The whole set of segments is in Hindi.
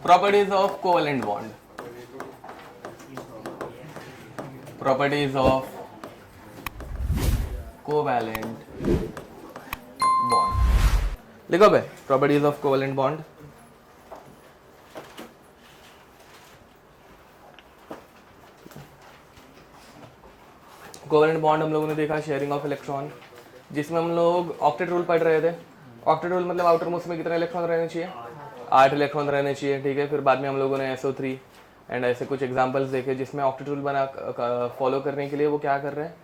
Properties of covalent bond, properties of covalent bond लिखो बे, properties of covalent bond. Covalent bond हम लोगों ने देखा शेयरिंग ऑफ इलेक्ट्रॉन, जिसमें हम लोग ऑक्टेट रूल पढ़ रहे थे। ऑक्टेट रूल मतलब आउटर मोस्ट में कितने इलेक्ट्रॉन रहने चाहिए, 8 इलेक्ट्रॉन रहने चाहिए, ठीक है। फिर बाद में हम लोगों ने SO3 एंड ऐसे कुछ एग्जांपल्स देखे जिसमें ऑक्टेट रूल बना फॉलो करने के लिए वो क्या कर रहे हैं,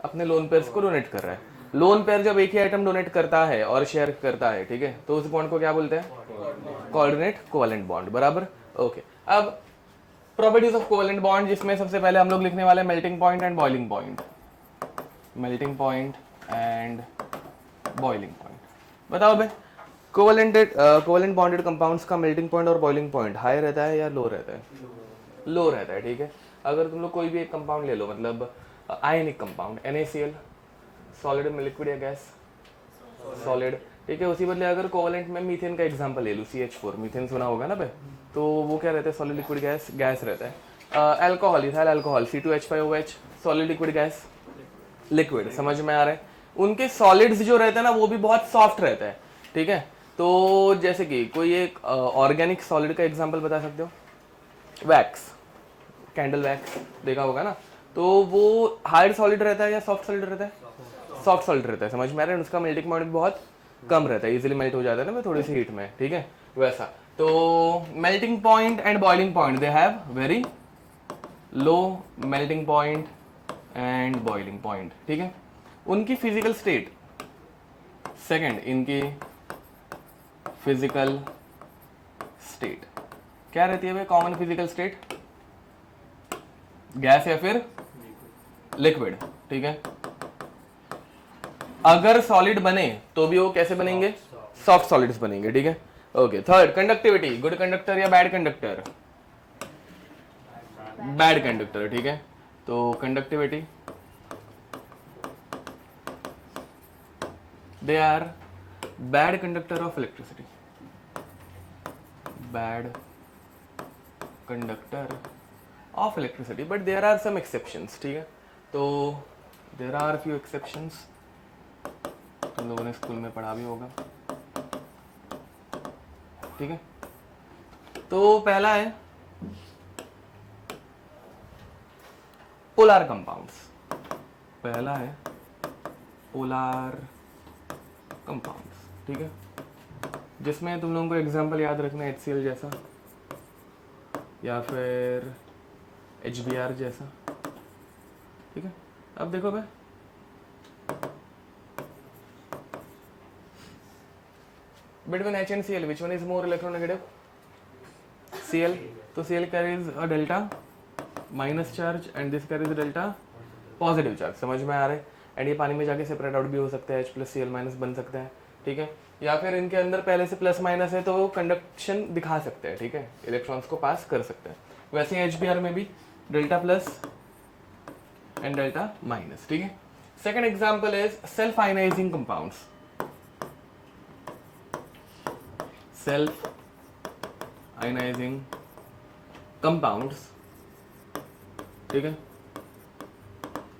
अपने लोन पेयर्स को डोनेट कर रहा है। लोन पेयर जब एक ही आइटम डोनेट करता है और शेयर करता है, ठीक है, तो उस बॉन्ड को क्या बोलते हैं, कोऑर्डिनेट कोवेलेंट बॉन्ड, बराबर। ओके, अब प्रॉपर्टीज ऑफ कोवेलेंट बॉन्ड, जिसमें सबसे पहले हम लोग लिखने वाले melting point and boiling point. Melting point and boiling point बताओ भाई, कोवेलेंट बॉन्डेड कंपाउंड्स का मेल्टिंग पॉइंट और बॉइलिंग पॉइंट हाई रहता है या लो रहता है, लो रहता है, ठीक है। अगर तुम लोग कोई भी एक कंपाउंड ले लो, मतलब आयनिक कंपाउंड NaCl, सॉलिड में लिक्विड या गैस, सॉलिड, ठीक है। उसी बदले अगर कोवेलेंट में मीथेन का एग्जांपल ले लूँ, CH4, मीथेन सुना होगा ना भाई, तो वो क्या रहता है, सॉलिड लिक्विड गैस, गैस रहता है। Alcohol, ethyl alcohol, C2H5OH, solid liquid gas, liquid, समझ में आ रहा है। उनके सॉलिड्स जो रहते हैं ना वो भी बहुत सॉफ्ट रहता है, ठीक है। तो जैसे कि कोई एक ऑर्गेनिक सॉलिड का एग्जांपल बता सकते हो, वैक्स, कैंडल वैक्स देखा होगा ना, तो वो हार्ड सॉलिड रहता है या सॉफ्ट सॉलिड रहता है, सॉफ्ट सॉलिड रहता है, समझ में आ रहा है। उसका मेल्टिंग पॉइंट भी बहुत कम रहता है, इजीली मेल्ट हो जाता है ना थोड़ी सी हीट में, ठीक है, वैसा। तो melting point and boiling point, they have very low melting point and boiling point, ठीक है। उनकी फिजिकल स्टेट, सेकंड, इनकी फिजिकल स्टेट क्या रहती है भाई, कॉमन फिजिकल स्टेट, गैस या फिर लिक्विड, ठीक है। अगर सॉलिड बने तो भी वो कैसे बनेंगे, सॉफ्ट सॉलिड्स बनेंगे, ठीक है। Okay, third, conductivity, good conductor या बैड कंडक्टर, बैड कंडक्टर, ठीक है। तो conductivity, they are bad conductor of electricity, bad conductor of electricity, but there are some exceptions, ठीक है। तो there are few exceptions, तुम लोगों ने स्कूल में पढ़ा भी होगा, ठीक है। तो पहला है पोलर कंपाउंड्स, पहला है पोलर कंपाउंड्स, ठीक है, जिसमें तुम लोगों को एग्जांपल याद रखना है HCl जैसा या फिर HBr जैसा, ठीक है। अब देखो भाई, between H and Cl which one is more electronegative, Cl, तो Cl carries a delta minus charge and this carries a delta positive charge, समझ में आ रहा है। एंड ये पानी में जाके सेपरेट आउट भी हो सकता है, H+Cl- बन सकता है, ठीक है। या फिर इनके अंदर पहले से प्लस माइनस है तो वो कंडक्शन दिखा सकते हैं, ठीक है, इलेक्ट्रॉन्स को पास कर सकते हैं। वैसे HBr में भी delta plus and delta minus, ठीक है। Second example is self ionising compounds, self ionising compounds, ठीक है।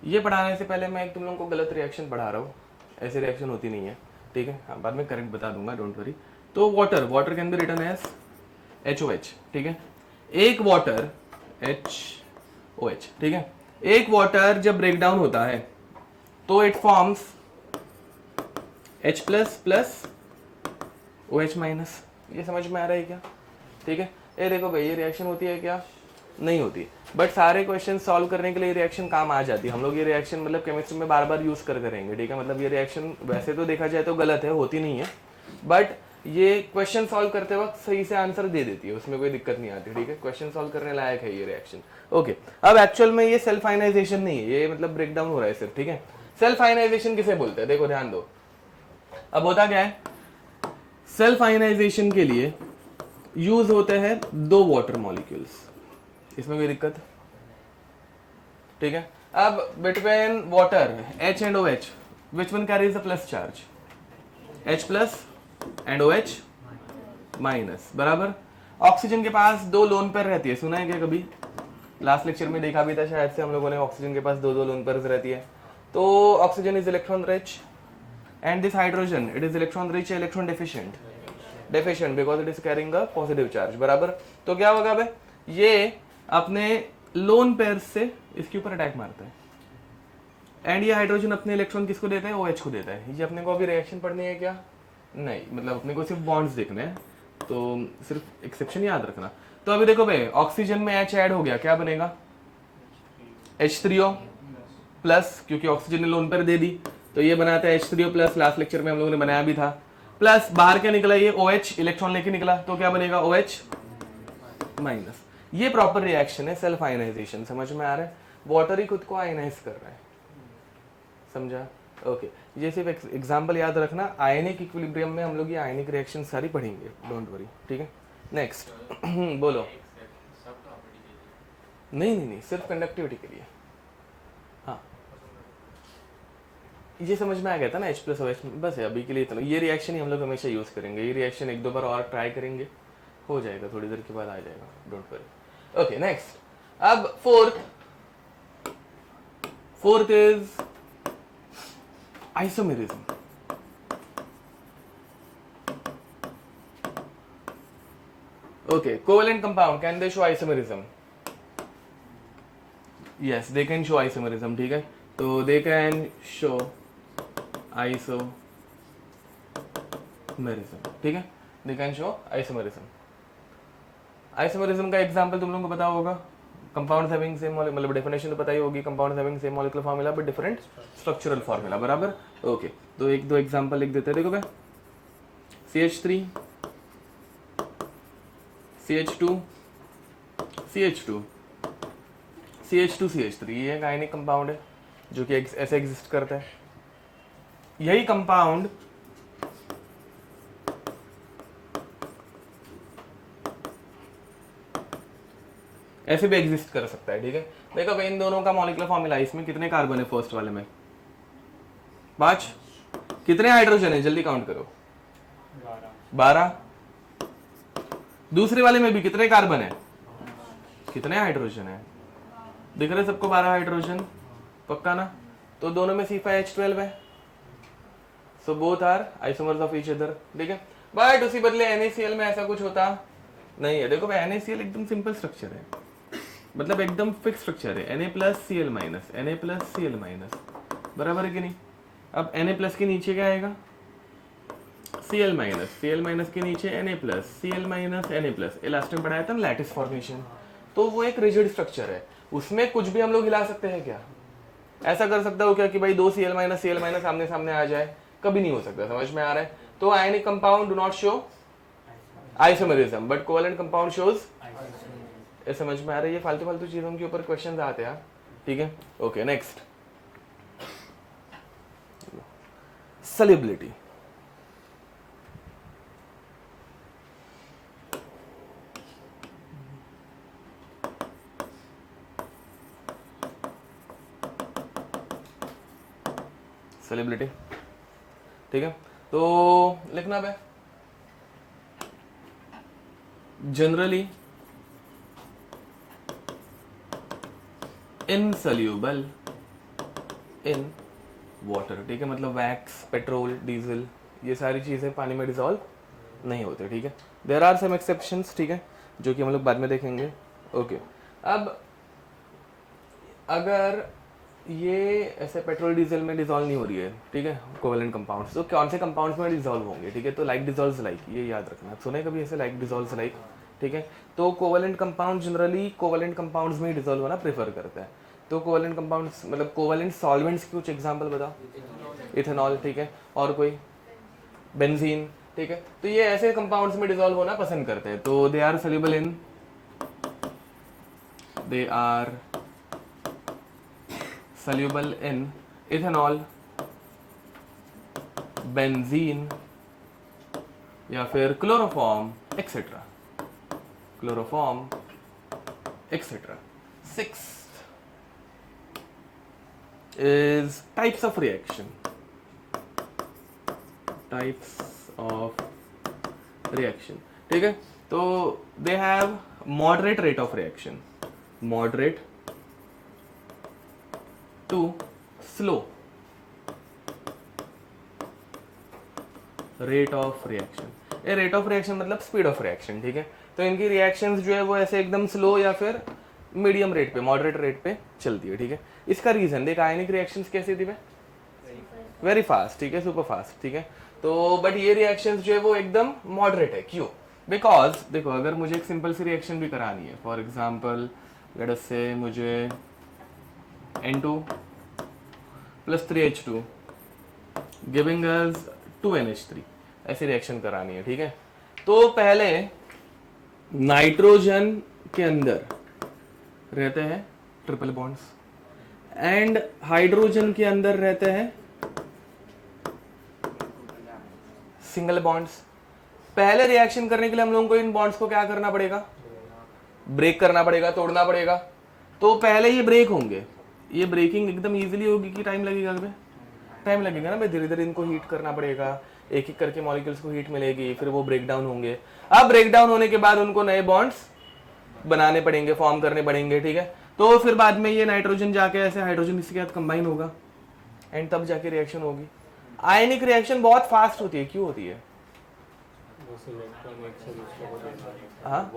ये पढ़ाने से पहले मैं तुम लोगों को गलत रिएक्शन पढ़ा रहा हूँ, ऐसी रिएक्शन होती नहीं है, ठीक है। हाँ, बाद में करेक्ट बता दूंगा, डोंट वरी। तो वाटर, वाटर के अंदर रिटर्न एज HOH, ठीक है। एक वाटर HOH, ठीक है। एक वाटर जब ब्रेक डाउन होता है तो it forms H plus OH minus, ये समझ में आ रहा है क्या, ठीक है। ये देखो भाई, ये रिएक्शन होती है क्या, नहीं होती, बट सारे क्वेश्चन सॉल्व करने के लिए रिएक्शन काम आ जाती है। हम लोग ये रिएक्शन मतलब केमिस्ट्री में बार बार यूज कर करेंगे, ठीक है। मतलब ये रिएक्शन वैसे तो देखा जाए तो गलत है, होती नहीं है, बट ये क्वेश्चन सॉल्व करते वक्त सही से आंसर दे देती है, उसमें कोई दिक्कत नहीं आती, ठीक है। क्वेश्चन सॉल्व करने लायक है ये रिएक्शन, ओके। अब एक्चुअल में ये सेल्फ आयनाइजेशन नहीं है, ये मतलब ब्रेक डाउन हो रहा है सिर्फ, ठीक है। सेल्फ आयनाइजेशन किसे बोलते हैं, देखो ध्यान दो। अब होता क्या है, सेल्फ आयनाइजेशन के लिए यूज होते हैं 2 वाटर मॉलिक्यूल्स, इसमें कोई दिक्कत, ठीक है। अब between water H and OH which one carries the plus charge, H plus and OH minus, बराबर। ऑक्सीजन के पास 2 लोन पेयर रहती है, सुना है क्या कभी? लास्ट लेक्चर में देखा भी था शायद से हम लोगों ने, ऑक्सीजन के पास 2 लोन पेयर्स रहती है। तो oxygen is electron rich and this hydrogen it is electron rich, electron deficient because it is carrying a positive charge, बराबर। तो क्या होगा बे, ये अपने लोन पेयर्स से इसके ऊपर अटैक मारता है एंड ये हाइड्रोजन अपने इलेक्ट्रॉन किसको देता है? OH को देता है। ये अपने को अभी रिएक्शन पढ़नी है क्या? नहीं, मतलब अपने को सिर्फ बॉन्ड्स देखने हैं, तो सिर्फ एक्सेप्शन याद रखना। तो अभी देखो भाई, ऑक्सीजन में H ऐड हो गया, क्या बनेगा? H3O प्लस, क्योंकि ऑक्सीजन ने लोन पेयर दे दी, तो ये बनाता है H3O प्लस। लास्ट लेक्चर में हम लोगों ने बनाया भी था। प्लस बाहर क्या निकला? ये OH इलेक्ट्रॉन लेके निकला, तो क्या बनेगा? OH minus. ये प्रॉपर रिएक्शन है सेल्फ आयनाइजेशन, समझ में आ रहा है? वाटर ही खुद को आयनाइज कर रहा है, समझा? ओके, ये सिर्फ एग्जांपल याद रखना। आयनिक इक्विलिब्रियम में हम लोग ये आयनिक रिएक्शन सारी पढ़ेंगे, डोंट वरी, ठीक है। नेक्स्ट बोलो। नहीं, सिर्फ कंडक्टिविटी के लिए। हाँ, ये समझ में आ गया था ना, H प्लस OH, बस है अभी के लिए इतना। ये रिएक्शन ही हम लोग हमेशा यूज करेंगे। ये रिएक्शन 1-2 बार और ट्राई करेंगे, हो जाएगा, थोड़ी देर के बाद आ जाएगा, डोंट वरी। Okay, next. अब fourth is isomerism. Okay, covalent compound, can they show isomerism? Yes, they can show isomerism, ठीक है। तो they can show isomerism, ठीक है। They can show isomerism. Isomerism का एग्जाम्पल तुम लोगों को पता होगा। कंपाउंड्स हैविंग सेम, मतलब डेफिनेशन तो पता ही होगी, compounds having same molecular formula but different structural formula, बराबर। ओके, तो 1-2 एग्जांपल लिख देते हैं। देखो भाई, CH3 CH2 CH2 CH2 CH3, ये एक आयनिक कंपाउंड है जो कि ऐसे एग्जिस्ट करता है। यही कंपाउंड ऐसे भी एग्जिस्ट कर सकता है, ठीक है। देखो भाई, इन दोनों का मॉलिक्यूलर फॉर्मूला, इसमें कितने कार्बन है? फर्स्ट वाले में 5। कितने हाइड्रोजन है? जल्दी काउंट करो। 12। दूसरे वाले में भी कितने कार्बन है? कितने हाइड्रोजन है? दिख रहे सबको 12 हाइड्रोजन, पक्का ना? तो दोनों में C5H12 है, so both are isomers of each other, ठीक है। बट उसी बदले NaCl में ऐसा कुछ होता नहीं है। देखो भाई, NaCl एकदम सिंपल स्ट्रक्चर है, मतलब एकदम फिक्स स्ट्रक्चर है। Na+Cl-, Na+Cl-, बराबर है कि नहीं? अब Na+ के नीचे क्या आएगा? Cl-, Cl- के नीचे Na+, Cl-, Na+। Last time पढ़ाया था ना लैटिस फॉर्मेशन, तो वो एक रिजिड स्ट्रक्चर है, उसमें कुछ भी हम लोग हिला सकते हैं क्या? ऐसा कर सकता हो क्या कि भाई 2 Cl-, सामने सामने आ जाए? कभी नहीं हो सकता, समझ में आ रहा है? तो ionic compound do not show isomerism but covalent compound shows, समझ में आ रहा है? ये फालतू फालतू चीजों के ऊपर क्वेश्चंस आते हैं, ठीक है। Okay, next, solubility. सॉल्युबिलिटी, ठीक है। तो लिखना है, जनरली इनसॉल्यूबल इन वाटर, ठीक है। मतलब वैक्स, पेट्रोल, डीजल, ये सारी चीज़ें पानी में डिसॉल्व नहीं होते, ठीक है। देयर आर सम एक्सेप्शंस, ठीक है, जो कि हम लोग बाद में देखेंगे। ओके, अब अगर ये ऐसे पेट्रोल डीजल में डिसॉल्व नहीं हो रही है, ठीक है, कोवेलेंट कंपाउंड्स, तो कौन से कंपाउंड्स में डिसॉल्व होंगे? ठीक है, तो लाइक डिसॉल्व्स लाइक, ये याद रखना। सुने कभी ऐसे लाइक डिसॉल्व्स लाइक? ठीक है, तो covalent compound generally covalent compounds में डिसॉल्व होना प्रेफर करता है। तो कोवेलेंट कंपाउंड्स मतलब कोवेलेंट सॉल्वेंट्स के कुछ एग्जांपल बताओ। इथेनॉल, ठीक है, और कोई? बेंजीन, ठीक है। तो ये ऐसे कंपाउंड्स में डिसॉल्व होना पसंद करते हैं, तो they are soluble in ethanol, benzene या फिर chloroform etcetera, chloroform etcetera. Sixth is types of reaction. Types of reaction, ठीक है। तो they have moderate rate of reaction, moderate to slow rate of reaction. ये रेट ऑफ रिएक्शन मतलब स्पीड ऑफ रिएक्शन, ठीक है। तो इनकी रिएक्शंस जो है वो ऐसे एकदम स्लो या फिर मीडियम रेट पे, मॉडरेट रेट पे चलती है, ठीक है। इसका रीजन देख, आयनिक रिएक्शंस कैसी थी, वेरी फास्ट, ठीक है, सुपर फास्ट, ठीक है। तो बट ये रिएक्शंस जो है वो एकदम मॉडरेट है, क्यों? बिकॉज देखो, अगर मुझे एक सिंपल सी रिएक्शन भी करानी है, फॉर एग्जाम्पल लेट अस से मुझे N2 plus 3H2 giving us 2NH3 ऐसी रिएक्शन करानी है, ठीक है। तो पहले नाइट्रोजन के अंदर रहते हैं ट्रिपल बॉन्ड्स एंड हाइड्रोजन के अंदर रहते हैं सिंगल बॉन्ड्स। पहले रिएक्शन करने के लिए हम लोगों को इन बॉन्ड्स को क्या करना पड़ेगा, ब्रेक करना पड़ेगा, तोड़ना पड़ेगा। तो पहले ये ब्रेक होंगे, ये ब्रेकिंग एकदम इजीली होगी कि टाइम लगेगा? टाइम लगेगा ना भाई, धीरे धीरे इनको हीट करना पड़ेगा, एक एक करके मॉलिक्यूल्स को हीट मिलेगी, फिर वो ब्रेक डाउन होंगे। अब ब्रेक डाउन होने के बाद उनको नए बॉन्ड्स बनाने पड़ेंगे, फॉर्म करने पड़ेंगे, ठीक है। तो फिर बाद में ये नाइट्रोजन जाके ऐसे हाइड्रोजन इसके साथ कंबाइन होगा एंड तब जाके रिएक्शन होगी। आयनिक रिएक्शन बहुत फास्ट होती है, क्यों होती है? हाँ,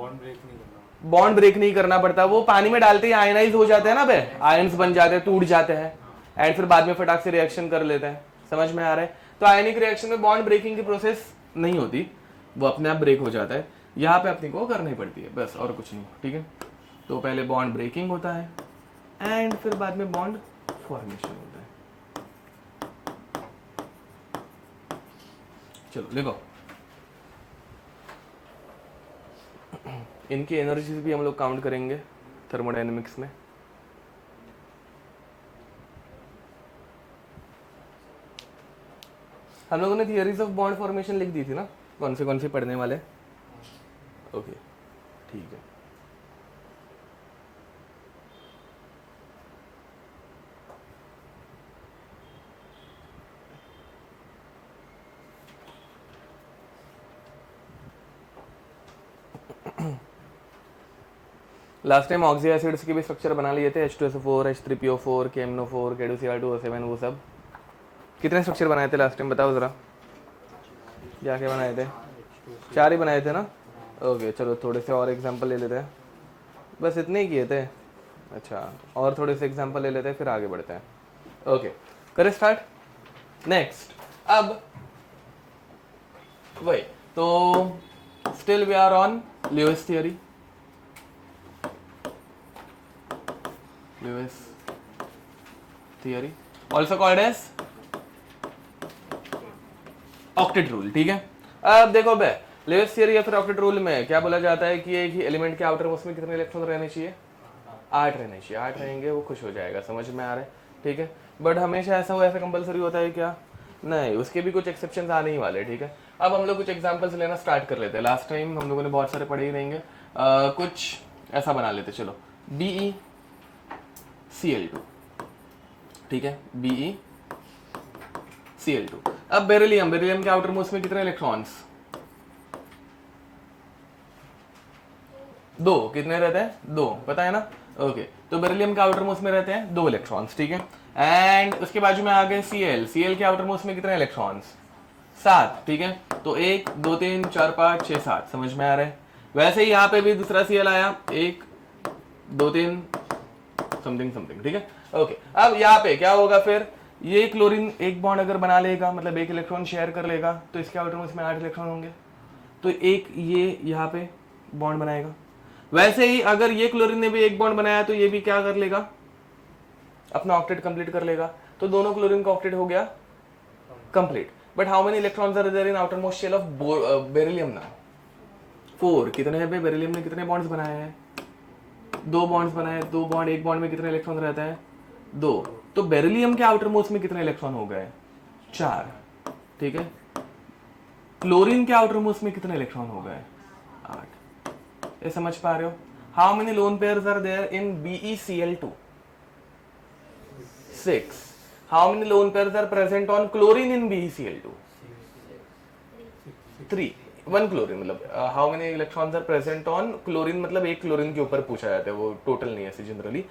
बॉन्ड ब्रेक नहीं करना पड़ता, वो पानी में डालते ही आयनाइज हो जाते हैं ना बे, आयंस बन जाते हैं, टूट जाते हैं एंड फिर बाद में फटाक से रिएक्शन कर लेते हैं। समझ में आ रहा है? तो आयनिक रिएक्शन में बॉन्ड ब्रेकिंग की प्रोसेस नहीं होती, वो अपने आप ब्रेक हो जाता है। यहाँ पे अपने को करनी पड़ती है बस, और कुछ नहीं, ठीक है। तो पहले बॉन्ड ब्रेकिंग होता है एंड फिर बाद में बॉन्ड फॉर्मेशन होता है। चलो लिखो, इनकी एनर्जीज भी हम लोग काउंट करेंगे थर्मोडायनेमिक्स में। हम लोगों ने थियरीज ऑफ बॉन्ड फॉर्मेशन लिख दी थी ना, कौन से पढ़ने वाले? ओके, ठीक है। लास्ट टाइम ऑक्सी एसिड्स के भी स्ट्रक्चर बना लिए थे, H2SO4, H3PO4, KMNO4, K2Cr2O7, वो सब। कितने स्ट्रक्चर बनाए थे लास्ट टाइम, बताओ जरा, क्या क्या बनाए थे? 4 ही बनाए थे ना? ओके, चलो थोड़े से और एग्जांपल ले लेते हैं, बस इतने ही किए थे? अच्छा, और थोड़े से एग्जांपल ले लेते हैं, फिर आगे बढ़ते हैं। ओके, करें स्टार्ट। नेक्स्ट, अब वही तो still we are on Lewis theory. Lewis theory, also called as octet rule, ठीक है। अब देखो बे, लेविस थियरी या फिर ऑक्टेट रूल में क्या बोला जाता है कि एक ही एलिमेंट के आउटर मोस्ट में कितने इलेक्ट्रॉन रहने चाहिए? 8 रहने चाहिए। 8 रहेंगे वो खुश हो जाएगा, समझ में आ रहा है, ठीक है। बट हमेशा ऐसा कंपलसरी होता है क्या? नहीं, उसके भी कुछ एक्सेप्शंस आने ही वाले, ठीक है। अब हम लोग कुछ एग्जांपल्स लेना स्टार्ट कर लेते हैं। लास्ट टाइम हम लोगों ने बहुत सारे पढ़े ही रहेंगे, कुछ ऐसा बना लेते, चलो BeCl2, ठीक है, BeCl2। अब बेरिलियम के आउटर मोस्ट में कितने इलेक्ट्रॉन्स? 2। कितने रहते हैं? 2, पता है ना? ओके, तो बेरिलियम के आउटर मोस्ट में रहते हैं 2 इलेक्ट्रॉन्स, ठीक है। एंड उसके बाजू में आ गए Cl के आउटर मोस्ट में कितने इलेक्ट्रॉन्स? 7, ठीक है। तो 1 2 3 4 5 6 7, समझ में आ रहा है? वैसे ही यहाँ पे भी दूसरा Cl आया, 1 2 3 समथिंग, ठीक है। ओके, अब यहाँ पे क्या होगा फिर? ये क्लोरीन एक बॉन्ड अगर बना लेगा, मतलब एक इलेक्ट्रॉन शेयर कर लेगा, तो इसके आउटर मोस्ट में 8 इलेक्ट्रॉन होंगे, तो एक ये यहाँ पे बॉन्ड बनाएगा। वैसे ही अगर ये क्लोरीन ने भी एक बॉन्ड बनाया, तो ये भी क्या कर लेगा? अपना ऑक्टेट कंप्लीट कर लेगा। तो दोनों क्लोरीन का ऑक्टेट हो गया complete. But how many electrons are there in outer most shell of beryllium now? 4। कितने हैं? बेरिलियम ने कितने बॉन्ड्स बनाए हैं? 2 बॉन्ड्स बनाए, 2 बॉन्ड, एक बॉन्ड में कितने इलेक्ट्रॉन रहते हैं? 2। तो बेरिलियम के आउटर मोस्ट में कितने इलेक्ट्रॉन हो गए? 4, ठीक है। क्लोरीन के आउटर मोस्ट में कितने इलेक्ट्रॉन हो गए? 8। ये समझ पा रहे हो? How many lone pairs are there in BeCl2? 6. How many lone pairs are present on chlorine in BeCl2? 3। One chlorine मतलब how many electrons are present on chlorine, मतलब एक क्लोरीन के ऊपर पूछा जाता है, वो टोटल नहीं है ऐसे जनरली।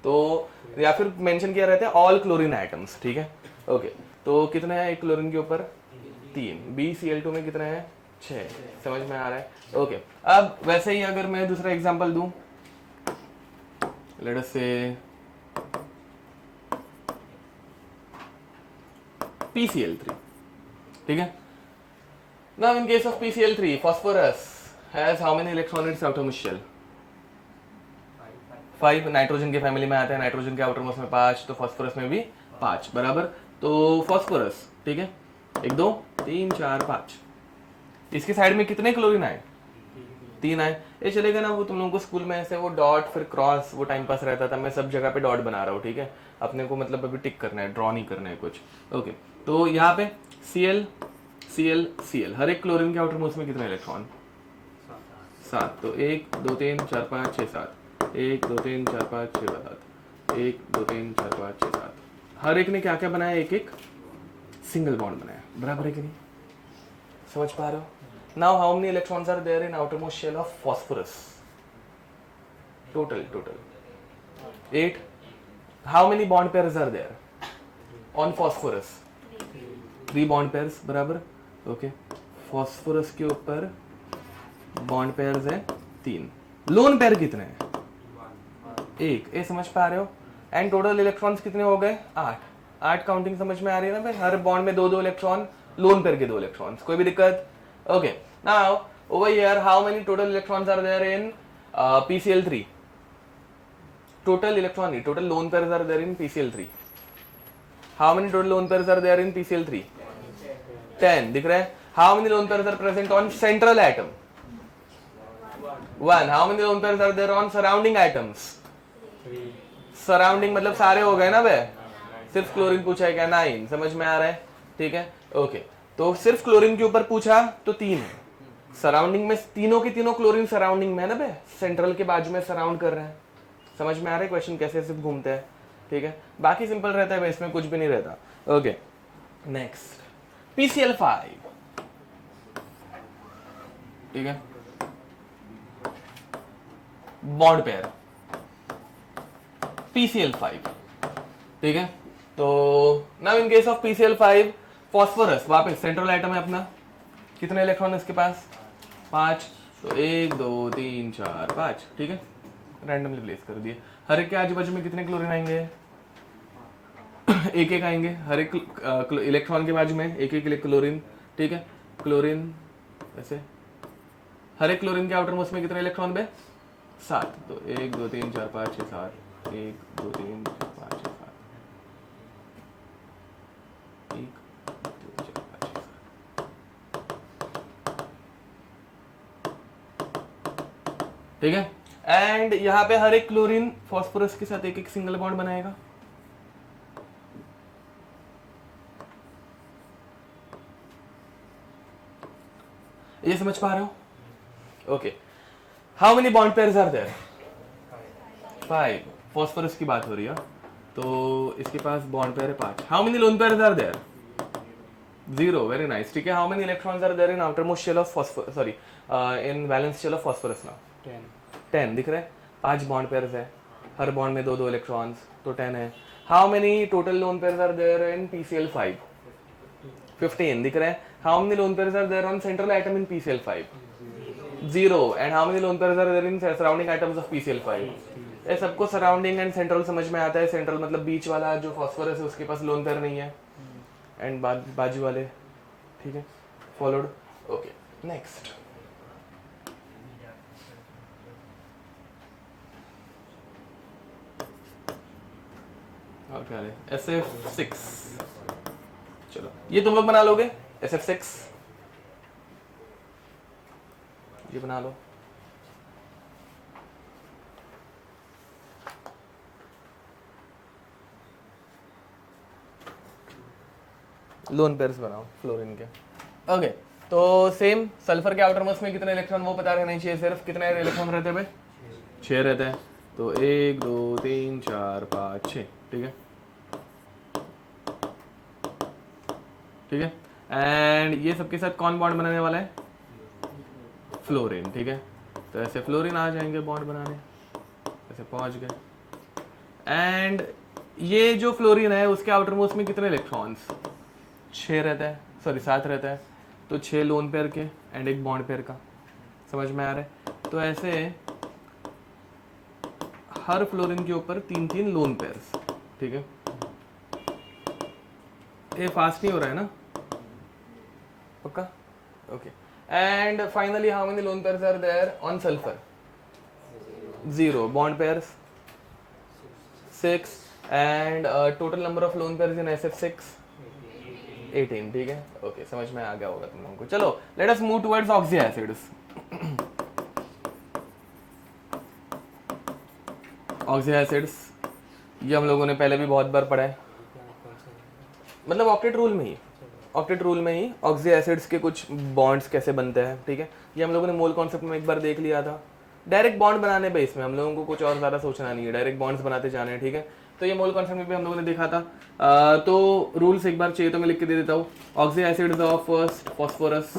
तो या फिर मेंशन किया रहता है ऑल क्लोरीन आइटम्स, ठीक है। ओके, तो कितने हैं एक क्लोरीन के ऊपर? 3। BCl2 में कितने हैं? 6। समझ में आ रहा है? ओके, अब वैसे ही अगर मैं दूसरा एग्जांपल दूं, लेट अस से PCl3, ठीक है। Now in case of PCl3, phosphorus has how many electrons in its outermost shell? 5। Nitrogen के फैमिली में आता है, नाइट्रोजन के आउटरमोस्ट में 5, तो फास्फोरस में भी 5 बराबर। तो फास्फोरस, ठीक है, 1 2 3 4 5। इसके साइड में कितने क्लोरीन आए? 3 आए। ये चलेगा ना, वो तुम लोगों को स्कूल में ऐसे वो डॉट फिर क्रॉस वो टाइम पास रहता था, मैं सब जगह पे डॉट बना रहा हूँ, ठीक है। अपने को मतलब अभी टिक करना है, ड्रॉ नहीं करना है कुछ। ओके, तो यहाँ पे Cl Cl Cl, हर एक क्लोरीन के आउटरमोस्ट में कितने इलेक्ट्रॉन? 7। तो 1 2 3 4 5 6 7, 1 2 3 4 5 6 7, 1 2 3 4 5 6 7। हर एक ने क्या क्या बनाया? एक एक सिंगल बॉन्ड बनाया, बराबर है कि नहीं? समझ पा रहे हो? Now how many electrons are there in outermost shell of phosphorus? Total 8। How many bond pairs are there on phosphorus? 3 bond pairs, बराबर। ओके, फास्फोरस के ऊपर बॉन्ड पेयर्स है 3। लोन पेयर कितने हैं? 1। ये समझ पा रहे हो? एंड टोटल इलेक्ट्रॉन्स कितने हो गए? 8। 8 काउंटिंग समझ में आ रही है ना भाई? हर बॉन्ड में 2 इलेक्ट्रॉन, लोन पेयर के 2 इलेक्ट्रॉन्स, कोई भी दिक्कत? Okay, now over here how many total electrons are there in PCl3? Total electron नहीं, total lone pairs are there in PCl3। How many total lone pairs are there in PCl3? 10। दिख रहा है? How many lone pairs are present on central atom? 1। How many lone pairs are there on surrounding atoms? Surrounding मतलब सारे हो गए ना बे? सिर्फ क्लोरीन पूछा है क्या? 9। समझ में आ रहा है? ठीक है, ओके। तो सिर्फ क्लोरीन के ऊपर पूछा तो 3 है। सराउंडिंग में तीनों के तीनों क्लोरीन सराउंडिंग में है ना बे? सेंट्रल के बाजू में सराउंड कर रहे हैं। समझ में आ रहा है क्वेश्चन कैसे सिर्फ घूमते हैं? ठीक है, बाकी सिंपल रहता है बे, इसमें कुछ भी नहीं रहता। ओके, नेक्स्ट PCl5, ठीक है, बॉन्ड पेयर PCl5, ठीक है। तो now in case of PCl5 phosphorus, वापस सेंट्रल आइटम है अपना, कितने इलेक्ट्रॉन है इसके पास? 5। तो 1 2 3 4 5, ठीक है, रैंडमली प्लेस कर दिए। हर एक के आजू बाजू में कितने क्लोरीन आएंगे? एक एक आएंगे, हर एक इलेक्ट्रॉन के बाजू में एक एक क्लोरीन, ठीक है। क्लोरीन ऐसे हर एक क्लोरीन के आउटर मोस्ट में कितने इलेक्ट्रॉन बे? 7। तो 1 2 3 4 5 6 7, 1 2 3 4 5 6 7, 1 2 3 4 5 6 7, ठीक है। एंड यहाँ पे हर एक क्लोरीन फास्फोरस के साथ एक एक सिंगल बॉन्ड बनाएगा। ये समझ पा रहे हो? Okay, how many bond pairs are there? 5। Phosphorus की बात हो रही है, तो इसके पास बॉन्ड पेयर है 5। How many lone pairs are there? 0। Very nice, ठीक है। How many electrons are there in outer most shell of phosphorus, sorry in valence shell of phosphorus ना? 10 दिख रहा है। 5 बॉन्ड पेयर्स है, हर बॉन्ड में 2 इलेक्ट्रॉन्स, तो 10 है। How many total lone pairs are there in PCl5? 15 दिख रहा है। How many lone pairs are there on central atom in PCl5? 0। And how many lone pairs are there in surrounding atoms of PCl5? ये सबको सराउंडिंग एंड सेंट्रल समझ में आता है। सेंट्रल मतलब बीच वाला जो फास्फोरस है उसके पास लोन पेयर नहीं है, एंड बाजू वाले, ठीक है, फॉलोड। ओके, नेक्स्ट और क्या है? SF6। चलो ये तुम लोग बना लोगे, SF6 ये बना लो। लोन पेयर्स बनाओ फ्लोरीन के। ओके, तो सेम सल्फर के आउटर मोस्ट में कितने इलेक्ट्रॉन वो पता रहना चाहिए। सिर्फ कितने इलेक्ट्रॉन रहते हैं भाई? 6 रहते हैं। तो 1 2 3 4 5 6, ठीक है, ठीक है। एंड ये सबके साथ कौन बॉन्ड बनाने वाला है? फ्लोरीन, ठीक है। तो ऐसे फ्लोरीन आ जाएंगे बॉन्ड बनाने, ऐसे पहुंच गए। एंड ये जो फ्लोरीन है उसके आउटर मोस्ट में कितने इलेक्ट्रॉन्स, 6 रहता है, सॉरी 7 रहता है। तो 6 लोन पेयर के एंड एक बॉन्ड पेयर का, समझ में आ रहा है। तो ऐसे हर फ्लोरीन के ऊपर 3-3 लोन पेयर्स, ठीक है। ये फास्ट नहीं हो रहा है ना, पक्का, okay. And finally how many lone pairs are there on sulphur, 0 bond pairs 6 and total number of lone pairs in SF6 18, ठीक है, ओके, समझ में आ गया होगा तुम लोगों को। चलो let us move towards oxy acids. Oxy acids ये हम लोगों ने पहले भी बहुत बार पढ़ा है, मतलब ऑक्टेट रूल में ही, ऑक्टेट रूल में ही ऑक्सी एसिड्स के कुछ बॉन्ड्स कैसे बनते हैं, ठीक है। ये हम लोगों ने मोल कॉन्सेप्ट में एक बार देख लिया था। डायरेक्ट बॉन्ड बनाने पे इसमें हम लोगों को कुछ और ज़्यादा सोचना नहीं है, डायरेक्ट बॉन्ड्स बनाते जाने हैं, ठीक है। तो ये मोल कॉन्सेप्ट में भी हम लोगों ने देखा था। तो रूल्स एक बार चाहिए तो मैं लिख के दे देता हूँ। Oxy acids of first phosphorus,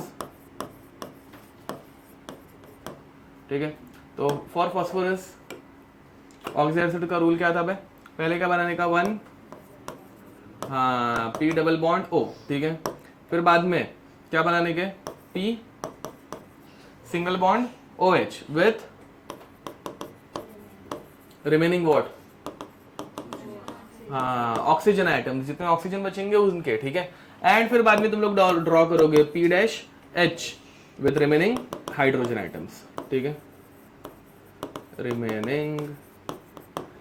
ठीक है। तो फॉर फॉस्फोरस ऑक्सी एसिड का रूल क्या था भाई, पहले क्या बनाने का 1, हाँ, P डबल बॉन्ड O, ठीक है। फिर बाद में क्या बनाने के, P single bond OH with remaining what, हाँ, ऑक्सीजन आइटम, जितने ऑक्सीजन बचेंगे उनके, ठीक है। एंड फिर बाद में तुम लोग ड्रॉ करोगे P' with remaining hydrogen items, ठीक है, रिमेनिंग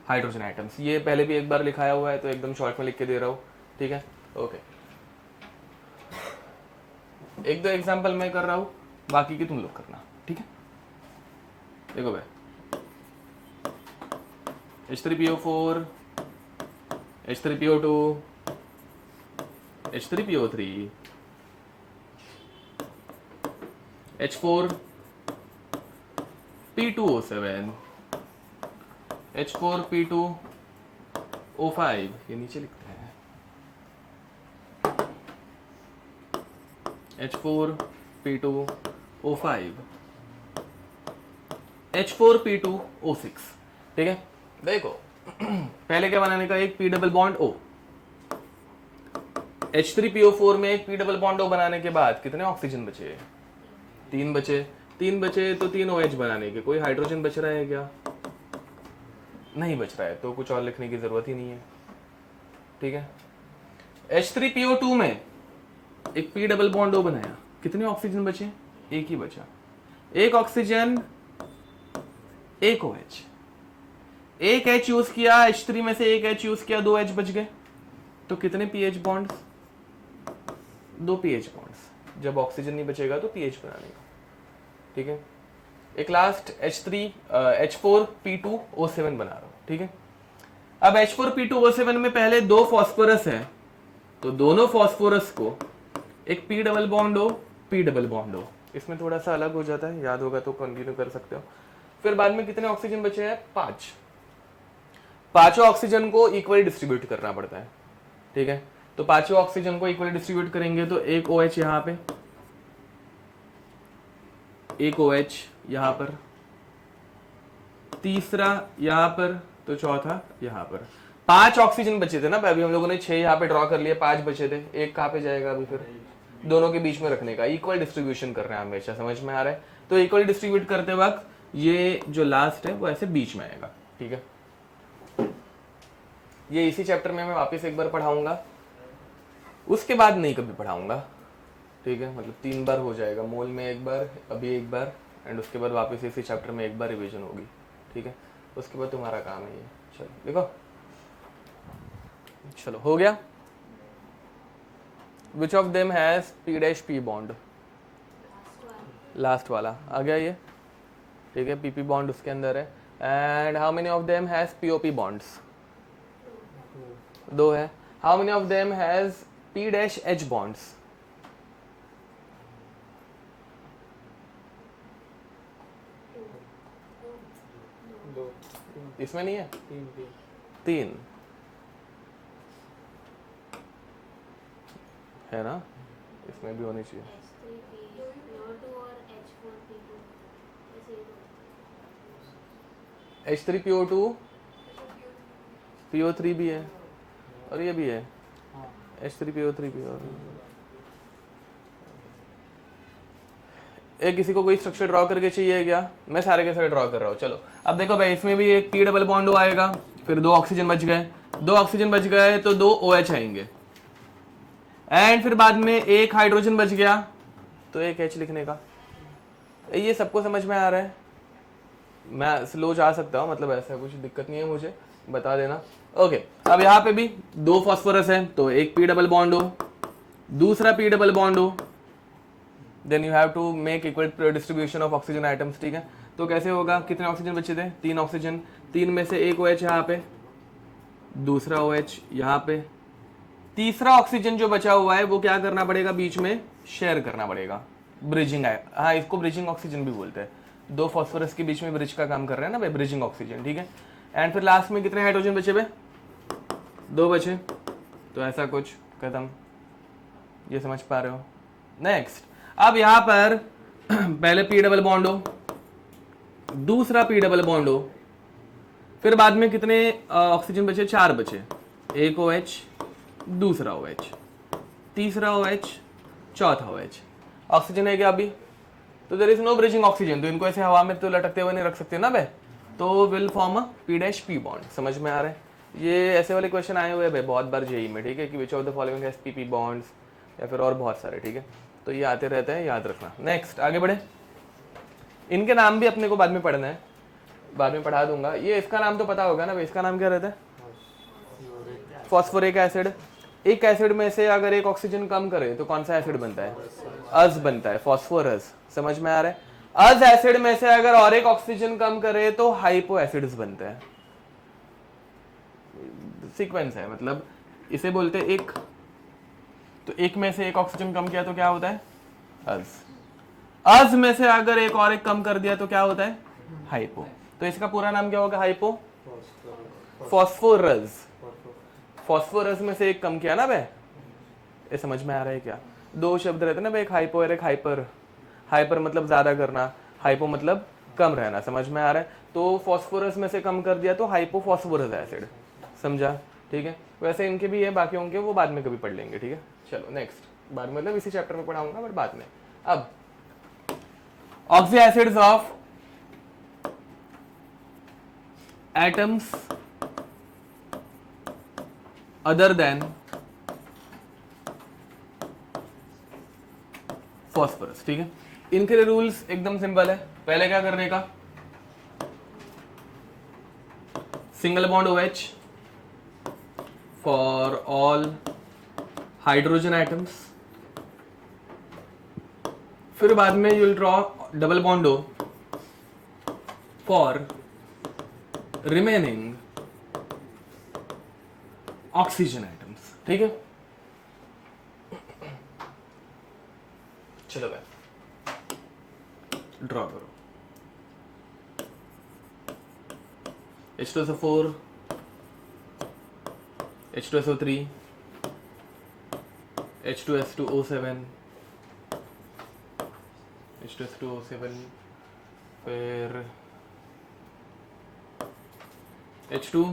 हाइड्रोजन आइटम्स। ये पहले भी एक बार लिखाया हुआ है तो एकदम शॉर्ट में लिख के दे रहा हूँ, ठीक है, ओके। एक दो एग्जांपल मैं कर रहा हूँ, बाकी की तुम लोग करना, ठीक है। देखो भाई, H3PO4, H3PO2, H3PO3, H4, P2O7, H4, P2O5, ये नीचे लिखते हैं, H4, P2O5, H4, P2O6, ठीक है। देखो पहले क्या बनाने का, एक P double bond O, H3PO4 में एक P डबल बॉन्ड O बनाने के बाद कितने ऑक्सीजन बचे, 3 बचे। 3 बचे तो 3 OH बनाने के, कोई हाइड्रोजन बच रहा है क्या, नहीं बच रहा है, तो कुछ और लिखने की जरूरत ही नहीं है, ठीक है। H3PO2 में एक P डबल बॉन्ड O बनाया, कितने ऑक्सीजन बचे, एक ही बचा, एक ऑक्सीजन एक OH, एक H यूज किया, H3 में से एक H यूज किया, 2 H बच गए, तो कितने पीएच बॉन्ड्स, 2 पीएच बॉन्ड्स। जब ऑक्सीजन नहीं बचेगा तो पीएच बनाने का, ठीक है। एक लास्ट H4P2O7 बना रहा हूं, ठीक है। अब H4P2O7 में पहले 2 फॉस्फोरस है, तो दोनों फॉस्फोरस को एक P double bond O, P double bond O, इसमें थोड़ा सा अलग हो जाता है, याद होगा तो कंटिन्यू कर सकते हो। फिर बाद में कितने ऑक्सीजन बचे हैं, 5। पांचों ऑक्सीजन को इक्वली डिस्ट्रीब्यूट करना पड़ता है, ठीक है। तो पांचों ऑक्सीजन को इक्वली डिस्ट्रीब्यूट करेंगे तो एक OH यहां पे, एक OH यहां पर, तीसरा यहां पर, तो चौथा यहां पर। 5 ऑक्सीजन बचे थे ना अभी हम लोगों ने, 6 यहां पे ड्रॉ कर लिए, 5 बचे थे, एक कहां पे जाएगा अभी, फिर दोनों के बीच में रखने का, इक्वल डिस्ट्रीब्यूशन कर रहे हैं हमेशा, समझ में आ रहा है। तो इक्वल डिस्ट्रीब्यूट करते वक्त ये जो लास्ट है वो ऐसे बीच में आएगा, ठीक है। ये इसी चैप्टर में मैं वापस एक बार पढ़ाऊंगा, उसके बाद नहीं कभी पढ़ाऊंगा, ठीक है। मतलब 3 बार हो जाएगा, मोल में एक बार, अभी एक बार, एंड उसके बाद वापस इसी चैप्टर में एक बार रिवीजन होगी, ठीक है। उसके बाद तुम्हारा काम है ये। चलो देखो, चलो हो गया। Which of them has P' bond, last वाला आ गया ये, ठीक है। PP बॉन्ड उसके अंदर है। And how many of them has POP bonds, 2 है। How many of them has P' bonds, इसमें नहीं है, 3 है ना, इसमें भी होनी चाहिए। H3PO2 PO3 भी है और ये भी है H3PO3 भी। और एक किसी को कोई स्ट्रक्चर ड्रॉ करके चाहिए क्या? मैं सारे के सारे ड्रॉ कर रहा हूँ। चलो अब देखो भाई, इसमें भी एक P डबल बॉन्ड आएगा, फिर 2 ऑक्सीजन बच गए, 2 ऑक्सीजन बच गए तो 2 OH आएंगे, एंड फिर बाद में एक हाइड्रोजन बच गया तो एक H लिखने का। ये सबको समझ में आ रहा है? मैं स्लो जा सकता हूँ, मतलब ऐसा कुछ दिक्कत नहीं है, मुझे बता देना। ओके, अब यहाँ पे भी 2 फॉस्फोरस है तो एक P डबल बॉन्ड हो, दूसरा P डबल बॉन्ड हो, then you have to make equal distribution of oxygen atoms. ठीक है, तो कैसे होगा? कितने ऑक्सीजन बचे थे? 3 ऑक्सीजन, 3 में से एक OH यहाँ पे, दूसरा OH यहाँ पे, तीसरा ऑक्सीजन जो बचा हुआ है वो क्या करना पड़ेगा? बीच में शेयर करना पड़ेगा, ब्रिजिंग है। हाँ, इसको ब्रिजिंग ऑक्सीजन भी बोलते हैं। 2 फॉस्फोरस के बीच में ब्रिज का काम कर रहे हैं ना भाई, ब्रिजिंग ऑक्सीजन। ठीक है, एंड फिर लास्ट में कितने हाइड्रोजन बचे भाई? 2 बचे, तो ऐसा कुछ खत्म। ये समझ पा रहे हो? नेक्स्ट, अब यहाँ पर पहले P डबल बॉन्ड हो, दूसरा P डबल बॉन्ड हो, फिर बाद में कितने ऑक्सीजन बचे? 4 बचे, एक OH, दूसरा OH, तीसरा OH, चौथा OH। ऑक्सीजन है क्या अभी? तो there is no bridging oxygen, तो इनको ऐसे हवा में तो लटकते हुए नहीं रख सकते ना बे, तो will form a P' bond. समझ में आ रहा है? ये ऐसे वाले क्वेश्चन आए हुए हैं बहुत बार जेई में। ठीक है, कि विच of the following has PP bonds, या फिर और बहुत सारे। ठीक है, तो ये आते रहते हैं, याद रखना। नेक्स्ट आगे बढ़े, इनके नाम भी अपने को बाद में पढ़ना है, बाद में पढ़ा दूंगा। ये इसका नाम तो पता होगा ना भाई, इसका नाम क्या रहता है? Phosphoric acid. एक एसिड में से अगर एक ऑक्सीजन कम करे तो कौन सा एसिड बनता है? अज बनता है, फॉस्फोरस। समझ में आ रहा है? अज एसिड में से अगर और एक ऑक्सीजन कम करे तो हाइपो एसिड्स बनते हैं। सीक्वेंस है, मतलब इसे बोलते हैं एक, तो एक में से एक ऑक्सीजन कम किया तो क्या होता है? अज। अज में से अगर एक और एक कम कर दिया तो क्या होता है? हाइपो। तो इसका पूरा नाम क्या होगा? Hypo phosphorus. फॉस्फोरस में से एक कम किया ना बे, ये समझ में आ रहा है क्या? 2 शब्द रहते ना बे, एक हाइपो और एक हाइपर। हाइपर मतलब ज्यादा करना, हाइपो मतलब कम रहना। समझ में आ रहा है? तो फॉस्फोरस में से कम कर दिया तो हाइपो फॉस्फोरस एसिड। समझा? ठीक है, वैसे इनके भी है, बाकी होंगे वो बाद में कभी पढ़ लेंगे। ठीक है, चलो नेक्स्ट, बाद में मतलब इसी चैप्टर में पढ़ाऊंगा बट बाद में। अब oxy acids of atoms other than phosphorus. ठीक है, इनके लिए रूल्स एकदम सिंपल है। पहले क्या करने का? Single bond OH for all hydrogen atoms, फिर बाद में you will draw double bond O for remaining oxygen atoms. ठीक है, चलो भाई ड्रॉ करो। H2SO4, H2SO3, H2S2O7, H2S2O7, फिर H2,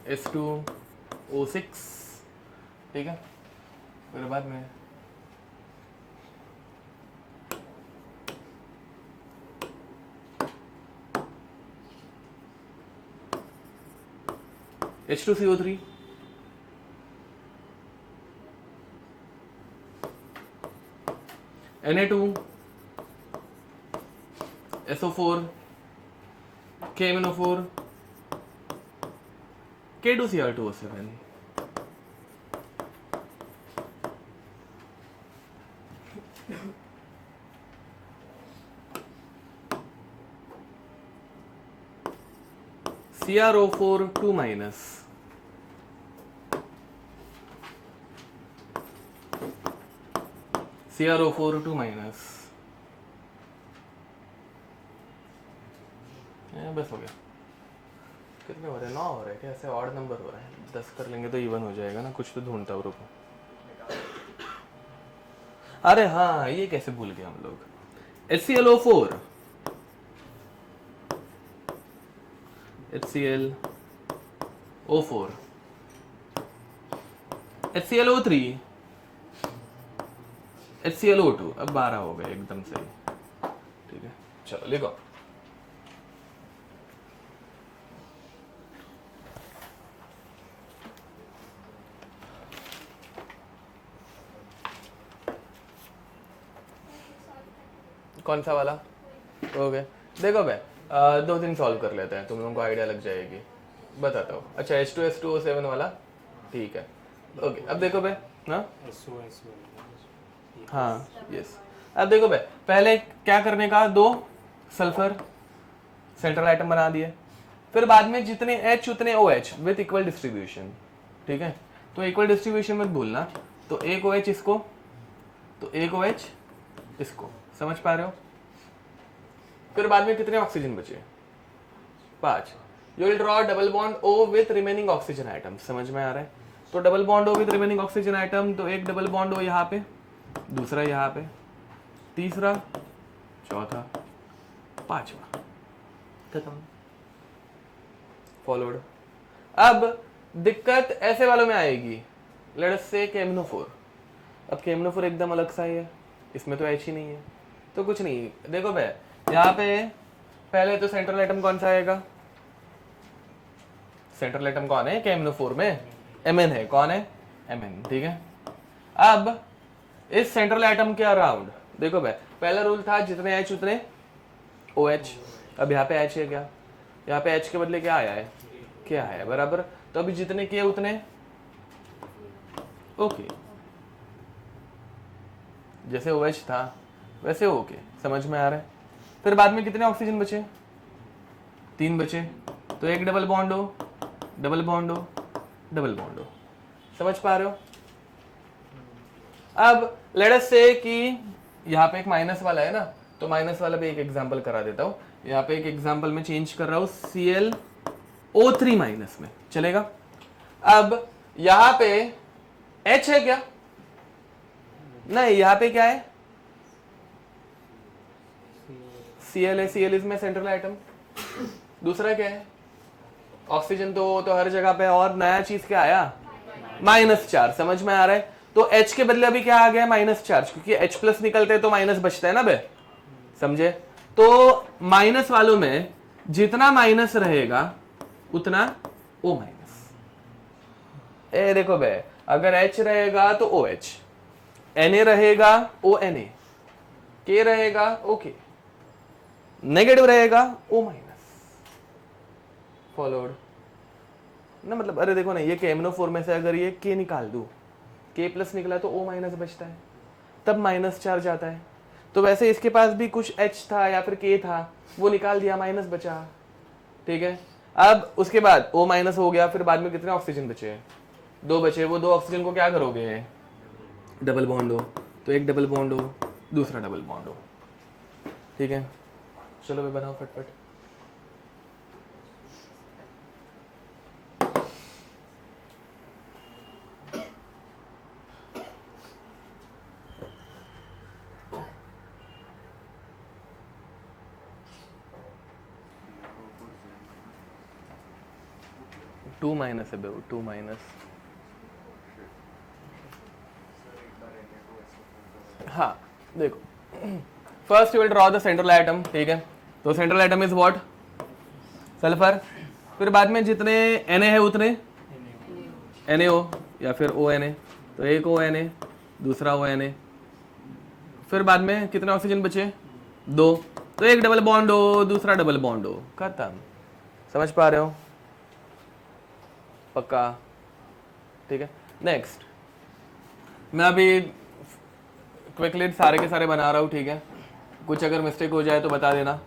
S2O6। ठीक है, फिर बाद में H2CO3, Na2, SO4, KMNO4, K2Cr2O7। CrO4 2 minus, CrO4 2 minus। बस हो गया। कितने हो रहे हैं? 9 हो रहे हैं क्या? ऐसे ऑड नंबर हो रहा है। 10 कर लेंगे तो इवन हो जाएगा ना। कुछ तो ढूंढता हूँ, रुको। अरे हाँ, ये कैसे भूल गए हम लोग। HClO4, HClO4, HClO3, HClO2, अब 12 हो गए एकदम सही। ठीक है, चलो लिखो। कौन सा वाला? ओके, देखो भाई, 2-3 सॉल्व कर लेते हैं, तुम लोगों को आइडिया लग जाएगी। बताता हूँ। अच्छा, H2S2O7 वाला, ठीक है। ओके, अब देखो भाई, हाँ यस। अब देखो भाई, पहले क्या करने का, 2 सल्फर सेंट्रल आइटम बना दिए, फिर बाद में जितने H उतने OH विथ इक्वल डिस्ट्रीब्यूशन। ठीक है, तो इक्वल डिस्ट्रीब्यूशन मत भूलना। तो एक OH इसको, तो एक OH इसको, समझ पा रहे हो? फिर बाद में कितने ऑक्सीजन बचे? 5। You will draw double bond O with remaining oxygen atom. समझ में आ रहा है? तो double bond O with remaining oxygen atom, तो एक डबल बॉन्ड O यहाँ पे, दूसरा यहाँ पे, तीसरा, चौथा, पांचवा, खत्म। फॉलोड। अब दिक्कत ऐसे वालों में आएगी, लेट्स से KMnO4। अब KMnO4 एकदम अलग सा ही है, इसमें तो H ही नहीं है, तो कुछ नहीं। देखो भाई, यहाँ पे पहले तो सेंट्रल एटम कौन सा आएगा? सेंट्रल एटम कौन है KMnO4 में? Mn है। कौन है? Mn। ठीक है, अब इस सेंट्रल एटम के अराउंड देखो भाई, पहला रूल था जितने H उतने OH। अब यहाँ पे H है क्या? यहाँ पे H के बदले क्या आया है? क्या है, बराबर। तो अभी जितने K उतने ओके, जैसे OH था वैसे ओके। समझ में आ रहा है? फिर बाद में कितने ऑक्सीजन बचे? 3 बचे, तो एक डबल बॉन्ड हो, डबल बॉन्ड हो, डबल बॉन्ड हो। समझ पा रहे हो? अब लेट अस से कि यहाँ पे एक माइनस वाला है ना, तो माइनस वाला भी एक एग्जांपल करा देता हूँ। यहाँ पे एक एग्जांपल में चेंज कर रहा हूँ ClO3 माइनस में, चलेगा? अब यहाँ पे H है क्या? नहीं, यहाँ पे क्या है? Cl है। Cl इसमें सेंट्रल आइटम। दूसरा क्या है? ऑक्सीजन तो हर जगह पे, और नया चीज क्या आया? -4। समझ में आ रहा है? तो H के बदले अभी क्या आ गया? -4, क्योंकि H प्लस निकलते हैं तो माइनस बचता है ना बे, समझे? तो माइनस वालों में जितना माइनस रहेगा उतना O माइनस। ए देखो बे, अगर H रहेगा तो OH, Na रहेगा ONa, K रहेगा OK, नेगेटिव रहेगा O माइनस। फॉलोड ना, मतलब अरे देखो ना, ये KMnO4 में से अगर ये K निकाल दूं, K प्लस निकला तो O माइनस बचता है, तब -4 जाता है। तो वैसे इसके पास भी कुछ H था या फिर K था, वो निकाल दिया, माइनस बचा। ठीक है, अब उसके बाद O माइनस हो गया, फिर बाद में कितने ऑक्सीजन बचे? 2 बचे। वो 2 ऑक्सीजन को क्या करोगे? डबल बॉन्ड हो, तो एक डबल बॉन्ड हो, दूसरा डबल बॉन्ड हो। ठीक है, चलो भाई बनाओ फटफट। टू माइनस है बेबू, 2 माइनस। हाँ देखो, first you will draw the central atom. ठीक है, तो central atom is what? Sulphur. फिर बाद में जितने Na है उतने NaO या फिर ONa, तो एक ONa, दूसरा ONa। फिर बाद में कितने ऑक्सीजन बचे? 2, तो एक डबल बॉन्ड हो, दूसरा डबल बॉन्ड हो, खत्म। समझ पा रहे हो? पक्का? ठीक है, नेक्स्ट मैं अभी क्विकली सारे के सारे बना रहा हूँ। ठीक है, कुछ अगर मिस्टेक हो जाए तो बता देना।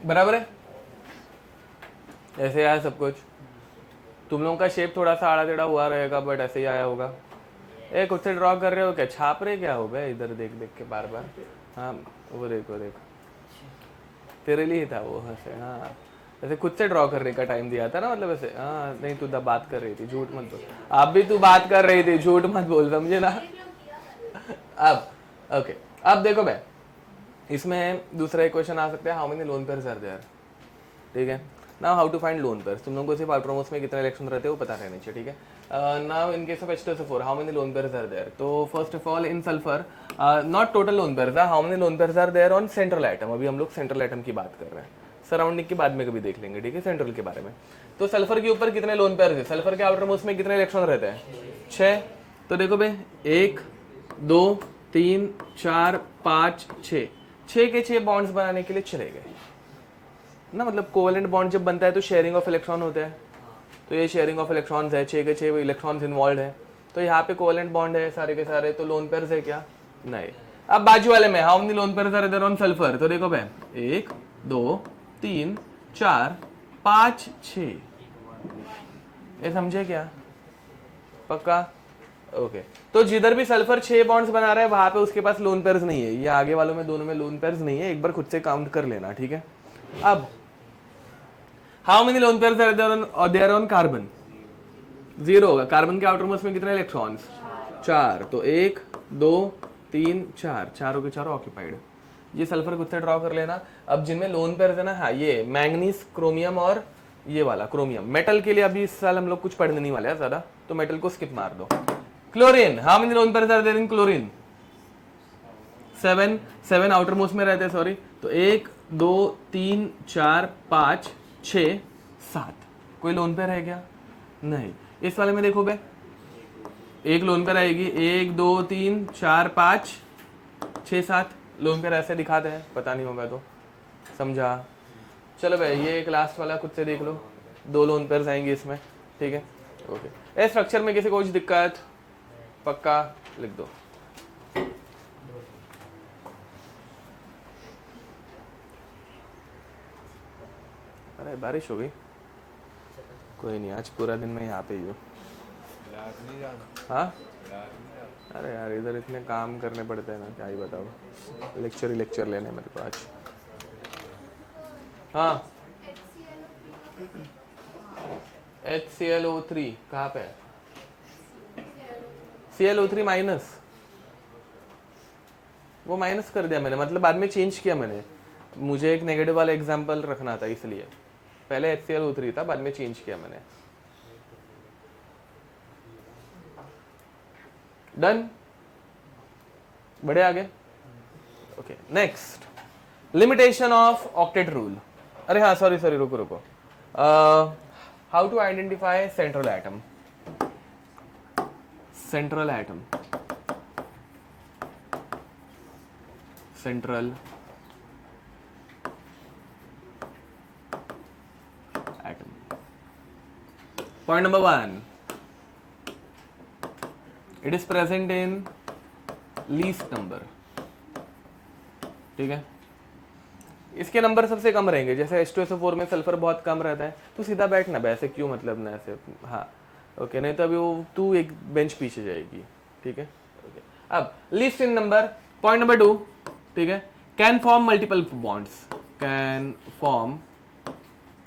बराबर है, ऐसे आया सब कुछ। तुम लोगों का शेप थोड़ा सा आड़ा टेढ़ा हुआ रहेगा बट ऐसे ही आया होगा। ए खुद से ड्रॉ कर रहे हो क्या, छाप रहे क्या हो गए इधर देख देख के बार बार। हाँ वो देखो देखो, तेरे लिए ही था वो ऐसे। हाँ ऐसे खुद से ड्रॉ करने का टाइम दिया था ना, मतलब ऐसे। हाँ नहीं तू बात कर रही थी, झूठ मत बोल। आप भी तू बात कर रही थी, झूठ मत बोल, समझे ना। अब ओके, अब देखो भाई, इसमें दूसरा एक क्वेश्चन आ सकता है, how many lone pairs are there, ठीक है। Now how to find lone pairs, तुम लोगों को सिर्फ आउटरमोस्ट में कितने इलेक्ट्रॉन रहते हैं वो पता रहना चाहिए, ठीक है। Now in case of H2SO4 how many lone pairs are there, तो first of all in sulphur not total lone pairs, how many lone pairs are there on central atom. अभी हम लोग सेंट्रल एटम की बात कर रहे हैं, सराउंडिंग के बाद में कभी देख लेंगे, ठीक है, सेंट्रल के बारे में। तो सल्फर के ऊपर कितने लोन पेयर्स है, सल्फर के आउटरमोस्ट में कितने इलेक्ट्रॉन रहते हैं, 6। तो देखो भाई 1 2 3 4 5 6, 6 के 6 बॉन्ड्स बनाने के लिए चले गए ना, मतलब कोवेलेंट बॉन्ड जब बनता है तो शेयरिंग ऑफ इलेक्ट्रॉन होता है, तो ये शेयरिंग ऑफ इलेक्ट्रॉन्स है, 6 के 6 इलेक्ट्रॉन्स इन्वॉल्व है, तो यहाँ पे कोवेलेंट बॉन्ड है सारे के सारे, तो लोन पेयर्स है क्या, नहीं। अब बाजू वाले में how many lone pairs are there on sulphur, तो देखो भाई 1 2 3 4 5 6, ये समझे क्या, पक्का, ओके। तो जिधर भी सल्फर 6 बॉन्ड्स बना रहा है वहां पे उसके पास लोन पेयर्स नहीं है, ये आगे वालों में दोनों में लोन पेयर्स नहीं है, एक बार खुद से काउंट कर लेना, ठीक है। अब how many lone pairs are there on carbon, 0 होगा, कार्बन के आउटरमोस्ट में कितने इलेक्ट्रॉन्स, 4, तो 1 2 3 4, चारों के चारों ऑक्यूपाइड। ये सल्फर खुद से ड्रॉ कर लेना। अब जिनमें लोन पेयर्स है ना, हाँ ये मैंगनीज क्रोमियम और ये वाला क्रोमियम, मेटल के लिए अभी इस साल हम लोग कुछ पढ़ने नहीं वाले हैं ज्यादा, तो मेटल को स्किप मार दो। Chlorine, how many lone pairs are there in chlorine, 7 outer most में रहते हैं, सॉरी, तो 1 2 3 4 5 6 7, कोई लोन पेयर है क्या, नहीं। इस वाले में देखो बे, एक लोन पेयर आएगी, 1 2 3 4 5 6 7 लोन पेयर ऐसे दिखाते हैं, पता नहीं होगा तो समझा। चलो भाई ये एक लास्ट वाला खुद से देख लो, 2 लोन पेयर्स आएंगे इसमें, ठीक है, ओके। इस स्ट्रक्चर में किसी को कुछ दिक्कत, पक्का लिख दो। अरे बारिश हो गई, कोई नहीं, आज पूरा दिन मैं यहाँ पे ही हूँ। हाँ अरे यार इधर इतने काम करने पड़ते हैं ना, क्या ही बताओ, लेक्चर ही लेक्चर लेने मेरे को आज। हाँ HClO3 कहाँ पे है, Cl O3 माइनस, वो माइनस कर दिया मैंने, मतलब बाद में चेंज किया मैंने, मुझे एक नेगेटिव वाला एग्जांपल रखना था इसलिए, पहले HClO3 था, बाद में चेंज किया मैंने। डन, बढ़े आगे, okay. Next limitation of octet rule, अरे हाँ सॉरी सॉरी रुको रुको, how to identify central atom, central atom, central atom. Point number 1, it is present in least number, ठीक है, इसके नंबर सबसे कम रहेंगे, जैसे H2SO4 में सल्फर बहुत कम रहता है, तू सीधा बैठ ना, वैसे क्यों, मतलब ना ऐसे, हाँ ओके, नहीं तो अभी वो तू एक बेंच पीछे जाएगी, ठीक है, ओके। अब least in number, point number 2, ठीक है, can form multiple bonds, can form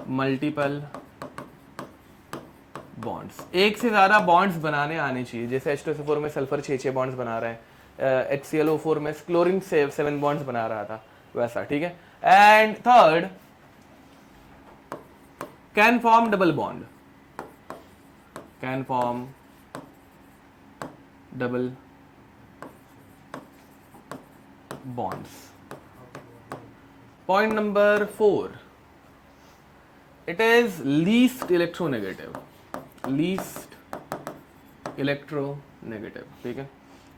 multiple bonds, एक से ज्यादा बॉन्ड्स बनाने आने चाहिए, जैसे H2SO4 में सल्फर 6 बॉन्ड्स बना रहा है, HClO4 में क्लोरीन 7 बॉन्ड्स बना रहा था, वैसा, ठीक है। And third, can form double bond, can form double bonds. Point number 4, it is least electronegative, least electronegative, ठीक है।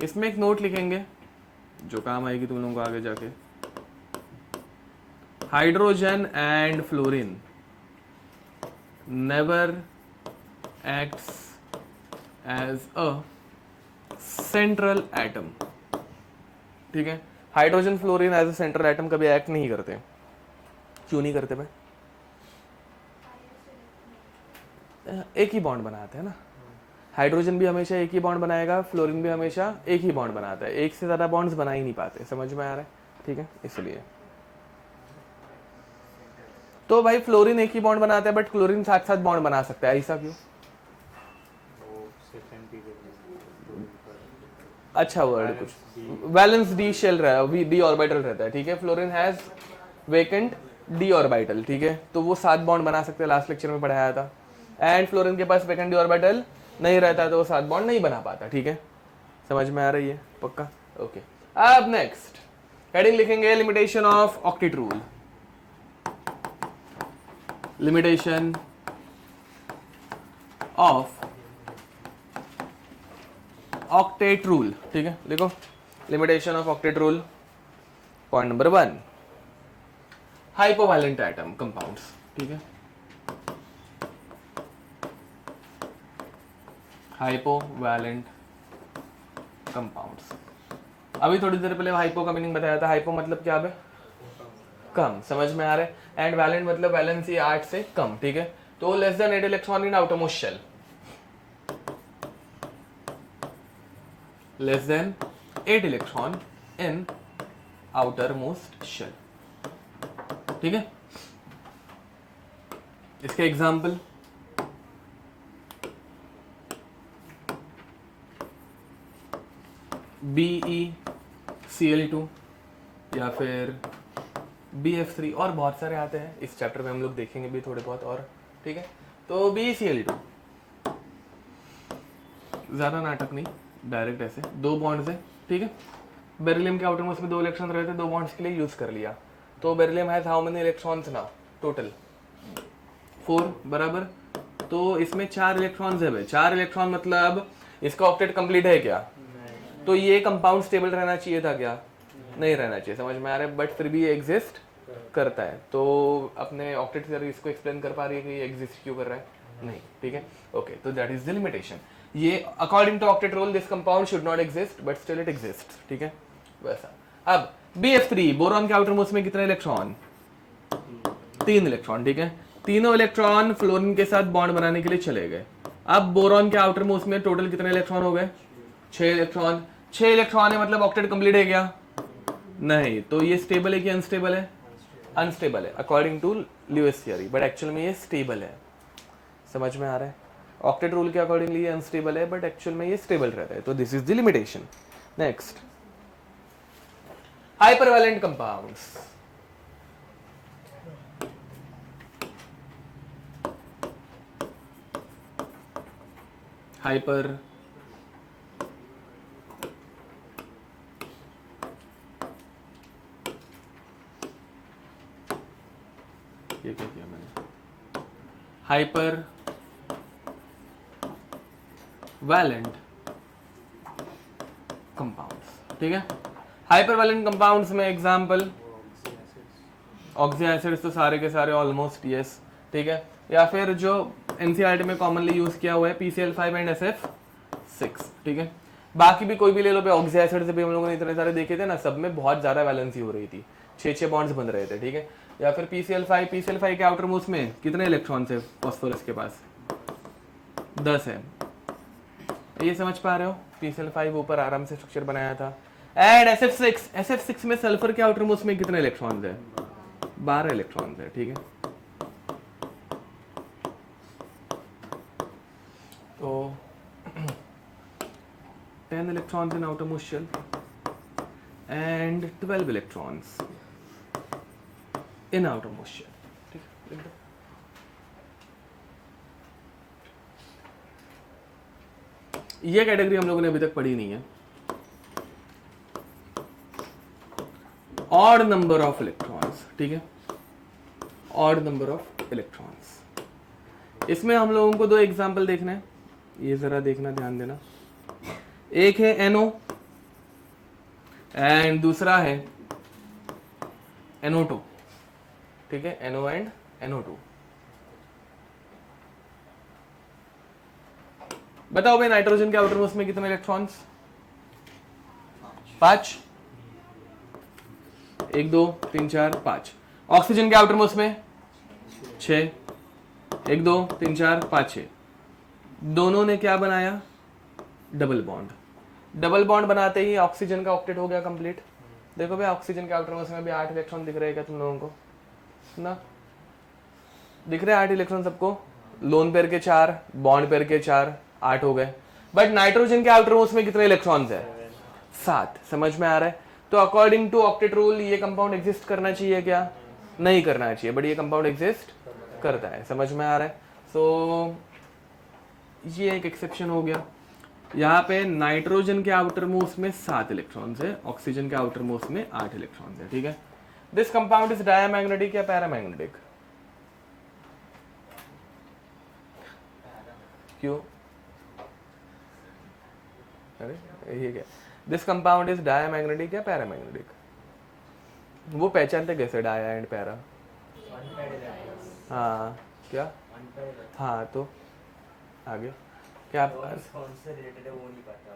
इसमें एक नोट लिखेंगे जो काम आएगी तुम लोगों को आगे जाके, hydrogen and fluorine never acts as a central atom, ठीक है, hydrogen fluorine as a central atom कभी एक्ट नहीं करते, क्यों नहीं करते भाई? एक ही बॉन्ड बनाते हैं ना, हाइड्रोजन भी हमेशा एक ही बॉन्ड बनाएगा, फ्लोरीन भी हमेशा एक ही बॉन्ड बनाता है, एक से ज़्यादा बॉन्ड्स बना ही नहीं पाते, समझ में आ रहा है? ठीक है, इसलिए तो भाई फ्लोरीन एक ही बॉन्ड बनाता है बट क्लोरीन साथ साथ बॉन्ड बना सकता है, ऐसा क्यों? अच्छा वर्ड कुछ वैलेंस डी शेल रहा है, डी ऑर्बिटल रहता है, ठीक है। Fluorine has vacant D orbital, ठीक है, तो वो 7 बॉन्ड बना सकते हैं, लास्ट लेक्चर में पढ़ाया था। एंड फ्लोरीन के पास वेकेंट डी ऑर्बिटल नहीं रहता तो वो 7 बॉन्ड नहीं बना पाता, ठीक है, समझ में आ रही है पक्का? ओके, अब नेक्स्ट हेडिंग लिखेंगे limitation of octet rule. Limitation of octet rule, ठीक है, लिखो limitation of octet rule. Point number 1, hypovalent atom compounds, ठीक है, हाइपोवैलेंट कंपाउंड्स। अभी थोड़ी देर पहले हाइपो का मीनिंग बताया था, हाइपो मतलब क्या है? कम, समझ में आ रहा है? एंड वैलेंट मतलब वैलेंसी 8 से कम, ठीक है, तो less than 8 electron in outermost shell, less than 8 electron in outermost shell, ठीक है। इसके एग्जाम्पल BeCl2 या फिर BF3 और बहुत सारे आते हैं, इस चैप्टर में हम लोग देखेंगे भी थोड़े बहुत और, ठीक है। तो BeCl2 ज्यादा नाटक नहीं, डायरेक्ट ऐसे 2 बॉन्ड्स है, ठीक है। बेरिलियम के आउटर मोस्ट में 2 इलेक्ट्रॉन रहते हैं, 2 बॉन्ड्स के लिए यूज कर लिया, तो beryllium has how many electrons now? Total 4 बराबर, तो इसमें 4 इलेक्ट्रॉन्स है भाई, 4 इलेक्ट्रॉन मतलब इसका ऑक्टेट कंप्लीट है क्या? तो ये कंपाउंड स्टेबल रहना चाहिए था क्या? नहीं रहना चाहिए, समझ में आ रहा है? बट फिर भी ये एग्जिस्ट करता है, तो अपने ऑक्टेट थ्योरी इसको एक्सप्लेन कर पा रही है कि ये एग्जिस्ट क्यों कर रहा है? नहीं, ठीक है, ओके, तो दैट इज द लिमिटेशन। ये according to octet rule this compound should not exist but still it exist, ठीक है, वैसा। अब BF3 बोरॉन के आउटर मोस्ट में कितने इलेक्ट्रॉन? 3 इलेक्ट्रॉन, ठीक है, तीनों इलेक्ट्रॉन फ्लोरीन के साथ बॉन्ड बनाने के लिए चले गए। अब बोरॉन के आउटर मोस्ट में टोटल कितने इलेक्ट्रॉन हो गए? 6 इलेक्ट्रॉन। 6 इलेक्ट्रॉन है मतलब ऑक्टेट कंप्लीट है क्या? नहीं, तो ये स्टेबल है कि अनस्टेबल है? अनस्टेबल है according to Lewis theory, but actual में ये स्टेबल है, समझ में आ रहा है? ऑक्टेट रूल के अकॉर्डिंगली ये अनस्टेबल है बट एक्चुअल में ये स्टेबल रहता है, तो this is the limitation. Next, hypervalent compounds. Hyper ये क्या किया मैंने? हाइपर वैलेंट कंपाउंड्स, ठीक है। हाइपर वैलेंट कंपाउंड्स में एग्जांपल ऑक्सी एसिड्स, तो सारे के सारे ऑलमोस्ट यस, ठीक है, या फिर जो एनसीईआरटी में कॉमनली यूज किया हुआ है PCl5 एंड SF6, ठीक है। बाकी भी कोई भी ले लो, पे ऑक्सी एसिड से भी हम लोगों ने इतने सारे देखे थे ना, सब में बहुत ज्यादा वैलेंसी हो रही थी, 6 बॉन्ड्स बन रहे थे, ठीक है। या फिर PCl5 के आउटर मोस्ट में कितने इलेक्ट्रॉन है फास्फोरस के पास? 10 है, ये समझ पा रहे हो? PCl5 ऊपर आराम से स्ट्रक्चर बनाया था। एंड SF6 में सल्फर के आउटर मोस्ट में कितने इलेक्ट्रॉन है? 12 इलेक्ट्रॉन है, ठीक है। तो 10 electrons in outermost shell and 12 electrons in outermost shell, ठीक है, लिख दो। ये कैटेगरी हम लोगों ने अभी तक पढ़ी नहीं है। ऑड नंबर ऑफ इलेक्ट्रॉन्स, ठीक है, ऑड नंबर ऑफ इलेक्ट्रॉन्स। इसमें हम लोगों को 2 एग्जाम्पल देखना है, ये जरा देखना, ध्यान देना। एक है NO एंड दूसरा है NO2, ठीक है, NO एंड NO2। बताओ भाई, नाइट्रोजन के आउटर मोस्ट में कितने इलेक्ट्रॉन्स? 5, 1 2 3 4 5। ऑक्सीजन के आउटर मोस्ट में 6, 1 2 3 4 5 6, दोनों ने क्या बनाया, डबल बॉन्ड। डबल बॉन्ड बनाते ही ऑक्सीजन का ऑक्टेट हो गया कंप्लीट। देखो भाई ऑक्सीजन के आउटर मोस्ट में भी 8 इलेक्ट्रॉन दिख रहे हैं क्या तुम लोगों को, ना दिख रहे हैं 8 इलेक्ट्रॉन सबको, लोन पेयर के 4, बॉन्ड पेयर के 4, 8 हो गए। बट नाइट्रोजन के आउटर मोस्ट में कितने इलेक्ट्रॉन्स है, 7। समझ में आ रहा है। तो अकॉर्डिंग टू ऑक्टेट रूल ये कंपाउंड एग्जिस्ट करना चाहिए क्या, नहीं करना चाहिए, बट ये कंपाउंड एग्जिस्ट करता है। समझ में आ रहा है। सो ये एक एक्सेप्शन हो गया। यहाँ पे नाइट्रोजन के आउटर मोस्ट में 7 इलेक्ट्रॉन्स है, ऑक्सीजन के आउटर मोस्ट में 8 इलेक्ट्रॉन्स है। ठीक है, दिस कंपाउंड इज डायमैग्नेटिक या पैरामैग्नेटिक, क्यों, अरे ये क्या, दिस कंपाउंड इज डायमैग्नेटिक या पैरामैग्नेटिक, वो पहचानते कैसे डाया एंड पैरा, हाँ क्या, हाँ तो आगे क्या से रिलेटेड है वो नहीं पता,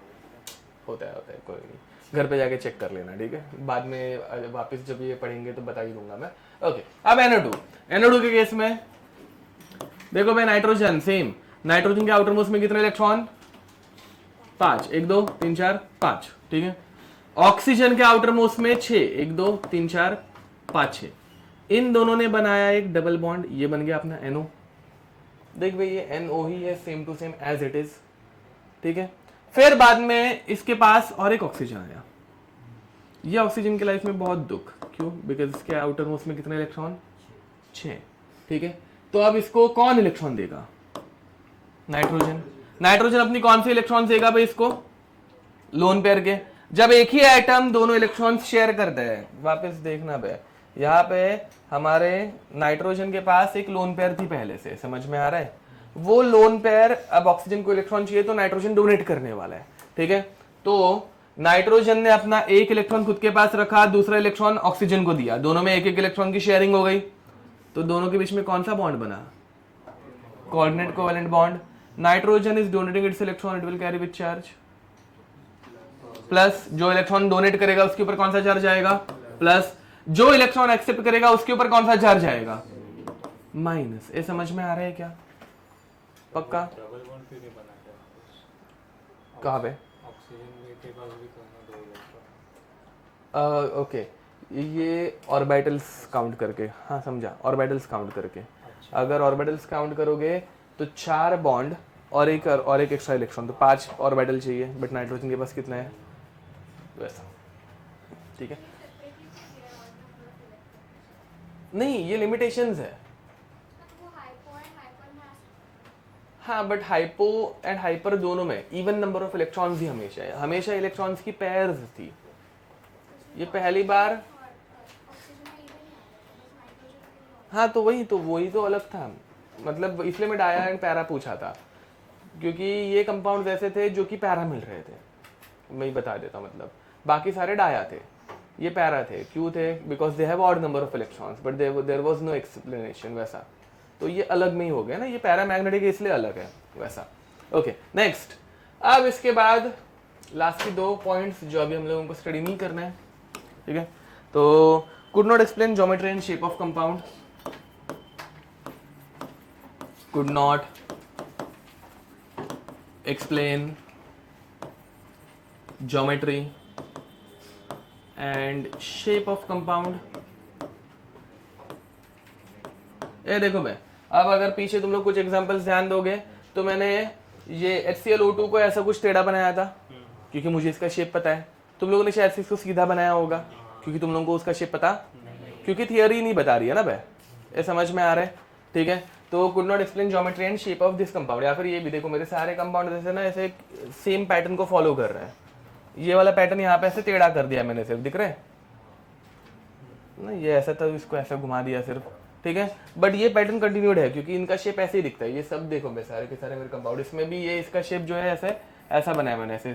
होता है कोई नहीं, घर पे जाके चेक कर लेना। ठीक है, बाद में वापस जब ये पढ़ेंगे तो बता ही दूंगा मैं। ओके, अब NO2 के केस में देखो भाई नाइट्रोजन सेम, नाइट्रोजन के आउटर मोस्ट में कितने इलेक्ट्रॉन, 5, 1 2 3 4 5। ठीक है, ऑक्सीजन के आउटर मोस्ट में 6, 1 2 3 4 5 6, इन दोनों ने बनाया एक डबल बॉन्ड, ये बन गया अपना NO। देख भाई ये NO ही है, same to same as it is. ठीक है, फिर बाद में इसके पास और एक ऑक्सीजन आया, ये ऑक्सीजन की लाइफ में बहुत दुख, क्यों, बिकॉज इसके आउटर मोस्ट में कितने इलेक्ट्रॉन, 6। ठीक है, तो अब इसको कौन इलेक्ट्रॉन देगा, नाइट्रोजन अपनी कौन से इलेक्ट्रॉन देगा भाई इसको, लोन पेयर के। जब एक ही एटम दोनों इलेक्ट्रॉन्स शेयर करते हैं, वापस देखना भाई यहाँ पे हमारे नाइट्रोजन के पास एक लोन पेयर थी पहले से, समझ में आ रहा है, वो लोन पेयर अब ऑक्सीजन को इलेक्ट्रॉन चाहिए तो नाइट्रोजन डोनेट करने वाला है। ठीक है, तो नाइट्रोजन ने अपना एक इलेक्ट्रॉन खुद के पास रखा, दूसरा इलेक्ट्रॉन ऑक्सीजन को दिया, दोनों में एक एक इलेक्ट्रॉन की शेयरिंग हो गई, तो दोनों के बीच में कौन सा बॉन्ड बना, coordinate covalent bond. Nitrogen is donating it's electron, it will carry with charge, plus जो इलेक्ट्रॉन डोनेट करेगा उसके ऊपर कौन सा चार्ज आएगा, प्लस जो इलेक्ट्रॉन एक्सेप्ट करेगा उसके ऊपर कौन सा चार्ज आएगा, माइनस। ये समझ में आ रहा है क्या, पक्का, डबल बॉन्ड क्यों नहीं बनाते, कहाँ पे, ऑक्सीजन के पास भी तो 2 इलेक्ट्रॉन, ओके, ये ऑर्बिटल्स काउंट करके, हाँ समझा, ऑर्बिटल्स काउंट करके। अगर ऑर्बिटल्स काउंट करोगे तो 4 बॉन्ड और एक एक्स्ट्रा इलेक्ट्रॉन, तो 5 ऑर्बिटल चाहिए, बट नाइट्रोजन के पास कितना है, वैसा। ठीक है, नहीं ये लिमिटेशंस है, हाँ, बट हाइपो एंड हाइपर दोनों में इवन नंबर ऑफ इलेक्ट्रॉन्स ही हमेशा है, हमेशा इलेक्ट्रॉन्स की पेयर्स थी, ये पहली बार, हाँ तो वही तो अलग था, मतलब इसलिए मैं डाया एंड पैरा पूछा था, क्योंकि ये कंपाउंड ऐसे थे जो कि पैरा मिल रहे थे, मैं ही बता देता हूँ, मतलब बाकी सारे डाया थे, ये पैरा थे, क्यों थे, because they have odd number of electrons but there was no explanation, वैसा, तो ये अलग में ही हो गया ना, ये पैरा मैग्नेटिक इसलिए अलग है वैसा। ओके नेक्स्ट, अब इसके बाद लास्ट की 2 पॉइंट्स जो अभी हम लोगों को स्टडी नहीं करना है। ठीक है, तो could not explain geometry and shape of compound, could not explain geometry and shape of compound। ये देखो मैं, अब अगर पीछे तुम लोग कुछ एग्जांपल्स ध्यान दोगे तो मैंने ये HClO2 को ऐसा कुछ टेढ़ा बनाया था क्योंकि मुझे इसका शेप पता है, तुम लोगों ने शायद से इसको सीधा बनाया होगा क्योंकि तुम लोगों को उसका शेप पता, क्योंकि थियरी नहीं बता रही है ना भाई, ये समझ में आ रहा है। ठीक है, तो could not explain geometry and shape of this compound, या फिर ये भी देखो मेरे सारे कंपाउंड जैसे ना ऐसे सेम पैटर्न को फॉलो कर रहे हैं, ये वाला पैटर्न यहाँ पे ऐसे टेढ़ा कर दिया मैंने, सिर्फ दिख रहा है ना, ये ऐसा था, इसको ऐसा घुमा दिया सिर्फ। ठीक है, बट ये पैटर्न कंटिन्यूड है क्योंकि इनका शेप ऐसे ही दिखता है, ये सब देखो मैं सारे के सारे मेरे कंपाउंड, इसमें भी ये इसका शेप जो है ऐसे ऐसा बनाया मैंने, ऐसे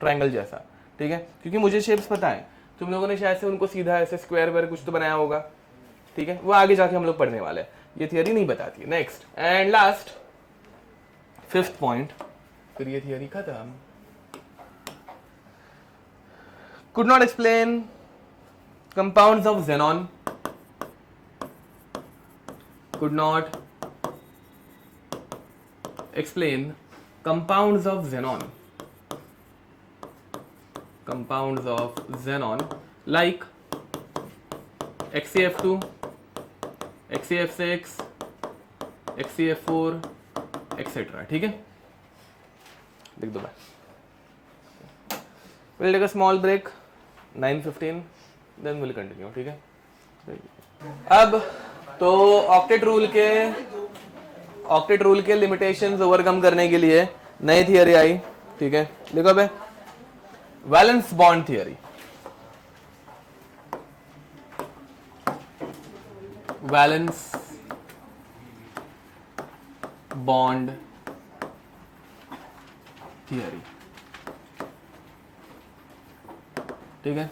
ट्रायंगल जैसा। ठीक है, क्योंकि मुझे शेप्स पता है, तुम लोगों ने शायद से उनको सीधा ऐसे स्क्वायर वेयर कुछ तो बनाया होगा। ठीक है, वो आगे जाके हम लोग पढ़ने वाले हैं, ये थियरी नहीं बताती है। Next and last 5th point, फिर ये थियरी खत्म। Could not explain compounds of xenon could not explain compounds of xenon like XeF2, XeF6, XeF4 etcetera. ठीक है, लिख दो भाई. We'll take a small break, 9:15, then we'll continue. ठीक है. अब तो ऑक्टेट रूल के लिमिटेशंस ओवरकम करने के लिए नई थियरी आई. ठीक है, लिखो बे. Valence bond theory. Valence bond theory. ठीक है,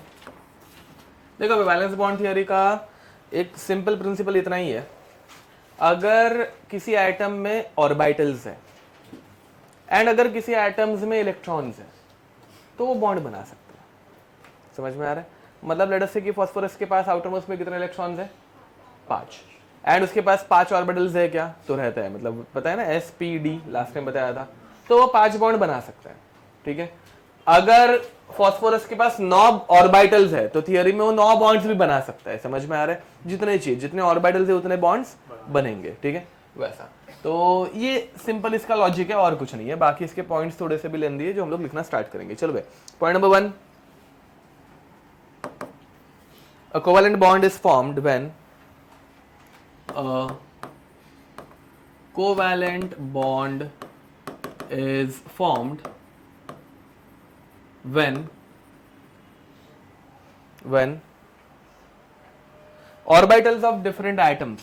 देखो वैलेंस बॉन्ड थियरी का एक सिंपल प्रिंसिपल इतना ही है. अगर किसी एटम में ऑर्बिटल्स है एंड अगर किसी एटम्स में इलेक्ट्रॉन्स है तो वो बॉन्ड बना सकते हैं. समझ में आ रहा है? मतलब लेट अस से कि फास्फोरस के पास आउटर मोस्ट में कितने इलेक्ट्रॉन्स है? 5. एंड उसके पास 5 ऑर्बिटल्स है क्या? तो रहता है, मतलब पता है ना, sp_d लास्ट टाइम बताया था. तो वो 5 बॉन्ड बना सकता है. ठीक है, अगर फास्फोरस के पास 9 ऑर्बिटल्स है तो थियरी में वो 9 बॉन्ड्स भी बना सकता है. समझ में आ रहा है? जितने चाहिए, जितने ऑर्बिटल्स है उतने बॉन्ड्स बनेंगे. ठीक है, वैसा. तो ये सिंपल इसका लॉजिक है और कुछ नहीं है. बाकी इसके पॉइंट्स थोड़े से भी लेंदी है जो हम लोग लिखना स्टार्ट करेंगे. चलो भाई, point number 1, a covalent bond is formed when a covalent bond is formed when orbitals of different atoms,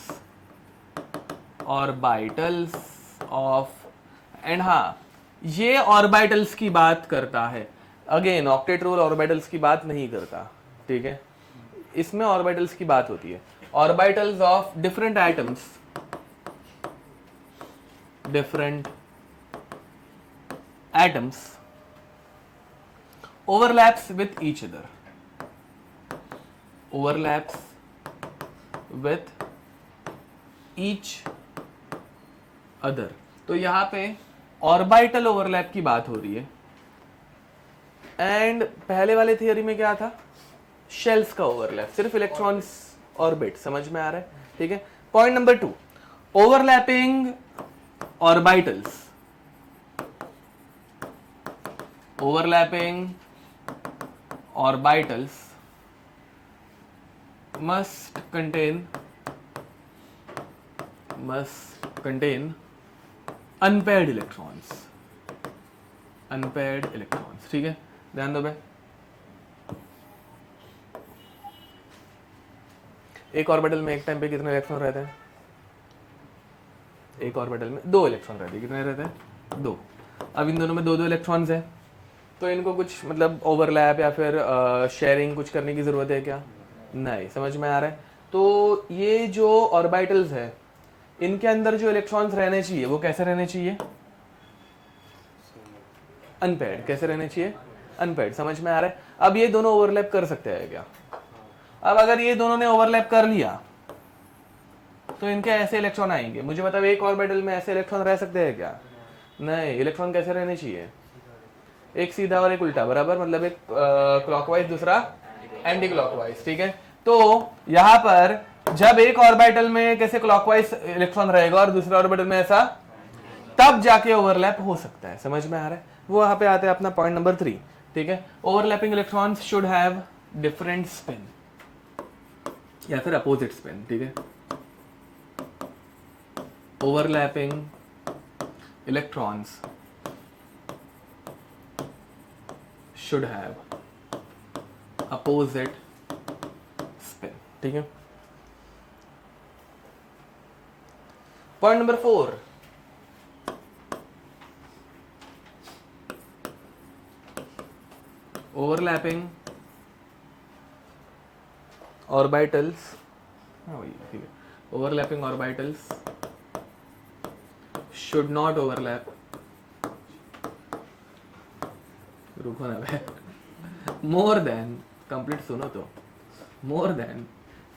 orbitals of, and हाँ, ये ऑर्बिटल्स की बात करता है. अगेन ऑक्टेट रूल ऑर्बिटल्स की बात नहीं करता. ठीक है, इसमें ऑर्बिटल्स की बात होती है. Orbitals of different atoms, overlaps with each other, तो यहां पे ऑर्बिटल ओवरलैप की बात हो रही है. एंड पहले वाले थियरी में क्या था? शेल्स का ओवरलैप, सिर्फ इलेक्ट्रॉन्स ऑर्बिट. समझ में आ रहा है? ठीक है. Point number 2, overlapping orbitals must contain unpaired electrons. ठीक है, ध्यान दो भाई. एक ऑर्बिटल में एक टाइम पे कितने इलेक्ट्रॉन रहते हैं? एक ऑर्बिटल में 2 इलेक्ट्रॉन रहते हैं. कितने रहते हैं? 2. अब इन दोनों में 2 इलेक्ट्रॉन्स हैं, तो इनको कुछ मतलब ओवरलैप या फिर शेयरिंग कुछ करने की जरूरत है क्या? नहीं. समझ में आ रहा है? तो ये जो ऑर्बिटल्स है इनके अंदर जो इलेक्ट्रॉन्स रहने चाहिए वो कैसे रहने चाहिए? अनपेयर्ड. कैसे रहने चाहिए? अनपेयर्ड. समझ में आ रहा है? अब ये दोनों ओवरलैप कर सकते हैं क्या? अब अगर ये दोनों ने ओवरलैप कर लिया तो इनके ऐसे इलेक्ट्रॉन आएंगे. मुझे मतलब एक ऑर्बिटल में ऐसे इलेक्ट्रॉन रह सकते हैं क्या? नहीं. इलेक्ट्रॉन कैसे रहने चाहिए? एक सीधा और एक उल्टा, बराबर. मतलब एक क्लॉकवाइज, दूसरा एंटी क्लॉकवाइज. ठीक है, तो यहां पर जब एक ऑर्बिटल में कैसे क्लॉकवाइज इलेक्ट्रॉन रहेगा और दूसरे ऑर्बिटल में ऐसा, तब जाके ओवरलैप हो सकता है. समझ में आ रहा है? वो वहां पे आते हैं अपना पॉइंट नंबर 3. ठीक है, overlapping electrons should have different spin या फिर अपोजिट स्पिन. ठीक है, overlapping electrons should have opposite spin. ठीक है. Point number 4, overlapping orbitals. ठीक है, overlapping orbitals should not overlap. रुको ना भाई. मोर देन, कंप्लीट सुनो तो, मोर देन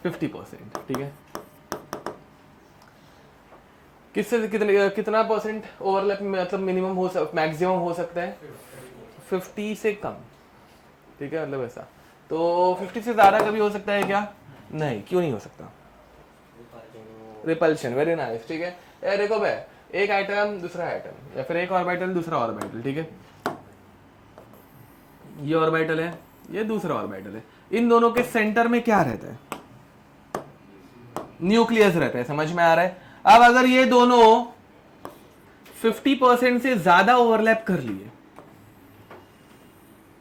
50%. ठीक है, किससे कितना परसेंट ओवरलैप मतलब मिनिमम मैक्सिमम हो सकता है 50 से कम, ठीक है, मतलब ऐसा। तो 50 से ज्यादा कभी हो सकता है क्या? नहीं, क्यों नहीं हो सकता? रिपल्शन, वेरी नाइस, ठीक है। ये देखो भाई, एक आइटम दूसरा आइटम, या फिर एक ऑर्बिटल दूसरा ऑर्बिटल, ठीक है, ये ऑर्बिटल है, ये दूसरा ऑर्बिटल है, इन दोनों के सेंटर में क्या रहता है? न्यूक्लियस रहता है, समझ में आ रहा है? अब अगर ये दोनों 50% से ज्यादा ओवरलैप कर लिए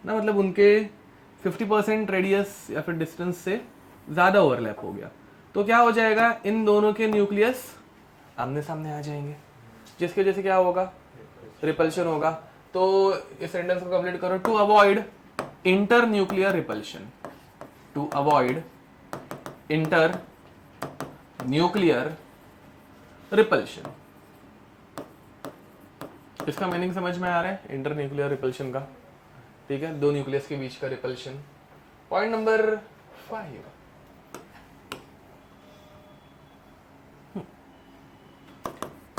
ना, मतलब उनके 50% रेडियस या फिर डिस्टेंस से ज्यादा ओवरलैप हो गया, तो क्या हो जाएगा? इन दोनों के न्यूक्लियस आमने सामने आ जाएंगे, जिसकी वजह से क्या होगा? रिपल्शन होगा। तो इस सेंटेंस को कंप्लीट करो, to avoid inter nuclear repulsion, to avoid inter nuclear repulsion. इसका मीनिंग समझ में आ रहा है? इंटर न्यूक्लियर रिपल्शन का, ठीक है, दो न्यूक्लियस के बीच का repulsion. Point number 5,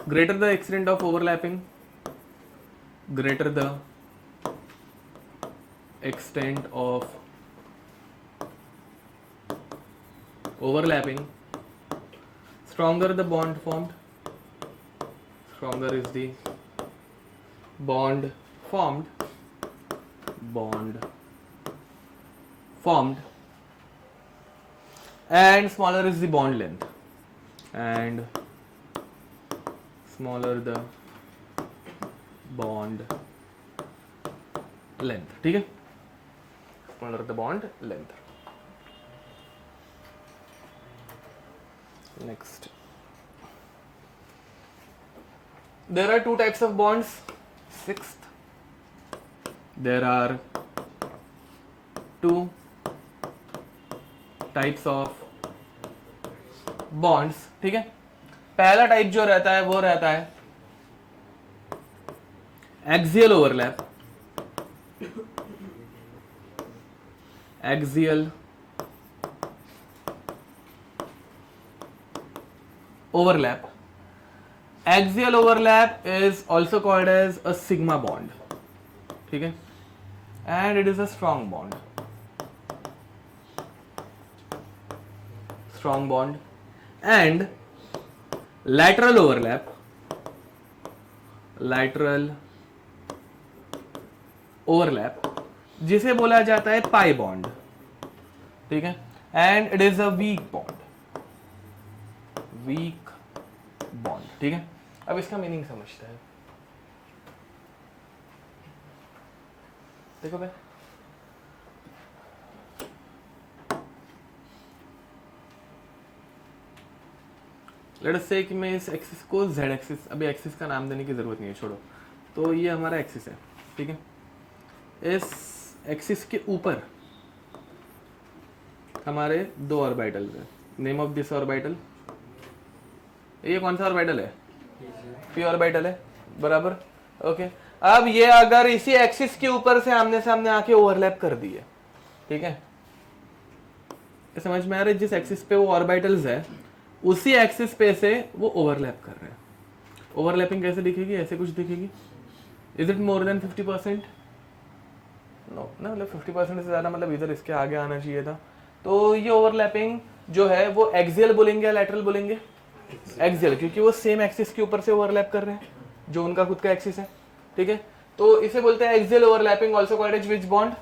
greater the extent of overlapping, greater the extent of overlapping, stronger the bond formed, stronger is the bond formed, and smaller is the bond length, and smaller the bond length, ठीक है, smaller the bond length. Next, there are two types of bonds. Sixth, there are two types of bonds, ठीक है। पहला टाइप जो रहता है वो रहता है axial overlap, axial overlap, axial overlap is also called as a sigma bond, ठीक है, and it is a strong bond, strong bond. And lateral overlap, lateral overlap जिसे बोला जाता है पाई बॉन्ड, ठीक है, and it is a weak bond, weak bond, ठीक है। अब इसका मीनिंग समझते हैं, देखो भाई, लेट अस से कि मैं इस एक्सिस को जेड एक्सिस, अभी एक्सिस का नाम देने की जरूरत नहीं है, छोड़ो, तो ये हमारा एक्सिस है, ठीक है। इस एक्सिस के ऊपर हमारे दो ऑर्बिटल्स हैं, नेम ऑफ दिस ऑर्बिटल, ये कौन सा ऑर्बिटल है? पी ऑर्बिटल है, बराबर, ओके। अब ये अगर इसी एक्सिस के ऊपर से आमने सामने आके ओवरलैप कर दिए, ठीक है, समझ में आ रहा है? जिस एक्सिस पे वो ऑर्बिटल्स है उसी एक्सिस पे से वो ओवरलैप कर रहे हैं। ओवरलैपिंग कैसे दिखेगी? ऐसे कुछ दिखेगी। Is it more than 50%? No ना, मतलब 50% से ज्यादा, मतलब इधर इसके आगे आना चाहिए था। तो ये ओवरलैपिंग जो है वो एक्सियल बोलेंगे या लैटरल बोलेंगे? एक्सियल, क्योंकि वो सेम एक्सिस के ऊपर से ओवरलैप कर रहे हैं जो उनका खुद का एक्सिस है, ठीक है। तो इसे बोलते हैं axial overlapping, also called as which bond?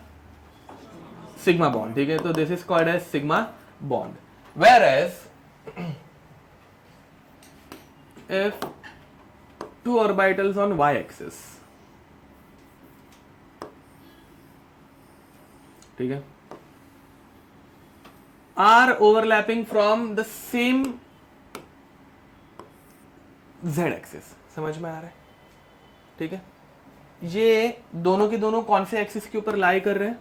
Sigma bond, ठीक है। तो this is called as sigma bond. Whereas if two orbitals on y-axis, ठीक है, are overlapping from the same z-axis, समझ में आ रहा है? ठीक है, ये दोनों के दोनों कौन से एक्सिस के ऊपर लाई कर रहे हैं?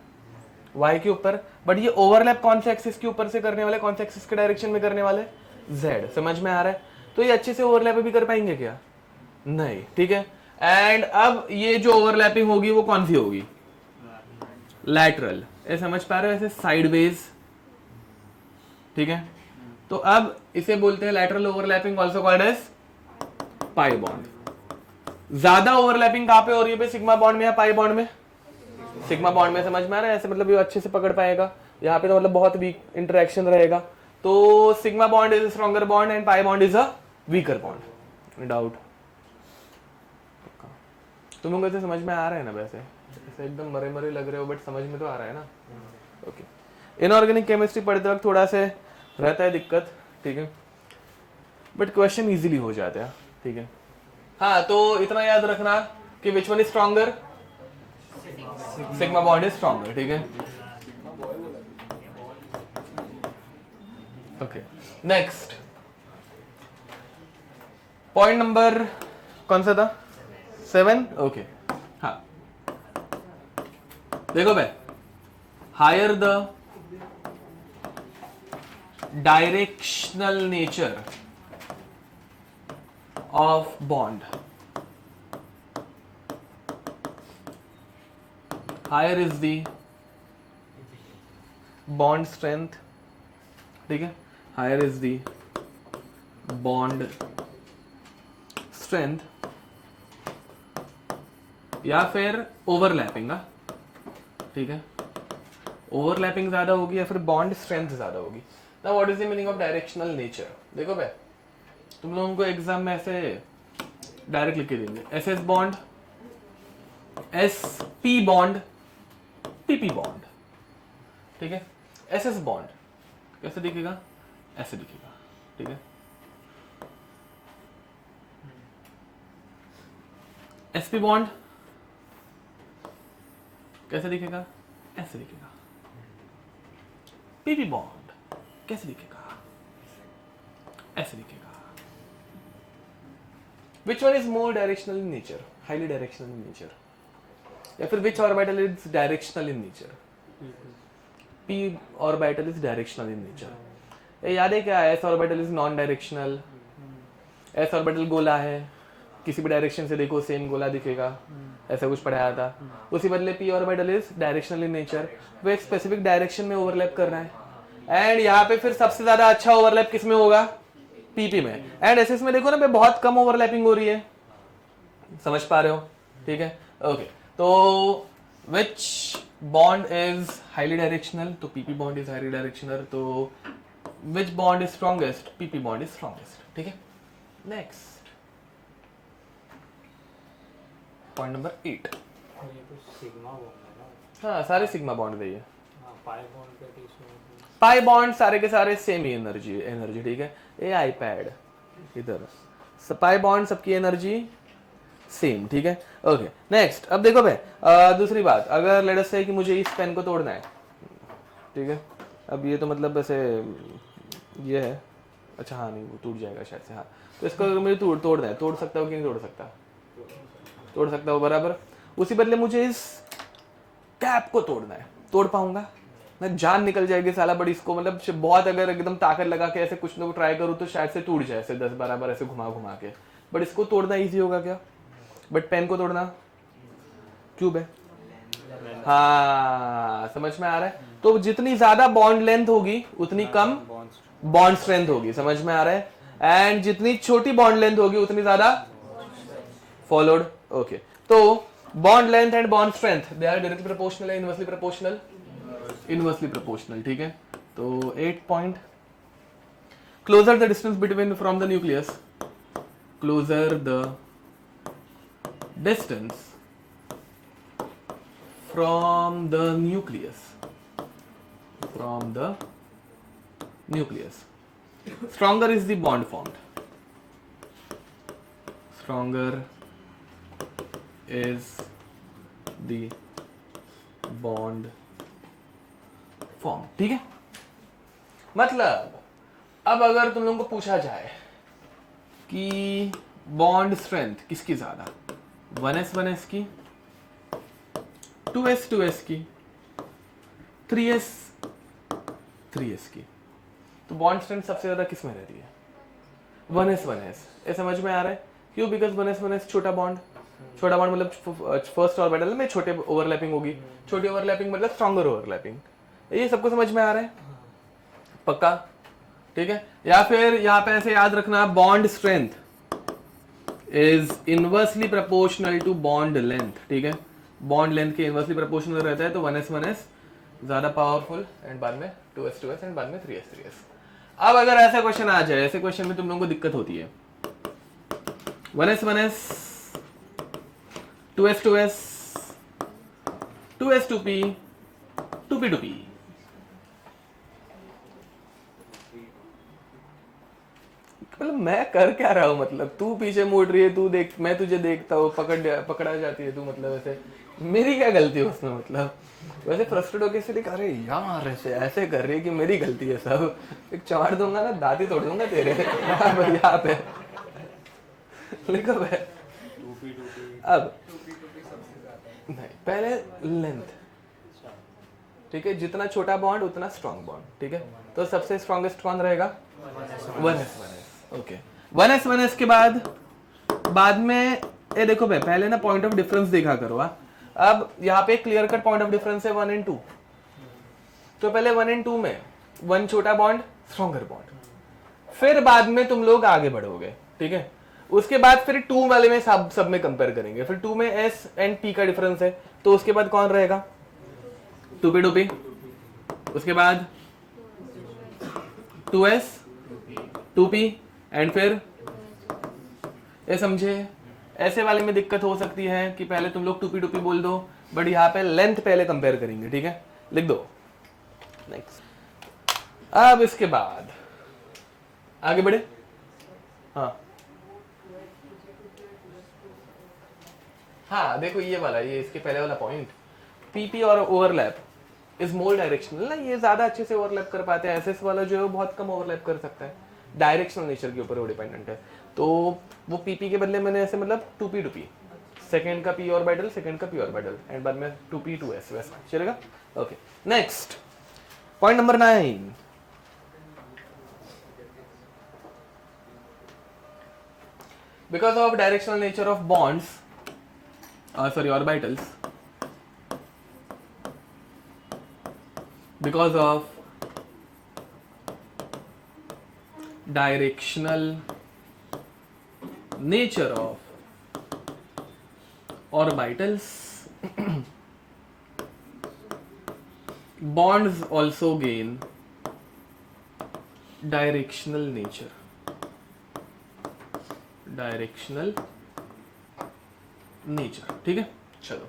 y के ऊपर, बट ये ओवरलैप कौन से एक्सिस के ऊपर से करने वाले, कौन से एक्सिस के डायरेक्शन में करने वाले? z, समझ में आ रहा है? तो ये अच्छे से ओवरलैप भी कर पाएंगे क्या? नहीं, ठीक है। एंड अब ये जो ओवरलैपिंग होगी वो कौन सी होगी? लैटरल, ये समझ पा रहे हो? ऐसे साइडवेज, ठीक है। तो अब इसे बोलते हैं lateral overlapping, also called as pi bond. ज्यादा ओवरलैपिंग कहाँ पे हो रही है सिग्मा बॉन्ड में या पाई बॉन्ड में? सिग्मा बॉन्ड में। समझ में आ रहा है? ऐसे मतलब ये अच्छे से पकड़ पाएगा। यहाँ पे तो मतलब बहुत वीक इंटरेक्शन रहेगा। तो sigma bond is stronger bond and pi bond is a weaker bond. Doubt? तुम लोगों को समझ में आ रहा है ना? वैसे ऐसे एकदम मरे मरे लग रहे हो बट समझ में तो आ रहा है ना? ओके। इनऑर्गेनिक केमिस्ट्री पढ़ते वक्त थोड़ा से रहता है दिक्कत, ठीक है, बट क्वेश्चन इजीली हो जाता है, ठीक है। हाँ, तो इतना याद रखना कि विच one is stronger? Sigma bond is stronger, ठीक है। ओके, नेक्स्ट पॉइंट नंबर कौन सा था? 7। ओके, हाँ, देखो भाई, higher the directional nature of bond, higher is the bond strength, ठीक है, higher is the bond strength, या फिर ओवरलैपिंग, ठीक है, ओवरलैपिंग ज्यादा होगी या फिर बॉन्ड स्ट्रेंथ ज्यादा होगी। Now what is the meaning of directional nature? देखो भाई, तुम लोगों को एग्जाम में ऐसे डायरेक्ट लिख के देंगे, S S bond, S P bond, PP bond, ठीक है। एस एस बॉन्ड कैसे दिखेगा? ऐसे दिखेगा, ठीक है। एसपी बॉन्ड कैसे दिखेगा? ऐसे दिखेगा। पीपी बॉन्ड कैसे दिखेगा? ऐसे दिखेगा। Which one is more directional in nature? Highly directional in nature, या फिर which orbital is directional in nature? P orbital is directional in nature. ये याद है क्या? S orbital is non directional. S orbital गोला है, किसी भी डायरेक्शन से देखो सेम गोला दिखेगा, ऐसा कुछ पढ़ाया था। उसी बदले P orbital is directional in nature, वो एक स्पेसिफिक डायरेक्शन में ओवरलैप कर रहा है। एंड यहाँ पे फिर सबसे ज्यादा अच्छा ओवरलैप किस में होगा? पीपी में। एंड एसएस में देखो ना, बहुत कम ओवरलैपिंग हो रही है। समझ पा रहे हो? ठीक है, ओके। तो which bond is highly directional? तो p p bond is highly directional. तो which bond is strongest? P p bond is strongest, ठीक है। Next point number 8। ये तो सिग्मा बॉन्ड है ना? हाँ, सारे सिग्मा बॉन्ड है ये। हाँ, पाई बॉन्ड पे टिश्यू पाई बॉन्ड सारे के सारे सेम ही एनर्जी, ठीक है। ये आईपैड इधर, पाई बॉन्ड सबकी एनर्जी सेम, ठीक है। Okay, next. अब देखो भाई, दूसरी बात, अगर लेट अस से कि मुझे इस पेन को तोड़ना है, ठीक है। अब ये तो मतलब ऐसे ये है, अच्छा हाँ, नहीं वो टूट जाएगा शायद से, हाँ। तो इसको अगर मुझे तोड़ना है, तोड़ सकता हूँ कि नहीं तोड़ सकता? तोड़ सकता हूँ, बराबर। उसी बदले मुझे इस कैप को तोड़ना है, तोड़ पाऊंगा? मैं जान निकल जाएगी साला, बट इसको मतलब बहुत अगर एकदम ताकत लगा के ऐसे कुछ लोग ट्राई करूँ तो शायद से टूट जाए, ऐसे 10-12 बार ऐसे घुमा घुमा के। बट इसको तोड़ना इजी होगा क्या? बट पेन को तोड़ना क्यूब है। हाँ, समझ में आ रहा है? तो जितनी ज्यादा बॉन्ड लेंथ होगी उतनी कम बॉन्ड स्ट्रेंथ होगी, समझ में आ रहा है? एंड जितनी छोटी बॉन्ड लेंथ होगी उतनी ज्यादा फॉलोड। ओके, तो bond length and bond strength they are directly proportional है इनवर्सली प्रोपोर्शनल? इनवर्सली प्रोपोर्शनल, ठीक है। तो 8 point, closer the distance between from the nucleus, closer the distance from the nucleus, from the nucleus, stronger is the bond formed, stronger is the bond formed, ठीक है। मतलब अब अगर तुम लोगों को पूछा जाए कि बॉन्ड स्ट्रेंथ किसकी ज्यादा, 1s 1s की, 2s 2s की, 3s 3s की, तो बॉन्ड स्ट्रेंथ सबसे ज्यादा किस में रहती है? 1s 1s। ये समझ में आ रहा है? क्यों? बिकॉज 1s 1s छोटा बॉन्ड, छोटा बॉन्ड मतलब फर्स्ट ऑर्बिटल में छोटे ओवरलैपिंग होगी, छोटी ओवरलैपिंग मतलब स्ट्रॉन्गर ओवरलैपिंग। ये सबको समझ में आ रहा है? पक्का? ठीक है। या फिर यहाँ पे ऐसे याद रखना, bond strength is inversely proportional to bond length, ठीक है, बॉन्ड लेंथ के इनवर्सली प्रोपोर्शनल रहता है, तो 1s ज्यादा पावरफुल एंड बाद में 2s एंड बाद में 3s। अब अगर ऐसा क्वेश्चन आ जाए, ऐसे क्वेश्चन में तुम लोगों को दिक्कत होती है, 1s 2s 2s2p 2p2p, मतलब मैं कर क्या रहा हूँ, मतलब तू पीछे मुड़ रही है, तू देख, मैं तुझे देखता हूँ, पकड़ा जाती है तू, मतलब ऐसे मेरी क्या गलती है उसमें, मतलब वैसे फ्रस्ट्रेट होके इसलिए अरे यार ऐसे कर रही है कि मेरी गलती है सब, एक चाड़ दूंगा ना, दांती तोड़ दूंगा तेरे यहाँ पे लिखो भाई। अब नहीं, पहले लेंथ, ठीक है, जितना छोटा बॉन्ड उतना स्ट्रॉन्ग बॉन्ड, ठीक है, तो सबसे स्ट्रॉन्गेस्ट कौन रहेगा, 1s। ओके, 1s के बाद में ये देखो भाई, पहले ना पॉइंट ऑफ डिफरेंस देखा करो। अब यहाँ पे clear cut point of difference है 1 और 2, तो पहले 1 और 2 में 1 छोटा बॉन्ड स्ट्रॉन्गर बॉन्ड, फिर बाद में तुम लोग आगे बढ़ोगे, ठीक है, उसके बाद फिर 2 वाले में सब में कंपेयर करेंगे, फिर 2 में s एंड p का डिफरेंस है, तो उसके बाद कौन रहेगा, 2p2p, उसके बाद 2s 2p एंड फिर ये समझे। ऐसे वाले में दिक्कत हो सकती है कि पहले तुम लोग 2p2p बोल दो, बट यहाँ पे लेंथ पहले कंपेयर करेंगे, ठीक है, लिख दो नेक्स्ट। अब इसके बाद आगे बढ़े, हाँ हाँ देखो ये वाला, ये इसके पहले वाला पॉइंट, पीपी और ओवरलैप इज मोर डायरेक्शनल ना, ये ज्यादा अच्छे से ओवरलैप कर पाते हैं, एसएस वाला जो है वो बहुत कम ओवरलैप कर सकता है, डायरेक्शनल नेचर के ऊपर वो डिपेंडेंट है, तो वो पीपी के बदले मैंने ऐसे मतलब 2p2p, सेकंड का p ऑर्बिटल, सेकंड का p ऑर्बिटल एंड बाद में 2p 2s, वैसा चलेगा। Okay next point number 9, because of directional nature of bonds, orbitals, because of directional nature of orbitals, bonds also gain directional nature, ठीक है, चलो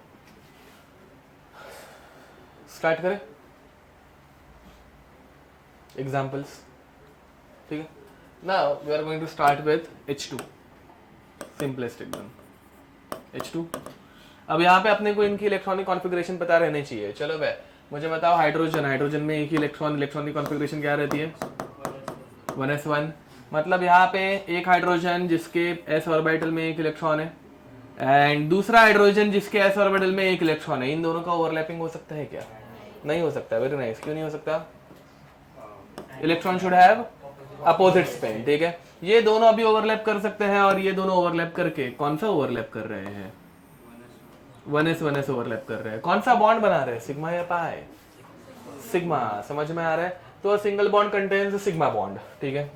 स्टार्ट करें एग्जाम्पल्स, ठीक है। Now we are going to start with H2, simplest एकदम H2। अब यहाँ पे अपने को इनकी इलेक्ट्रॉनिक कॉन्फ़िगरेशन पता रहने चाहिए। चलो भाई मुझे बताओ, हाइड्रोजन में एक ही इलेक्ट्रॉन की कॉन्फ़िगरेशन क्या रहती है, 1s1, मतलब यहाँ पे एक हाइड्रोजन जिसके s ऑर्बिटल में एक इलेक्ट्रॉन है एंड दूसरा हाइड्रोजन जिसके s ऑर्बिटल में एक इलेक्ट्रॉन है, इन दोनों का ओवरलैपिंग हो सकता है क्या, नहीं हो सकता, वेरी नाइस, क्यों नहीं हो सकता, electron should have opposite spin, ठीक है, ये दोनों अभी ओवरलैप कर सकते हैं और ये दोनों ओवरलैप करके कौन सा ओवरलैप कर रहे हैं, 1s ओवरलैप कर रहे हैं, कौन सा बॉन्ड बना रहे हैं, सिग्मा या पाई, सिग्मा, समझ में आ रहा है, तो single bond contains sigma bond, ठीक है,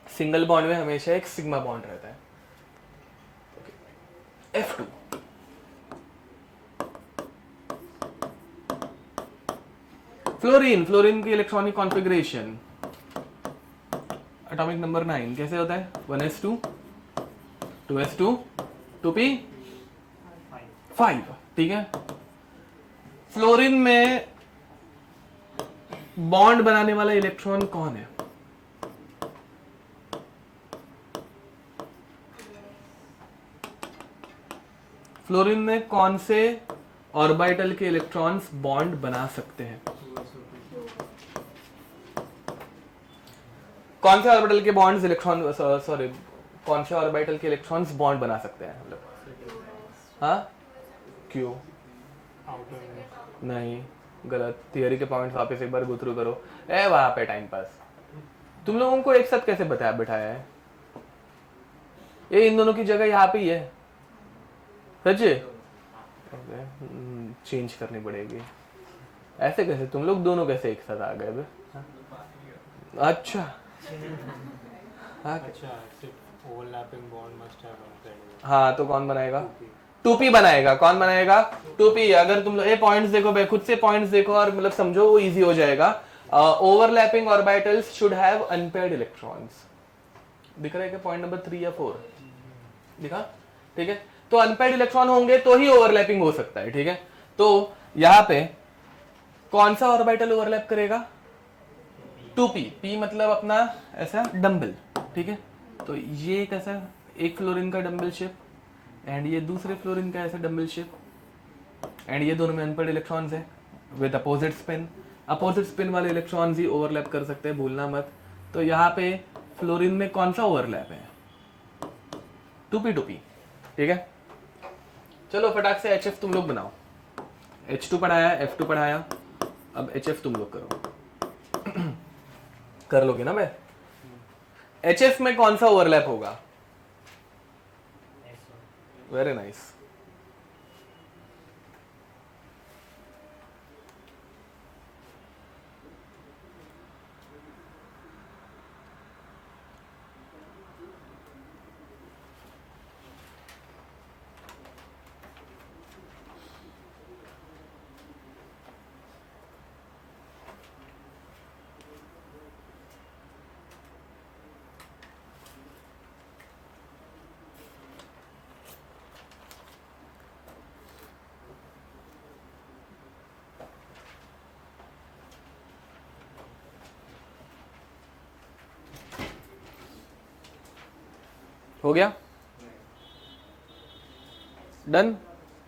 सिंगल बॉन्ड में हमेशा एक सिग्मा बॉन्ड रहता है। F2, फ्लोरीन की इलेक्ट्रॉनिक कॉन्फ़िगरेशन एटॉमिक नंबर 9 कैसे होता है, 1s2 2s2 2p5, ठीक है। फ्लोरीन में बॉन्ड बनाने वाला इलेक्ट्रॉन कौन है, फ्लोरीन में कौन से ऑर्बिटल के इलेक्ट्रॉन्स बॉन्ड बना सकते हैं, कौन से ऑर्बिटल के बॉन्ड्स इलेक्ट्रॉन कौन से ऑर्बिटल के इलेक्ट्रॉन्स बॉन्ड बना सकते हैं, मतलब हाँ क्यों, नहीं गलत, थियरी के पॉइंट्स वापस एक बार गो थ्रू करो, वहां पे टाइम पास, तुम लोगों को एक साथ कैसे बिठाया है, ये इन दोनों की जगह यहाँ पे ही है, सच चेंज करनी पड़ेगी, ऐसे कैसे तुम लोग दोनों कैसे एक साथ आ गए बे? अच्छा overlapping bond must have unpaired हाँ तो कौन बनाएगा? 2p बनाएगा। कौन बनाएगा? 2p। अगर तुम लोग ये पॉइंट्स देखो भाई, खुद से पॉइंट्स देखो और मतलब समझो, वो इजी हो जाएगा। Overlapping orbitals should have unpaired electrons. दिख रहा है क्या पॉइंट नंबर 3 या 4 दिखा? ठीक है, तो अनपेयर्ड इलेक्ट्रॉन होंगे तो ही ओवरलैपिंग हो सकता है। ठीक है, तो यहाँ पे कौन सा ऑर्बिटल ओवरलैप करेगा? 2p। p मतलब अपना ऐसा डंबल। ठीक है, तो ये कैसा, एक फ्लोरीन का डंबल शेप एंड ये दूसरे फ्लोरीन का ऐसा डंबल शेप, एंड ये दोनों में अनपेयर्ड इलेक्ट्रॉन्स है with opposite spin. Opposite spin वाले इलेक्ट्रॉन्स ही ओवरलैप कर सकते हैं, भूलना मत। तो यहाँ पे फ्लोरीन में कौन सा ओवरलैप है? 2p। ठीक है, चलो फटाक से HF तुम लोग बनाओ। H2 पढ़ाया, F2 पढ़ाया, अब HF तुम लोग करो। कर लोगे ना मैं? HF में कौन सा ओवरलैप होगा? Very nice. हो गया? डन।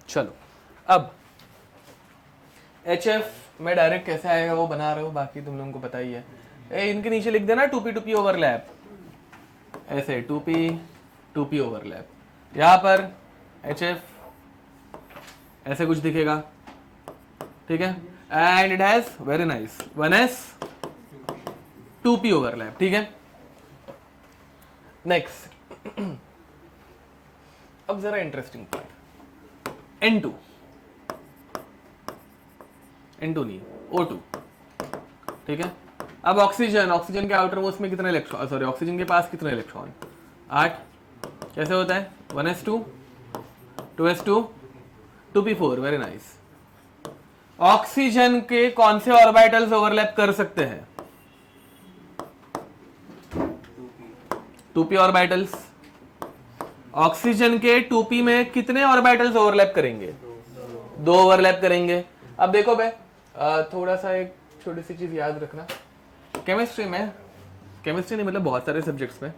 चलो अब HF में डायरेक्ट कैसे आएगा वो बना रहे हो, बाकी तुम लोगों को पता ही है। इनके नीचे लिख देना 2p ओवरलैप, ऐसे 2p ओवरलैप। यहां पर HF ऐसे कुछ दिखेगा। ठीक है, and it has very nice 1s 2p overlap. ठीक है, नेक्स्ट। अब जरा इंटरेस्टिंग पार्ट, N2 नहीं, O2। ठीक है, अब ऑक्सीजन के आउटर मोस्ट में कितने इलेक्ट्रॉन, सॉरी ऑक्सीजन के पास कितने इलेक्ट्रॉन? 8। कैसे होता है? 1s2 2s2 2p4। Very nice. Oxygen के कौन से ऑर्बिटल्स ओवरलैप कर सकते हैं? 2p orbitals. ऑक्सीजन के 2p में कितने ऑर्बिटल्स ओवरलैप करेंगे? 2 ओवरलैप करेंगे। अब देखो बे, थोड़ा सा एक छोटी सी चीज याद रखना, केमिस्ट्री नहीं मतलब बहुत सारे सब्जेक्ट्स में।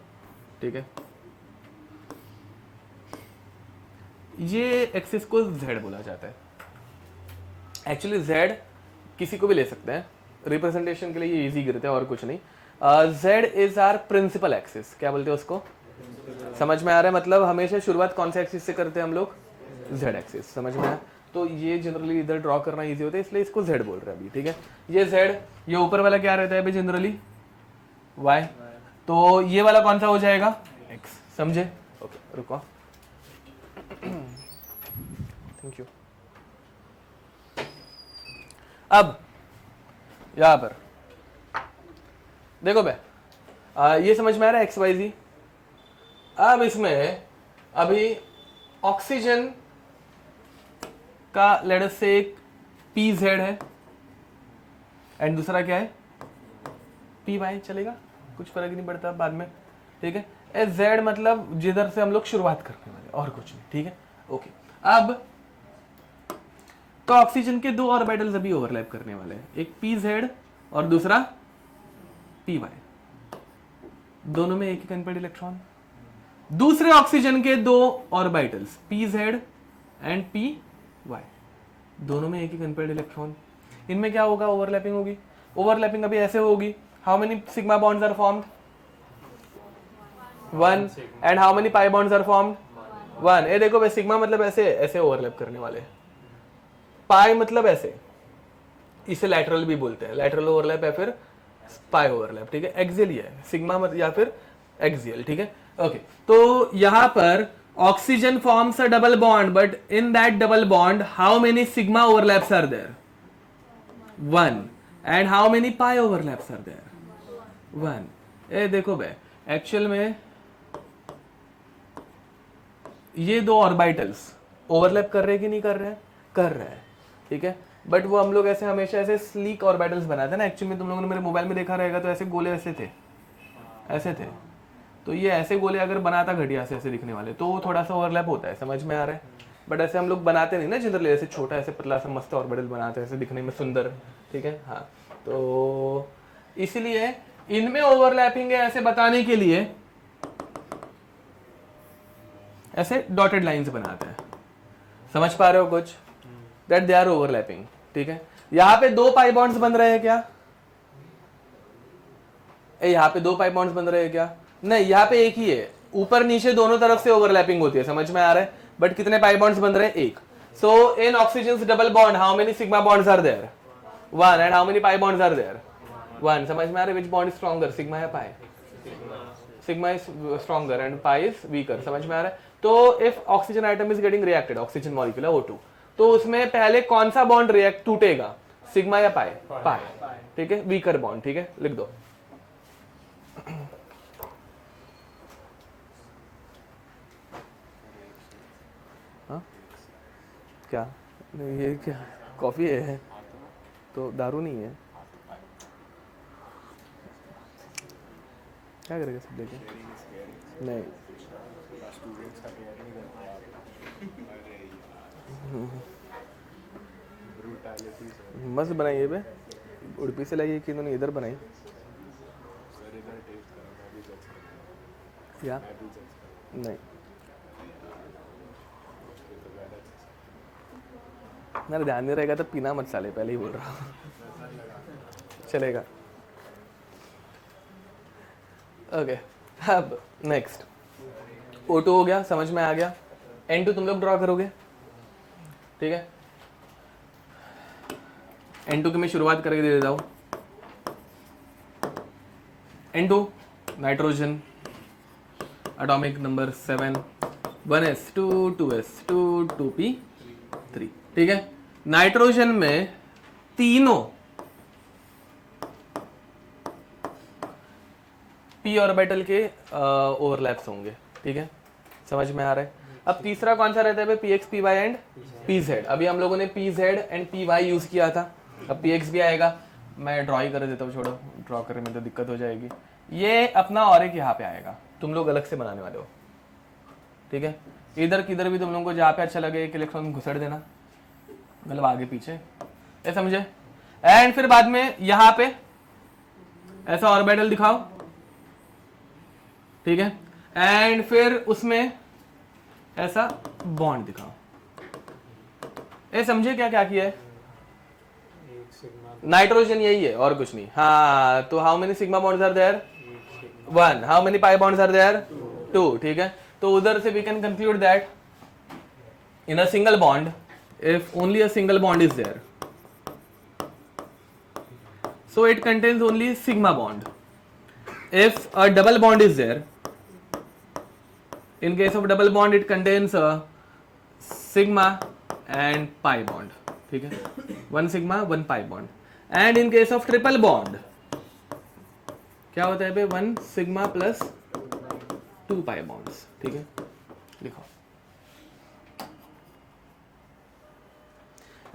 ठीक है, ये एक्सिस को z बोला जाता है। एक्चुअली z किसी को भी ले सकते हैं, रिप्रेजेंटेशन के लिए ये इजी गिरते हैं और कुछ नहीं। z is our principal axis. क्या बोलते हैं उसको? समझ में आ रहा है? मतलब हमेशा शुरुआत कौन से एक्सिस से करते हैं हम लोग? z axis. समझ में आया? तो ये जनरली इधर ड्रॉ करना इजी होता है, इसलिए इसको z बोल रहे हैं अभी। ठीक है, ये z, ये ऊपर वाला क्या रहता है अभी जनरली? y। तो ये वाला कौन सा हो जाएगा? x। समझे? ओके, रुको, थैंक यू। अब यहां पर देखो बे, ये समझ में आ रहा है XYZ। अब इसमें अभी ऑक्सीजन का लेट अस से एक PZ है एंड दूसरा क्या है? PY। चलेगा, कुछ फर्क नहीं पड़ता बाद में। ठीक है, Z मतलब जिधर से हम लोग शुरुआत करने वाले, और कुछ नहीं। ठीक है, ओके। अब तो ऑक्सीजन के 2 ऑर्बिटल्स अभी ओवरलैप करने वाले हैं, एक PZ और दूसरा PY। दोनों में एक अनपेयर्ड इलेक्ट्रॉन। दूसरे ऑक्सीजन के 2 ऑर्बिटल्स PZ एंड PY, दोनों में एक अनपेयर्ड इलेक्ट्रॉन। इनमें क्या होगा? ओवरलैपिंग होगी। ओवरलैपिंग अभी ऐसे होगी, how many sigma bonds are formed? 1। And how many pi bonds are formed? 1। ये देखो भाई, सिग्मा मतलब ऐसे ओवरलैप करने वाले, पाई मतलब ऐसे, इसे लैटरल भी बोलते हैं, लैटरल ओवरलैप या फिर पाई ओवरलैप। ठीक है, एक्सियल ही है सिग्मा मत या फिर एक्सियल। ठीक है, ओके। तो यहां पर oxygen forms a double bond, but in that double bond how many sigma overlaps are there? 1। And how many pi overlaps are there? 1। ए देखो बे, एक्चुअल में ये दो ऑर्बिटल्स ओवरलैप कर रहे हैं कि नहीं कर रहे हैं? कर रहे हैं, ठीक है। बट वो हम लोग ऐसे हमेशा ऐसे स्लीक ऑर्बिटल्स बनाते हैं ना। एक्चुअली में तुम लोगों ने मेरे मोबाइल में देखा रहेगा तो ऐसे गोले ऐसे थे, ऐसे थे। तो ये ऐसे गोले अगर बनाता घटिया से ऐसे दिखने वाले तो थोड़ा सा ओवरलैप होता है, समझ में आ रहा है? बट ऐसे हम लोग बनाते नहीं ना जनरली, ऐसे छोटा ऐसे पतला सा मस्त ऑर्बिटल बनाते हैं ऐसे दिखने में सुंदर, ठीक है। हाँ, तो इसलिए इनमें ओवरलैपिंग है ऐसे बताने के लिए ऐसे डॉटेड लाइंस बनाते हैं। समझ पा रहे हो कुछ? दैट दे आर ओवरलैपिंग, ठीक है। यहां पे दो पाई बॉन्ड्स बन रहे हैं क्या? यहाँ पे दो पाई बॉन्ड्स बन रहे हैं क्या? नहीं, यहाँ पे एक ही है। ऊपर नीचे दोनों तरफ से ओवरलैपिंग होती है, समझ में आ रहा है? बट कितने पाई बॉन्ड्स बन रहे हैं? एक। So in oxygen double bond how many sigma bonds are there? One. And how many pi bonds are there? One. समझ में आ रहा है? Which bond is stronger, sigma या pi? Sigma is stronger and pi is weaker. समझ में आ रहा है? तो if oxygen atom is getting reacted, oxygen molecule O2, तो उसमें पहले कौन सा बॉन्ड रिएक्ट टूटेगा, सिग्मा या पाई? पाई, ठीक है, वीकर बॉन्ड, ठीक है, लिख दो। हाँ क्या? नहीं, ये क्या कॉफी है तो दारू नहीं है? क्या करेगा सब लेके? नहीं, मस्त बनाई है बे। उड़पी से लाई कि इन्होंने इधर बनाई क्या? नहीं, मेरा ध्यान नहीं रहेगा तो पीना मत साले, पहले ही बोल रहा हूँ। चलेगा। ओके, अब नेक्स्ट O2 हो गया, समझ में आ गया। N2 तुम लोग ड्रॉ करोगे, ठीक है। N2 की मैं शुरुआत करके दे देता हूँ। N2 nitrogen, atomic number 7, 1s2 2s2 2p3, ठीक है। नाइट्रोजन में तीनों p ऑर्बिटल के ओवरलैप्स होंगे, ठीक है, समझ में आ रहा है। अब तीसरा कौन सा रहता है? px py and pz। अभी हम लोगों ने pz एंड py यूज किया था, अब px भी आएगा। मैं ड्रॉ ही कर देता हूँ, छोड़ो, ड्रॉ करने में तो दिक्कत हो जाएगी। ये अपना और एक यहाँ पे आएगा, तुम लोग अलग से बनाने वाले हो, ठीक है। इधर किधर भी तुम लोगों को जहाँ पे अच्छा लगे एक इलेक्ट्रॉन घुसड़ देना, मतलब आगे पीछे, ये समझे। एंड फिर बाद में यहाँ पे ऐसा ऑर्बिटल दिखाओ, ठीक है। एंड फिर उसमें ऐसा बॉन्ड दिखाओ। ये समझे क्या क्या किया है? एक सिग्मा नाइट्रोजन यही है और कुछ नहीं। हाँ, तो how many sigma bonds are there? One. How many pi bonds are there? Two, ठीक है। तो उधर से we can conclude that in a single bond, if only a single bond is there, so it contains only sigma bond. If a double bond is there, in case of double bond it contains a sigma and pi bond, ठीक है, one sigma one pi bond. And in case of triple bond क्या होता है? One sigma plus two pi bonds, ठीक है, लिखो।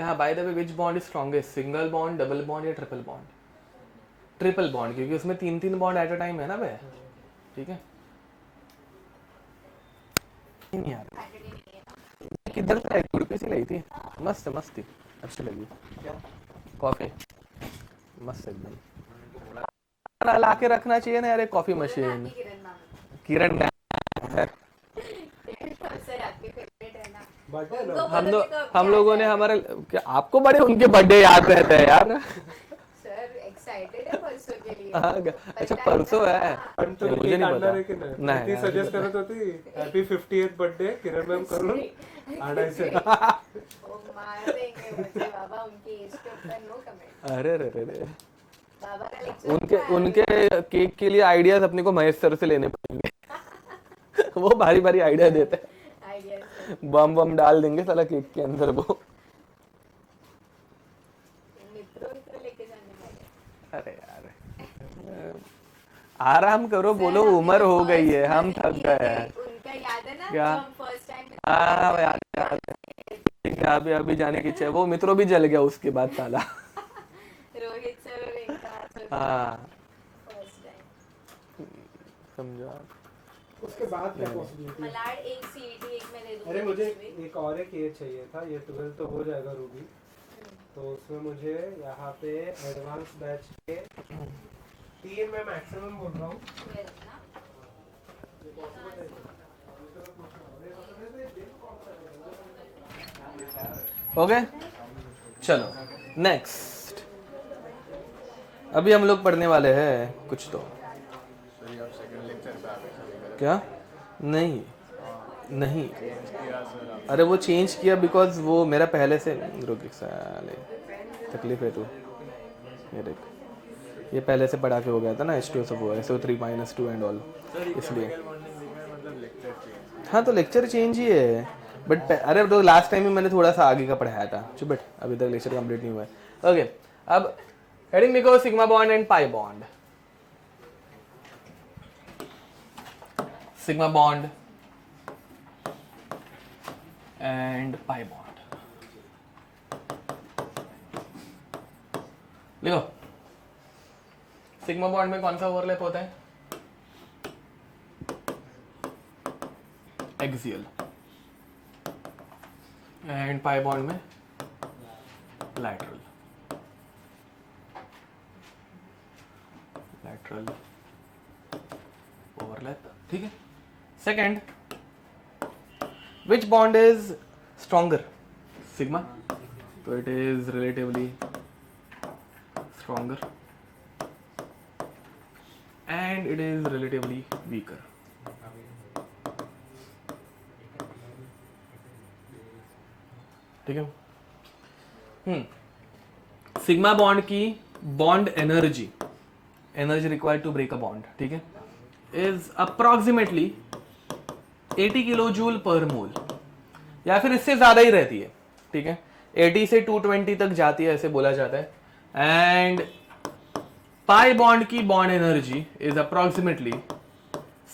यहाँ by the way which bond is strongest, single bond, double bond या ट्रिपल बॉन्ड? ट्रिपल बॉन्ड, क्योंकि उसमें तीन तीन बॉन्ड एट अ टाइम है ना बे, ठीक है। नहीं यार, किधर से लाई? उड़पी से लाई थी, मस्त मस्त थी, अच्छी लगी। कॉफी मस्त एकदम, ला के रखना चाहिए ना यार एक कॉफी मशीन। किरण हम लोगों ने हमारे क्या आपको बड़े उनके बर्थडे याद रहते हैं यार। सर एक्साइटेड है परसों के लिए। हाँ, अच्छा परसों है, मुझे नहीं पता। नहीं सजेस्ट करत होती हैप्पी 50th बर्थडे किरण मैम करून आणायचे। वो मार देंगे मुझे बाबा, उनकी एज के ऊपर नो कमेंट। अरे रे रे रे, बाबा का लेक्चर उनके उनके केक के लिए आइडियाज अपने को महेश सर से लेने पड़ेंगे। वो भारी भारी आइडिया देते हैं, आइडिया बम बम डाल देंगे साला केक के अंदर वो। मित्रों लेके जाने वाले। अरे यार आराम करो, बोलो उम्र हो गई है, हम थक गए हैं। उनका याद है ना, क्या? जब हम फर्स्ट टाइम हाँ याद याद है। अभी अभी जाने की इच्छा है, वो मित्रों भी जल गया उसके बाद साला। रोहित सर और इनका हाँ फर्स्ट टाइम। समझो आप। उसके बाद क्या पॉसिबिलिटी है? मलाड एक सीईटी एक मैं दे दूंगी। अरे मुझे एक और एक ये चाहिए था, ये 12 तो हो जाएगा रूबी, तो उसमें मुझे यहाँ पे एडवांस बैच के 3 मैं मैक्सिमम बोल रहा हूँ। ओके चलो नेक्स्ट। अभी हम लोग पढ़ने वाले हैं कुछ तो। क्या? नहीं नहीं, अरे वो चेंज किया बिकॉज वो मेरा पहले से रुक एक साले तकलीफ है तू ये देख, ये पहले से पढ़ा के हो गया था ना H2 सब, वो SO3 -2 एंड ऑल, इसलिए। हाँ तो लेक्चर चेंज ही है बट अरे तो लास्ट टाइम ही मैंने थोड़ा सा आगे का पढ़ाया था, चुप बैठ, अभी तक लेक्चर कंप्लीट नहीं हुआ है। ओके अब हेडिंग लिखो sigma bond and pi bond. Sigma bond and pi bond लिखो। सिग्मा बॉन्ड में कौन सा ओवरलैप होता है? एक्सियल। एंड पाई बॉन्ड में लैटरल। लैटरल ओवरलैप, ठीक है। Second, which bond is stronger? Sigma, तो it is relatively stronger and it is relatively weaker. ठीक है। सिग्मा बॉन्ड की bond energy required to break a bond, ठीक है, is approximately 80 kilo joule per मोल, या फिर इससे ज्यादा ही रहती है, ठीक है। 80 से 220 तक जाती है ऐसे बोला जाता है। एंड पाई बॉन्ड की bond energy is approximately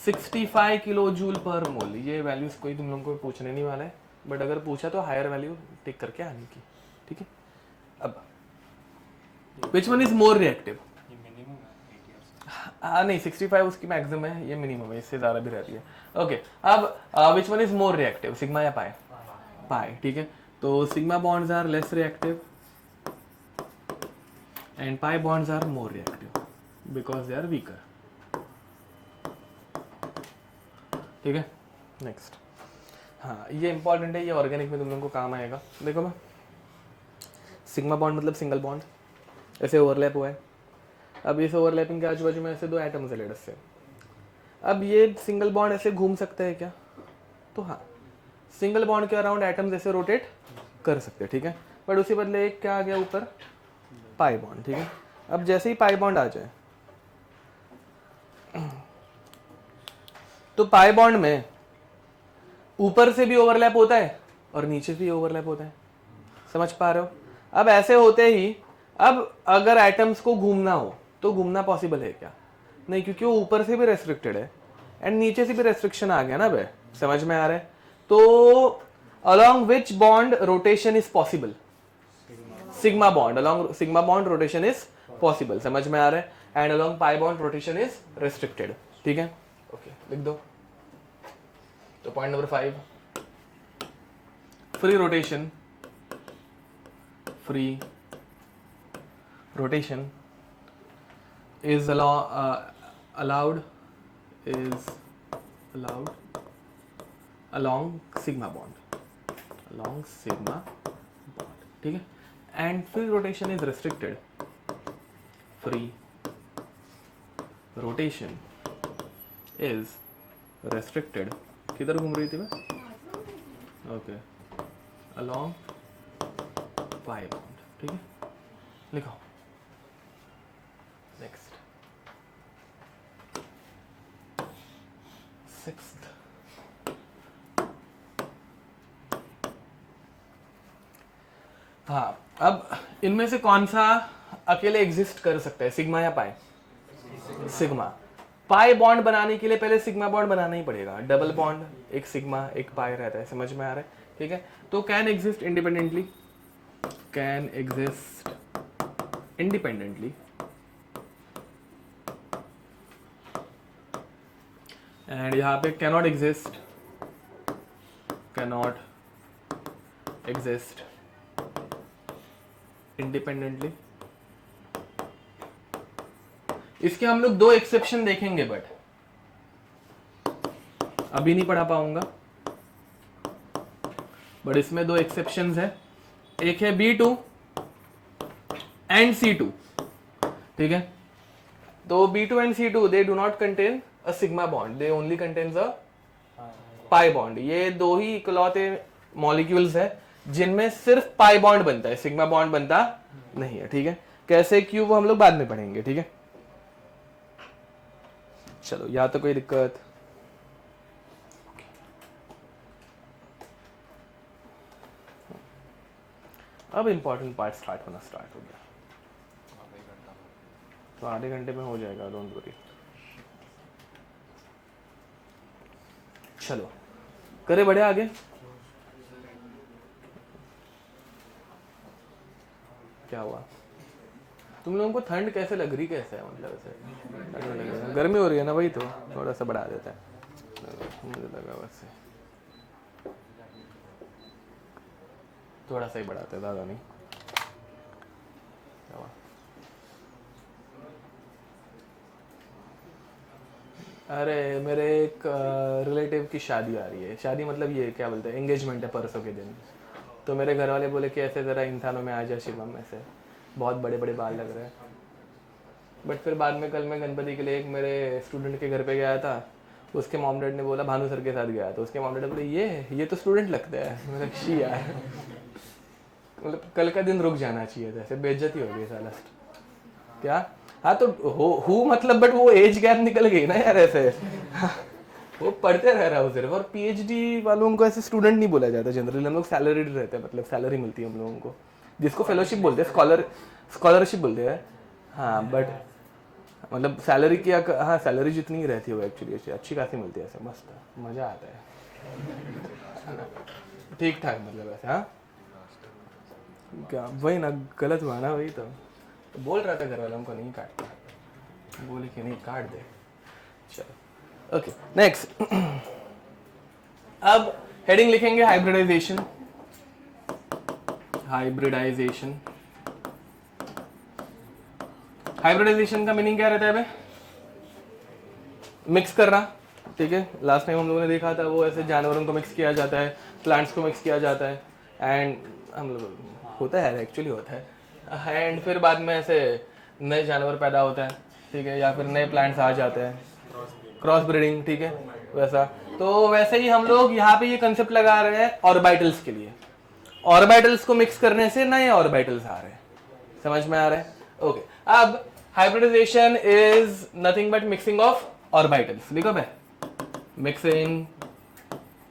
65 kilo joule per mole. ये वैल्यूज कोई तुम लोगों को पूछने नहीं वाला है, बट अगर पूछा तो हायर वैल्यू टिक करके आने की, ठीक है। अब which one is more reactive? नहीं 65 उसकी मैक्सिमम है, ये मिनिमम है, इससे ज्यादा भी रहती है। ओके अब which one is more reactive, sigma या पाई? पाई, ठीक है। तो sigma bonds are less reactive and pi bonds are more reactive because they are weaker, ठीक है। नेक्स्ट, हाँ ये इंपॉर्टेंट है, ये ऑर्गेनिक में तुम लोगों को काम आएगा। देखो मैं, सिग्मा बॉन्ड मतलब सिंगल बॉन्ड, ऐसे ओवरलैप हुआ है। अब इस ओवरलैपिंग के आजू बाजू में ऐसे 2 एटम्स है लेटर से। अब ये सिंगल बॉन्ड ऐसे घूम सकते हैं क्या? तो हाँ, सिंगल बॉन्ड के अराउंड एटम्स ऐसे रोटेट कर सकते हैं, ठीक है। बट उसी बदले एक क्या आ गया ऊपर? पाई बॉन्ड, ठीक है। अब जैसे ही पाई बॉन्ड आ जाए तो पाई बॉन्ड में ऊपर से भी ओवरलैप होता है और नीचे से भी ओवरलैप होता है, समझ पा रहे हो? अब ऐसे होते ही अब अगर एटम्स को घूमना हो तो घूमना पॉसिबल है क्या? नहीं, क्योंकि वो ऊपर से भी रेस्ट्रिक्टेड है एंड नीचे से भी रेस्ट्रिक्शन आ गया ना बे, समझ में आ रहा है? तो along which bond rotation is possible? Sigma bond, along sigma bond rotation is possible, समझ में आ रहा है? And along pi bond rotation is restricted, ठीक है। ओके लिख दो। तो point number 5, free rotation is allowed along sigma bond, ठीक है। And free rotation is restricted, free rotation is restricted, किधर घूम रही थी मैं? ओके, along पाई बॉन्ड, ठीक है। लिखो नेक्स्ट, 6th, हाँ अब इनमें से कौन सा अकेले एग्जिस्ट कर सकता है, सिग्मा या पाई? सिग्मा। पाई बॉन्ड बनाने के लिए पहले सिग्मा बॉन्ड बनाना ही पड़ेगा, डबल बॉन्ड, एक सिग्मा एक पाई रहता है, समझ में आ रहा है, ठीक है। तो can exist independently, can exist independently and यहाँ पे cannot exist, cannot exist independently. इसके हम लोग 2 एक्सेप्शन देखेंगे, बट अभी नहीं पढ़ा पाऊंगा, बट इसमें 2 एक्सेप्शंस है। एक है B2 एंड C2, ठीक है। तो B2 and C2 they do not contain a sigma bond, they only contains a pi bond. ये 2 ही इकलौते मॉलिक्यूल्स है जिनमें सिर्फ पाई बॉन्ड बनता है, सिग्मा बॉन्ड बनता नहीं है, ठीक है। कैसे क्यों वो हम लोग बाद में पढ़ेंगे, ठीक है। चलो, या तो कोई दिक्कत? अब इंपॉर्टेंट पार्ट स्टार्ट हो गया, तो आधे घंटे में हो जाएगा, डोंट वरी। चलो करे बढ़े आगे। क्या हुआ? तुम लोगों को ठंड कैसे लग रही, कैसे है मतलब ऐसे? गर्मी हो रही है ना, वही तो थोड़ा सा बढ़ा देता है, मुझे लगा वैसे थोड़ा सा ही बढ़ाते हैं, ज़्यादा नहीं। क्या हुआ? अरे मेरे एक रिलेटिव की शादी आ रही है, शादी मतलब ये क्या बोलते हैं, एंगेजमेंट है परसों के दिन। तो मेरे घर वाले बोले कि ऐसे ज़रा इंसानों में आ जा शिवम में से, बहुत बड़े बड़े बाल लग रहे हैं। बट फिर बाद में कल मैं गणपति के लिए एक मेरे स्टूडेंट के घर पे गया था, उसके मॉम डैड ने बोला, भानु सर के साथ गया, तो उसके मॉम डैड बोले ये तो स्टूडेंट लगता है। मतलब शी यार, मतलब कल का दिन रुक जाना चाहिए था, ऐसे बेइज्जती हो गई साला। क्या? हाँ तो हो मतलब, बट वो एज गैप निकल गई ना यार ऐसे। वो पढ़ते रह रहा है सिर्फ, और पीएचडी वालों को ऐसे स्टूडेंट नहीं बोला जाता जनरली, हम लोग सैलरीड रहते हैं, मतलब सैलरी मिलती है हम लोगों को, जिसको फेलोशिप बोलते हैं, स्कॉलरशिप बोलते हैं। हाँ बट मतलब सैलरी की, हाँ सैलरी जितनी ही रहती है वो एक्चुअली अच्छी खासी मिलती है, ऐसे मस्त मज़ा आता है, ठीक ठाक मतलब ऐसे। हाँ क्या वही ना, गलत हुआ ना, वही तो बोल रहा था घर वालों को नहीं काटता, बोले कि नहीं काट दे। चलो ओके नेक्स्ट। अब हेडिंग लिखेंगे हाइब्रिडाइजेशन। हाइब्रिडाइजेशन, हाइब्रिडाइजेशन का मीनिंग क्या रहता है भाई? मिक्स करना, ठीक है। लास्ट टाइम हम लोगों ने देखा था वो ऐसे जानवरों को मिक्स किया जाता है, प्लांट्स को मिक्स किया जाता है, एंड हम लोग होता है एक्चुअली होता है, एंड फिर बाद में ऐसे नए जानवर पैदा होता है, ठीक है, या फिर नए प्लांट्स आ जाते हैं, क्रॉस ब्रीडिंग, ठीक है वैसा। तो वैसे ही हम लोग यहाँ पे ये कंसेप्ट लगा रहे हैं ऑर्बिटल्स के लिए। ऑर्बिटल्स को मिक्स करने से नए ऑर्बिटल्स आ रहे हैं, समझ में आ रहा है? ओके अब hybridization is nothing but mixing of orbitals. लिखो भाई, मिक्सिंग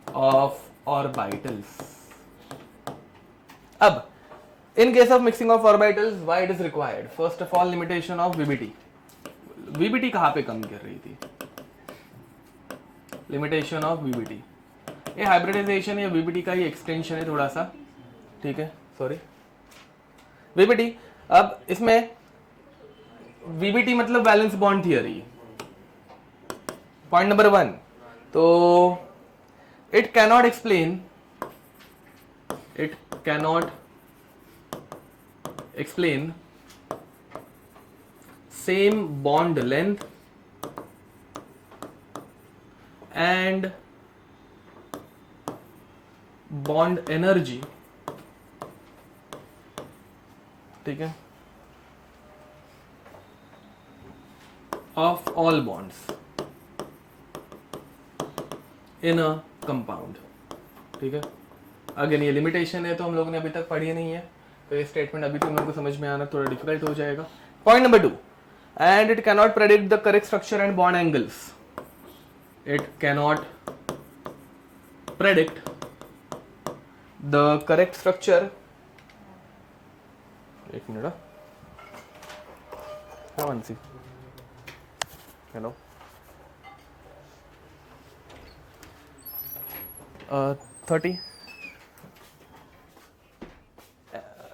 ऑफ ऑर्बिटल्स। अब in case of mixing of orbitals, why it is required? First of all, limitation of VBT. VBT कहाँ पे कम कर रही थी? Limitation of VBT. ये हाइब्रिडाइजेशन या VBT का ही एक्सटेंशन है थोड़ा सा, ठीक है, सॉरी VBT। अब इसमें VBT मतलब valence bond theory, point number 1। तो it cannot explain same bond length and bond energy, ठीक है, of all bonds in a compound, ठीक है। अगेन ये लिमिटेशन है तो हम लोगों ने अभी तक पढ़ी नहीं है, तो ये स्टेटमेंट अभी तुम लोगों को समझ में आना थोड़ा डिफिकल्ट हो जाएगा। Point number 2, and it cannot predict the correct structure and bond angles. It cannot predict the correct structure, एक मिनट, हाँ वंसी, हेलो, 30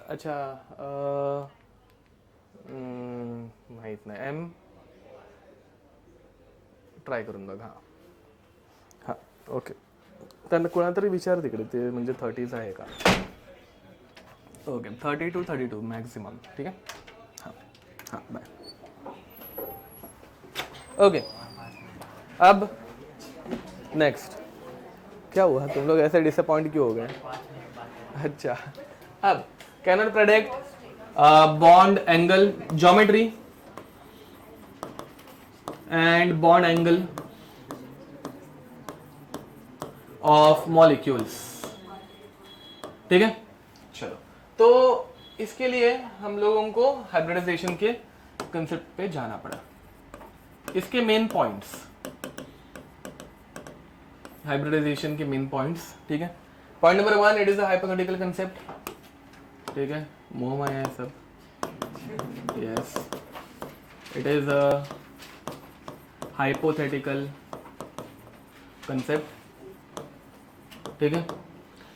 अच्छा माहीत नाही एम ट्राय करून बघ हां हां ओके त्यांना कोणा तरी विचार तिकडे ते म्हणजे 30च आहे का ओके 30 to 32 मैक्सिमम ठीक है हाँ हाँ बाय ओके अब नेक्स्ट क्या हुआ तुम लोग ऐसे डिसअपॉइंट क्यों हो गए अच्छा अब cannot predict bond angle geometry and bond angle of molecules ठीक है चलो तो इसके लिए हम लोगों को हाइब्रिडाइजेशन के कंसेप्ट पे जाना पड़ा इसके मेन पॉइंट्स हाइब्रिडाइजेशन के मेन पॉइंट्स ठीक है point number 1 it is a hypothetical concept ठीक है मोह माया है सब yes it is a hypothetical concept ठीक है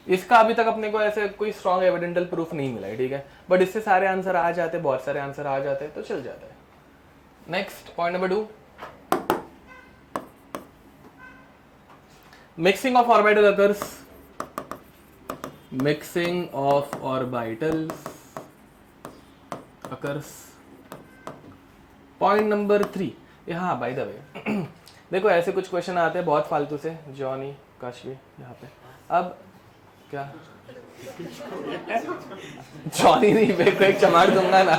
इसका अभी तक अपने को ऐसे कोई स्ट्रॉन्ग एविडेंटल प्रूफ नहीं मिला है ठीक है बट इससे सारे आंसर आ जाते बहुत सारे आंसर आ जाते तो चल जाता है next point number 2 mixing of orbital occurs mixing of orbitals occurs point number 3 यहाँ बाय द वे देखो ऐसे कुछ क्वेश्चन आते हैं बहुत फालतू से जॉनी काशवी यहाँ पे अब क्या जॉनी नहीं पे को एक चमाड़ दूंगा ना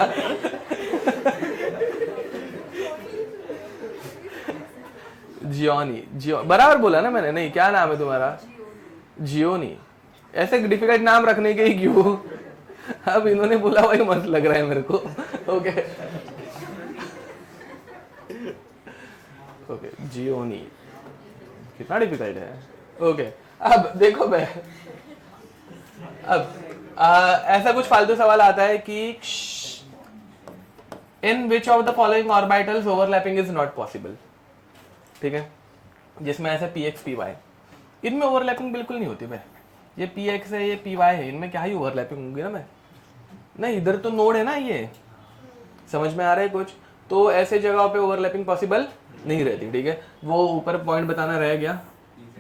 जियो बराबर बोला ना मैंने नहीं क्या नाम है तुम्हारा जियोनी ऐसे डिफिकल्ट नाम रखने के ही क्यों अब इन्होंने बोला वही मस्त लग रहा है मेरे को ओके ओके जियोनी कितना डिफिकल्ट है ओके अब देखो मैं अब ऐसा कुछ फालतू सवाल आता है कि in which of the following orbitals overlapping is not possible ठीक है जिसमें ऐसे पी एक्स पी वाई इनमें ओवरलैपिंग बिल्कुल नहीं होती भाई ये पी एक्स है ये पी वाई है इनमें क्या ही ओवरलैपिंग होंगी ना मैं नहीं इधर तो नोड है ना ये समझ में आ रहा है कुछ तो ऐसे जगहों पे ओवरलैपिंग पॉसिबल नहीं रहती ठीक है वो ऊपर पॉइंट बताना रह गया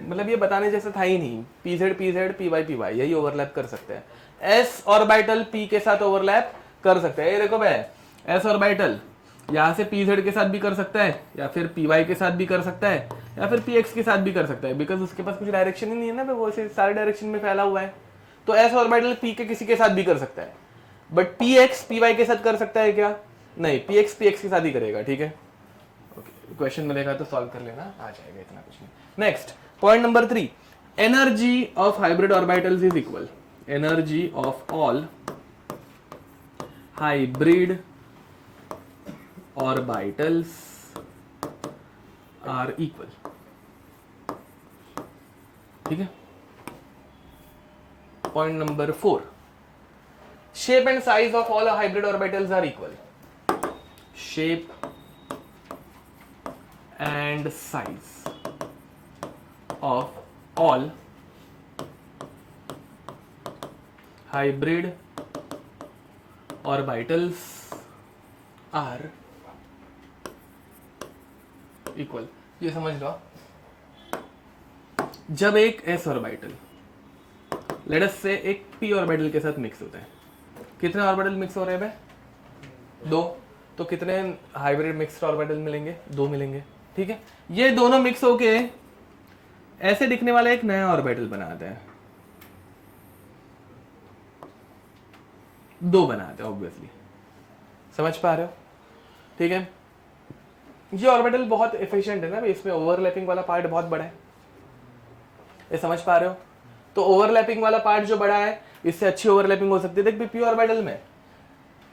मतलब ये बताने जैसा था ही नहीं पी जेड पी वाई यही ओवरलैप कर सकते हैं एस ऑर्बिटल पी के साथ ओवरलैप कर सकते हैं ये देखो भाई एस ऑर्बिटल यहाँ से पी जेड के साथ भी कर सकता है या फिर पी वाई के साथ भी कर सकता है या फिर पी एक्स के साथ भी कर सकता है बिकॉज उसके पास कुछ डायरेक्शन ही नहीं है ना वो सारे डायरेक्शन में फैला हुआ है तो एस ऑर्बिटल पी के किसी के साथ भी कर सकता है but p x p y के साथ कर सकता है क्या नहीं पी एक्स के साथ ही करेगा ठीक है ओके क्वेश्चन मिलेगा तो सॉल्व कर लेना आ जाएगा इतना कुछ नहीं next point number 3 energy of hybrid orbitals is equal energy of all hybrid orbitals are equal ठीक है point number 4 shape and size of all hybrid orbitals are equal shape and size of all hybrid orbitals are equal ये समझ लो जब एक एस ऑर्बिटल लेट अस से एक पी ऑर्बिटल के साथ मिक्स होता है कितने ऑर्बिटल मिक्स हो रहे हैं भाई 2 तो कितने हाइब्रिड मिक्स्ड ऑर्बिटल मिलेंगे 2 मिलेंगे ठीक है ये दोनों मिक्स होके ऐसे दिखने वाला एक नया ऑर्बिटल बनाते हैं 2 बनाते हैं ऑब्वियसली समझ पा रहे हो ठीक है ये ऑर्बिटल बहुत एफिशिएंट है ना इसमें ओवरलैपिंग वाला पार्ट बहुत बड़ा है ये समझ पा रहे हो तो ओवरलैपिंग वाला पार्ट जो बड़ा है इससे अच्छी ओवरलैपिंग हो सकती है देख पी ऑर्बिटल में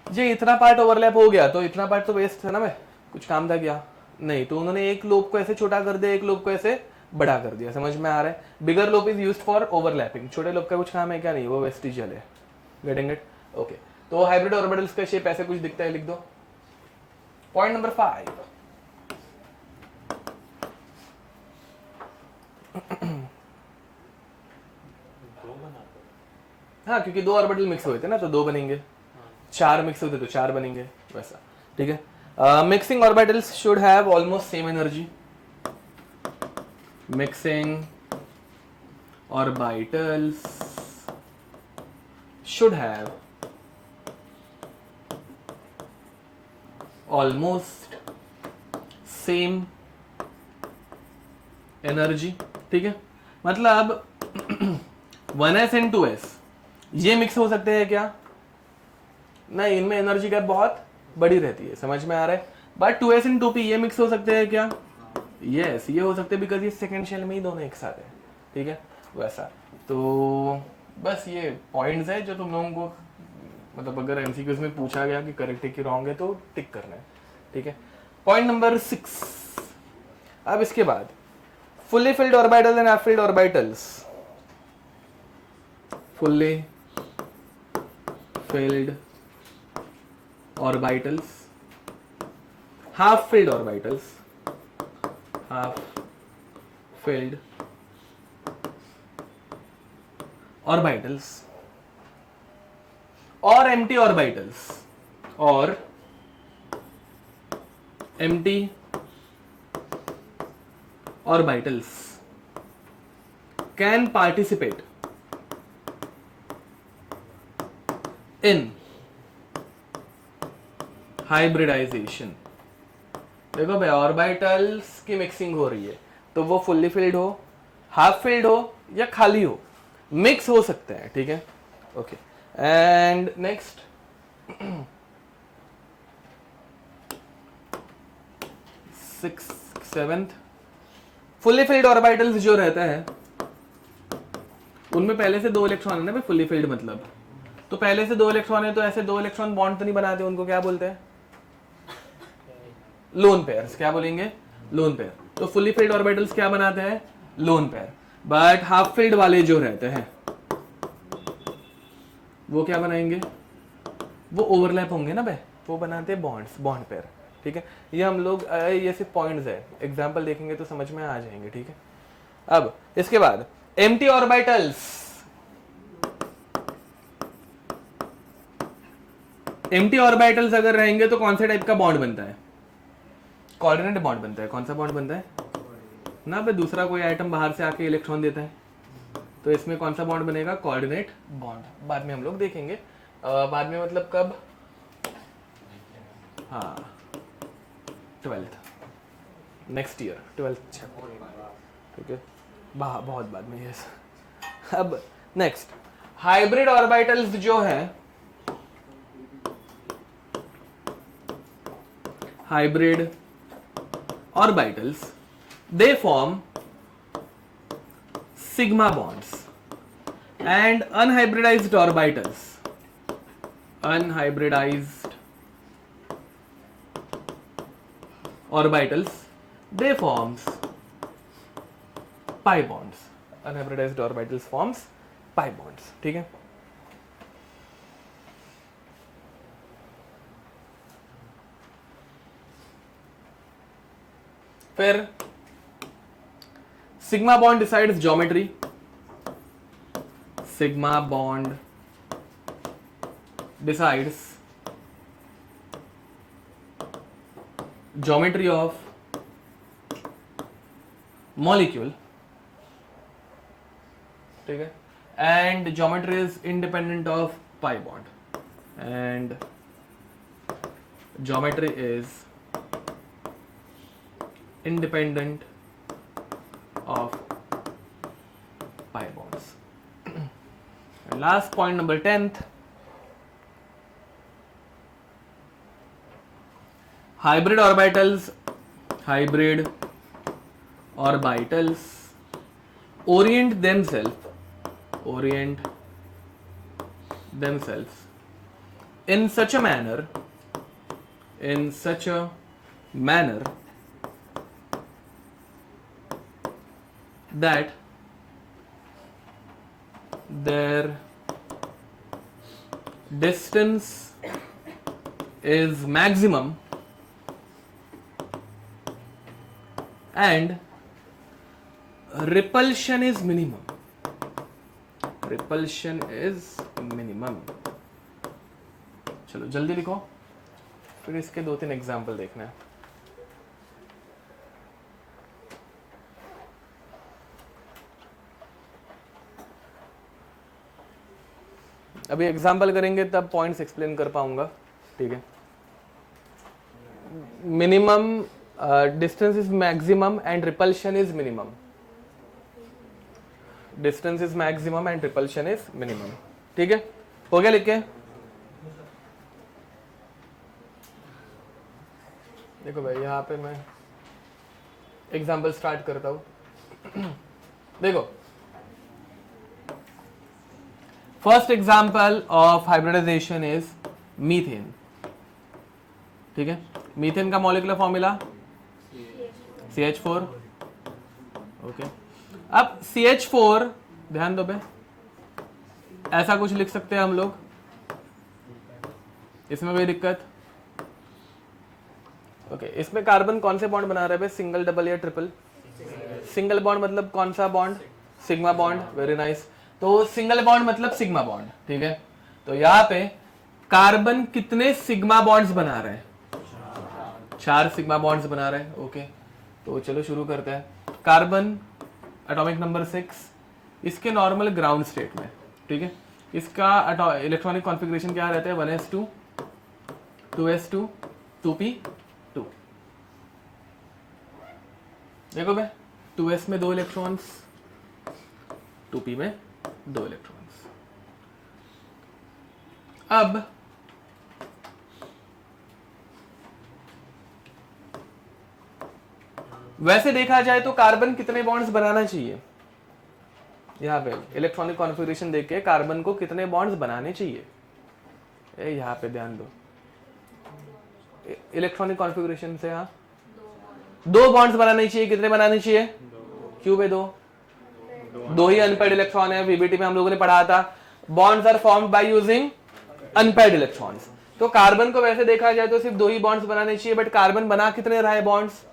ये इतना पार्ट ओवरलैप हो गया तो इतना पार्ट तो वेस्ट है ना मैं कुछ काम था क्या नहीं तो उन्होंने एक लोब को ऐसे छोटा कर दिया एक लोब को ऐसे बड़ा कर दिया समझ में आ रहा है bigger lobe is used for overlapping छोटे लोब का कुछ काम है क्या नहीं वो वेस्टिजियल है गेटिंग इट ओके तो हाइब्रिड ऑर्बिटल्स का शेप ऐसे कुछ दिखता है लिख दो पॉइंट नंबर 5 हाँ, क्योंकि 2 ऑर्बिटल मिक्स हुए थे ना, तो 2 बनेंगे, 4 मिक्स होते तो 4 बनेंगे, वैसा। ठीक है, mixing orbitals should have almost same energy. Mixing orbitals should have almost same energy। ठीक है, मतलब 1s and 2s ये मिक्स हो सकते हैं क्या? नहीं, इनमें एनर्जी गैप बहुत बड़ी रहती है, समझ में आ रहा है। बट 2s and 2p ये मिक्स हो सकते हैं क्या? यस, ये हो सकते हैं, बिकॉज ये सेकेंड शेल में ही दोनों एक साथ है। ठीक है, वैसा। तो बस ये पॉइंट्स है जो तुम लोगों को, मतलब अगर एमसीक्यूज में पूछा गया कि करेक्ट है कि रॉन्ग है तो टिक करना है। ठीक है, पॉइंट नंबर 6। अब इसके बाद fully filled orbital and half filled orbitals. Fully filled orbitals, half filled orbitals, half filled orbitals और एम्प्टी ऑर्बिटल्स, और empty orbitals can participate in hybridization. देखो भाई, ऑर्बिटल्स की मिक्सिंग हो रही है, तो वो फुल्ली फिल्ड हो, हाफ फिल्ड हो या खाली हो, मिक्स हो सकते हैं। ठीक है, okay. And next, seventh, fully filled orbitals जो रहता है उनमें पहले से 2 इलेक्ट्रॉन है ना भाई, फुल्ली फिल्ड मतलब, तो पहले से 2 इलेक्ट्रॉन है, तो ऐसे 2 इलेक्ट्रॉन बॉन्ड तो नहीं बनाते, उनको क्या बोलते हैं? Lone pairs. क्या बोलेंगे? Lone pair. तो फुल्ली फिल्ड ऑर्बिटल्स क्या बनाते हैं? Lone pair. But half filled वाले जो रहते हैं वो क्या बनाएंगे? वो ओवरलैप होंगे ना भाई, वो बनाते हैं बॉन्ड्स, बॉन्ड पेयर। ठीक है, ये हम लोग ये सिर्फ पॉइंट्स है, एग्जांपल देखेंगे तो समझ में आ जाएंगे। ठीक है, अब इसके बाद एम्प्टी ऑर्बिटल्स। एम्प्टी ऑर्बिटल्स अगर रहेंगे तो कौन से टाइप का बॉन्ड बनता है? कोऑर्डिनेट बॉन्ड बनता है। कौन सा बॉन्ड बनता है ना भाई? दूसरा कोई आइटम बाहर से आके इलेक्ट्रॉन देता है, तो इसमें कौन सा बॉन्ड बनेगा? Coordinate bond. बाद में हम लोग देखेंगे, बाद में मतलब कब? हाँ, 12th, नेक्स्ट ईयर 12th। ठीक है, बहुत बाद में। यस, अब नेक्स्ट हाइब्रिड ऑर्बिटल्स जो है, hybrid orbitals, they form sigma bonds, and unhybridized orbitals, they forms pi bonds. Unhybridized orbitals forms pi bonds। ठीक है, फिर sigma bond decides geometry। sigma bond decides geometry of molecule। ठीक है, and geometry is independent of pi bond, and geometry is independent of pi bonds। And last point, number 10th, hybrid orbitals orient themselves in such a manner that their distance is maximum and repulsion is minimum। repulsion is minimum. चलो जल्दी लिखो, फिर इसके 2-3 एग्जाम्पल देखना है। अभी एग्जाम्पल करेंगे तब पॉइंट्स एक्सप्लेन कर पाऊंगा, ठीक है। Minimum distance is maximum and repulsion is minimum. Distance is maximum and repulsion is minimum, ठीक है। हो गया लिख के? देखो भाई यहाँ पे मैं एग्जाम्पल स्टार्ट करता हूं। देखो, first example of hybridization is methane, ठीक है। मीथेन का मॉलिक्यूलर फॉर्मूला CH4, ओके। अब CH4 ध्यान दो बे, ऐसा कुछ लिख सकते हैं हम लोग, इसमें कोई दिक्कत? ओके, इसमें कार्बन कौन से बॉन्ड बना रहा है बे? सिंगल, डबल या ट्रिपल? सिंगल बॉन्ड मतलब कौन सा bond? Sigma bond, very nice. तो सिंगल बॉन्ड मतलब सिग्मा बॉन्ड, ठीक है। तो यहाँ पे कार्बन कितने सिग्मा बॉन्ड्स बना रहे हैं? 4 सिग्मा बॉन्ड्स बना रहे हैं, ओके। तो चलो शुरू करते हैं। कार्बन एटॉमिक नंबर 6, इसके नॉर्मल ग्राउंड स्टेट में, ठीक है। इसका इलेक्ट्रॉनिक कॉन्फ़िगरेशन क्या रहता है? 1s2, 2s2, 2p2। देखो भाई, 2s में 2 इलेक्ट्रॉन्स, 2p में 2 इलेक्ट्रॉन्स। अब वैसे देखा जाए तो कार्बन कितने बॉन्ड्स बनाना चाहिए? यहाँ पे इलेक्ट्रॉनिक कॉन्फ़िगरेशन देख के कार्बन को कितने बॉन्ड्स बनाने चाहिए? यहाँ पे ध्यान दो, इलेक्ट्रॉनिक कॉन्फ़िगरेशन से यहाँ 2 बॉन्ड्स बनाने चाहिए। कितने बनाने चाहिए? क्यों बे 2 ही अनपेयर्ड इलेक्ट्रॉन है। वीबीटी में हम लोगों ने पढ़ा था, bonds are formed by using unpaired electrons. तो कार्बन को वैसे देखा जाए तो सिर्फ 2 ही बॉन्ड्स बनाने चाहिए, बट कार्बन बना कितने रहा है बॉन्ड्स?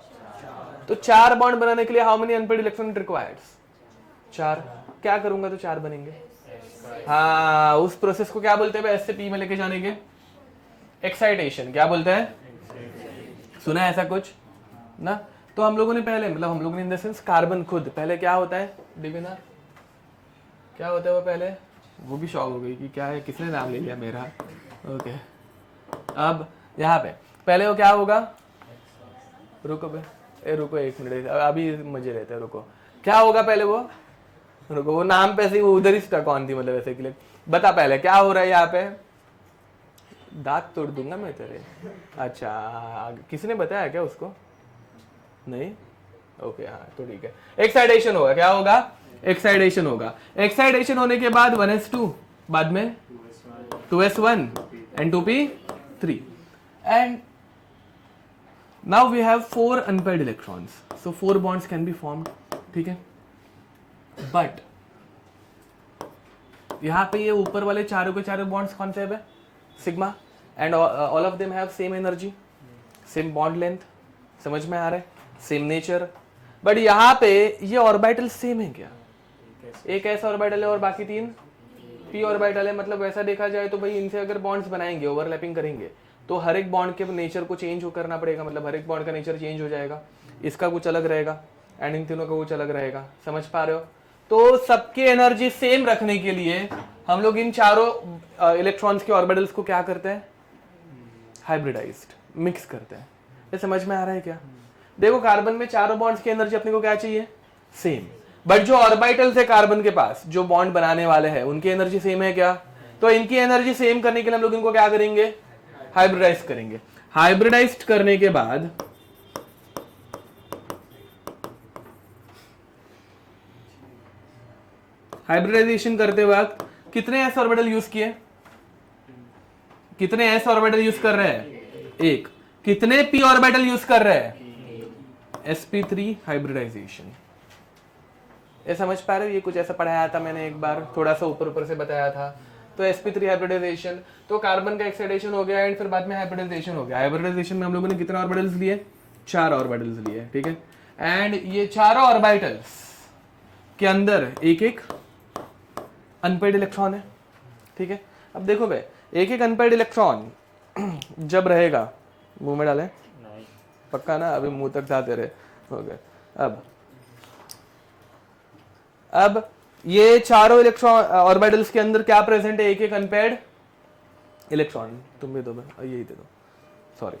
तो 4 बॉन्ड बनाने के लिए how many unpaired electron required? 4। क्या करूंगा तो 4 बनेंगे। हाँ, उस प्रोसेस को क्या बोलते हैं? एस से पी में लेके जाने के एक्साइटेशन। क्या बोलते हैं? सुना है ऐसा कुछ ना? तो हम लोगों ने पहले, मतलब हम लोगों ने इन द सेंस कार्बन खुद पहले क्या होता है डिविनर, क्या होता है वो पहले? वो भी शॉक हो गई कि क्या है, किसने नाम ले लिया मेरा। ओके, अब यहाँ पे पहले वो क्या होगा? रुको बे, रुको 1 मिनट, अभी मजे रहते हैं, रुको। क्या होगा पहले वो? रुको, वो नाम पे से उधर ही स्टक ऑन थी, मतलब ऐसे के लिए बता पहले क्या हो रहा है यहाँ पे। दांत तोड़ दूंगा मैं तेरे। अच्छा, किसी ने बताया क्या उसको? नहीं? ओके, हाँ तो ठीक है। एक्साइटेशन होगा। क्या होगा? एक्साइटेशन होगा। एक्साइटेशन होने के बाद 1s2, बाद में 2s1 and 2p3 and now we have 4 unpaired electrons, so 4 bonds can be formed, ठीक है। बट यहाँ पे ये ऊपर वाले चारों के चारों बॉन्ड्स कौन से है? Sigma, and all of them have same energy, same bond length. समझ में आ रहा है? Same nature. बट यहाँ पे ये ऑर्बिटल सेम है क्या? एक ऐसा ऑर्बिटल है और बाकी 3 पी ऑर्बिटल है। मतलब वैसा देखा जाए तो भाई इनसे अगर बॉन्ड्स बनाएंगे, ओवरलैपिंग करेंगे, तो हर एक बॉन्ड के नेचर को चेंज करना पड़ेगा। मतलब हर एक बॉन्ड का नेचर चेंज हो जाएगा। इसका कुछ अलग रहेगा एंड इन तीनों का कुछ अलग रहेगा। समझ पा रहे हो? तो सबकी एनर्जी सेम रखने के लिए हम लोग इन चारों इलेक्ट्रॉन्स के ऑर्बिटल्स को क्या करते हैं? हाइब्रिडाइज्ड, मिक्स करते हैं। ये समझ में आ रहा है क्या? देखो, कार्बन में चारों बॉन्ड्स की एनर्जी अपने को क्या चाहिए? सेम। बट जो ऑर्बिटल्स है कार्बन के पास, जो बॉन्ड बनाने वाले हैं, उनकी एनर्जी सेम है क्या? तो इनकी एनर्जी सेम करने के लिए हम लोग इनको क्या करेंगे? हाइब्रिडाइज करेंगे। हाइब्रिडाइज करने के बाद हाइब्रिडाइजेशन करते वक्त कितने एस ऑर्बिटल यूज किए? कितने एस ऑर्बिटल यूज कर रहे हैं? 1। कितने पी ऑर्बिटल यूज कर रहे हैं? sp3 hybridisation. ये समझ पा रहे हो? ये कुछ ऐसा पढ़ाया था मैंने एक बार, थोड़ा सा ऊपर ऊपर से बताया था। तो sp3 हाइब्रिडाइजेशन, तो कार्बन का एक्साइटेशन हो गया एंड फिर बाद में हाइब्रिडाइजेशन हो गया। हाइब्रिडाइजेशन में हम लोगों ने कितने ऑर्बिटल्स लिए? 4 ऑर्बिटल्स लिए, ठीक है। एंड ये चारों ऑर्बिटल्स के अंदर एक एक अनपेयर्ड इलेक्ट्रॉन है, ठीक है। अब देखो भाई, एक एक अनपेयर्ड इलेक्ट्रॉन जब रहेगा, मुंह में डालें नहीं, पक्का ना, अभी मुंह तक जाते रहे, हो गए। अब ये चारों इलेक्ट्रॉन ऑर्बिटल्स के अंदर क्या प्रेजेंट है, एक एक अनपेयर्ड इलेक्ट्रॉन। तुम भी दो भाई, यही दे दो, सॉरी।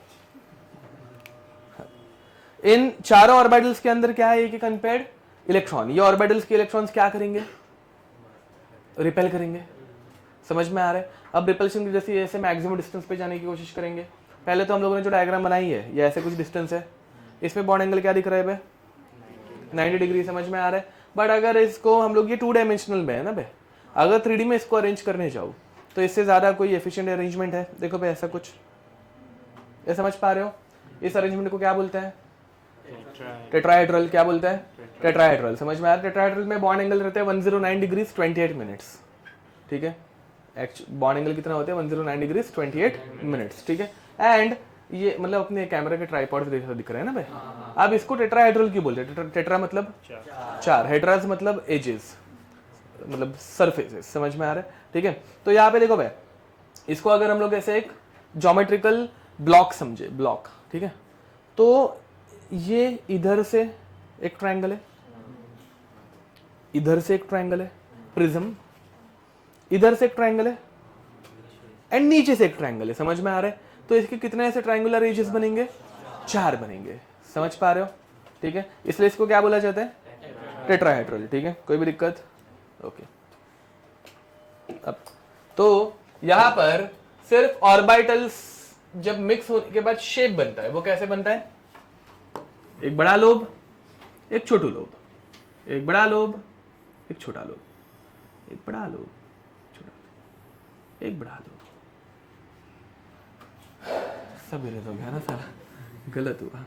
इन चारों ऑर्बिटल्स के अंदर क्या है, एक एक अनपेयर्ड इलेक्ट्रॉन। ये ऑर्बिटल्स के इलेक्ट्रॉन्स क्या करेंगे, रिपेल करेंगे। समझ में आ रहा है। अब रिपल्शन की जैसे ऐसे मैक्सिमम डिस्टेंस पे जाने की कोशिश करेंगे। पहले तो हम लोगों ने जो डायग्राम बनाई है, ये ऐसे कुछ डिस्टेंस है, इसमें बॉन्ड एंगल क्या दिख रहा है भाई, 90 डिग्री। समझ में आ रहा है। बट अगर इसको हम लोग, ये 2 डायमेंशनल में है ना भाई, अगर 3D में इसको अरेंज करने जाओ तो इससे ज़्यादा कोई एफिशिएंट अरेंजमेंट है। देखो भाई ऐसा कुछ, ये समझ पा रहे हो, इस अरेंजमेंट को क्या बोलते हैं, टेट्राहेड्रल। क्या बोलते हैं, टेट्राहेड्रल। समझ में आ रहा है। टेट्राहेड्रल में बॉन्ड एंगल रहते हैं 109 डिग्रीज 28 मिनट्स, ठीक है। बॉन्ड एंगल कितना होते हैं, 109 डिग्रीज 28 मिनट्स, ठीक है। एंड ये मतलब अपने कैमरा के ट्राइपॉड जैसा दिख रहा है ना भाई। अब इसको टेट्राहेड्रल की बोलते हैं। टेट्रा मतलब 4, हेड्रास मतलब एजेस, मतलब सरफेसेस। समझ में आ रहा है, ठीक है। तो यहाँ पे देखो भाई, इसको अगर हम लोग ऐसे एक ज्योमेट्रिकल ब्लॉक समझे, ब्लॉक, ठीक है। तो ये इधर से एक ट्रायंगल है, इधर से एक ट्रायंगल है, प्रिज्म, इधर से एक ट्रायंगल है, एंड नीचे से एक ट्रायंगल है। समझ में आ रहा है। तो इसके कितने ऐसे ट्रायंगुलर एजेस बनेंगे, 4 बनेंगे। समझ पा रहे हो, ठीक है। इसलिए इसको क्या बोला जाता है, टेट्राहेड्रल, ठीक है। कोई भी दिक्कत, ओके। अब तो यहां पर सिर्फ ऑर्बिटल्स जब मिक्स होने के बाद शेप बनता है, वो कैसे बनता है, एक बड़ा लोब, एक छोटू लोब, एक बड़ा लोब, एक छोटा लोब, एक बड़ा लोब, छोटा, एक बड़ा लोब। सब गलत हो गया ना सारा, गलत हुआ।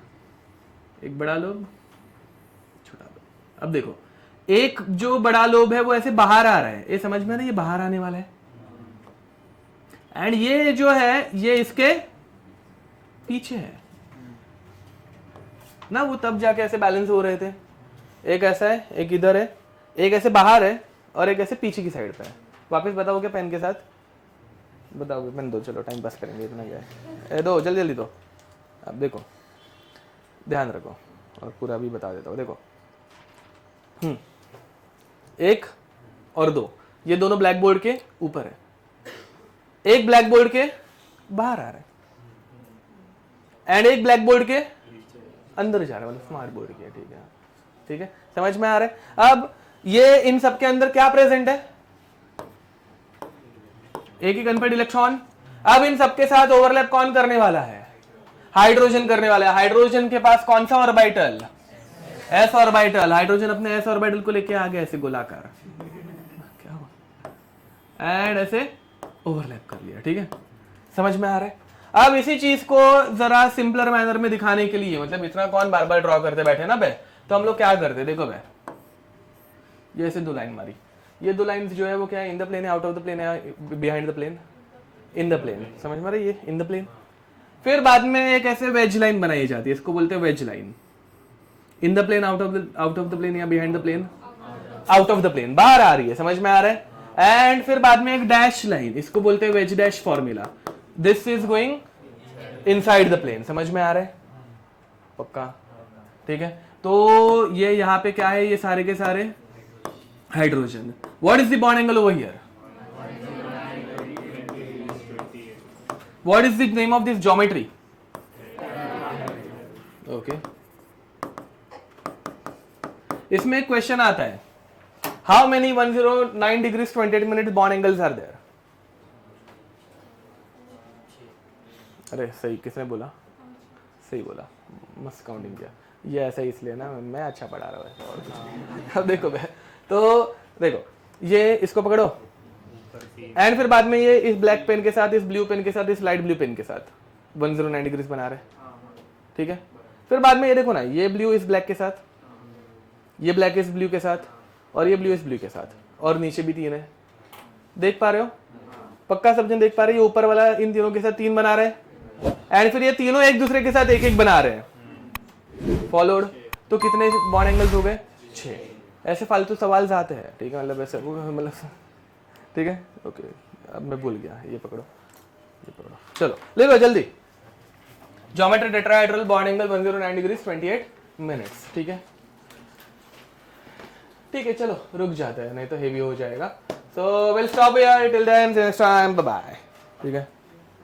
एक बड़ा लोब, छोटा लोब। अब देखो, एक जो बड़ा लोब है वो ऐसे बाहर आ रहा है, ये समझ में ना, ये बाहर आने वाला है। एंड ये जो है ये इसके पीछे है ना, वो तब जाके ऐसे बैलेंस हो रहे थे। एक ऐसा है, एक इधर है, एक ऐसे बाहर है, और एक ऐसे पीछे की साइड पे है। वापस बताओगे पेन के साथ, बताओगे, पेन दो, चलो टाइम पास करेंगे, इतना क्या है, दो जल्दी जल्दी दो। अब देखो, ध्यान रखो, और पूरा भी बता देता हूँ। देखो, 1 और 2, ये दोनों ब्लैक बोर्ड के ऊपर है, एक ब्लैक बोर्ड के बाहर आ रहा है, एंड एक ब्लैक बोर्ड के अंदर जा रहा है, मतलब स्मार्ट बोर्ड के, ठीक है, ठीक है। समझ में आ रहा है। अब ये इन सब के अंदर क्या प्रेजेंट है, एक एक अनपेयर्ड इलेक्ट्रॉन। अब इन सबके साथ ओवरलैप कौन करने वाला है, हाइड्रोजन करने वाला है। हाइड्रोजन के पास कौन सा ऑर्बिटल, एस ऑर्बिटल। हाइड्रोजन अपने एस ऑर्बिटल को लेके आ गया ऐसे गोलाकार, क्या हुआ, एंड ऐसे ओवरलैप कर लिया, ठीक है। समझ में आ रहा है। अब इसी चीज को जरा सिंपलर मैनर में दिखाने के लिए, मतलब इतना कौन बार बार ड्रॉ करते बैठे ना बे, तो हम लोग क्या करते, देखो बे, ये ऐसे 2 लाइन मारी, ये 2 लाइन जो है वो क्या है, इन द प्लेन है, आउट ऑफ द प्लेन है, behind the plane, in the plane. समझ में आ रही है, ये इन द प्लेन। फिर बाद में एक ऐसे वेज लाइन बनाई जाती है, इसको बोलते हैं wedge line. In the plane, out of the plane, या behind the plane, out of the plane, बाहर आ रही है। समझ में आ रहा है। एंड फिर बाद में एक डैश लाइन, इसको बोलते हैं wedge dash formula. This is going inside the plane. समझ में आ रहा है, पक्का, ठीक है। तो ये यहाँ पे क्या है, ये सारे के सारे hydrogen. What is the bond angle over here, what is the name of this geometry, okay. इसमें एक क्वेश्चन आता है, how many 109 degrees 28 minute bond angles are there. अरे सही, किसने बोला, सही बोला, मस्त काउंटिंग किया। ये ऐसा इसलिए ना, मैं अच्छा पढ़ा रहा हूँ और कुछ नहीं। अब देखो भाई, तो देखो ये इसको पकड़ो, एंड फिर बाद में ये इस ब्लैक पेन के साथ, इस ब्लू पेन के साथ, इस लाइट ब्लू पेन के साथ 109 डिग्रीज बना रहे, ठीक है। फिर बाद में ये देखो ना, ये ब्लू इस ब्लैक के साथ, ये ब्लैक इस ब्लू के साथ, और ये ब्लू इस ब्लू के साथ, और नीचे भी 3 है। देख पा रहे हो, पक्का सब जन देख पा रहे हो। ये ऊपर वाला इन तीनों के साथ 3 बना रहे हैं, एंड फिर ये तीनों एक दूसरे के साथ एक एक बना रहे हैं, फॉलोड। तो कितने बॉन्ड एंगल्स हो गए, 6। ऐसे फालतू सवाल आते हैं, ठीक है, मतलब ऐसे, मतलब ठीक है, ओके। अब मैं भूल गया, ये पकड़ो, ये पकड़ो, चलो ले लो जल्दी। Geometry tetrahedral bond angle 109 degrees 28 minutes, ठीक है ठीक है, चलो रुक जाते हैं, नहीं तो हेवी हो जाएगा। So will stop here till then, next time bye bye, ठीक है।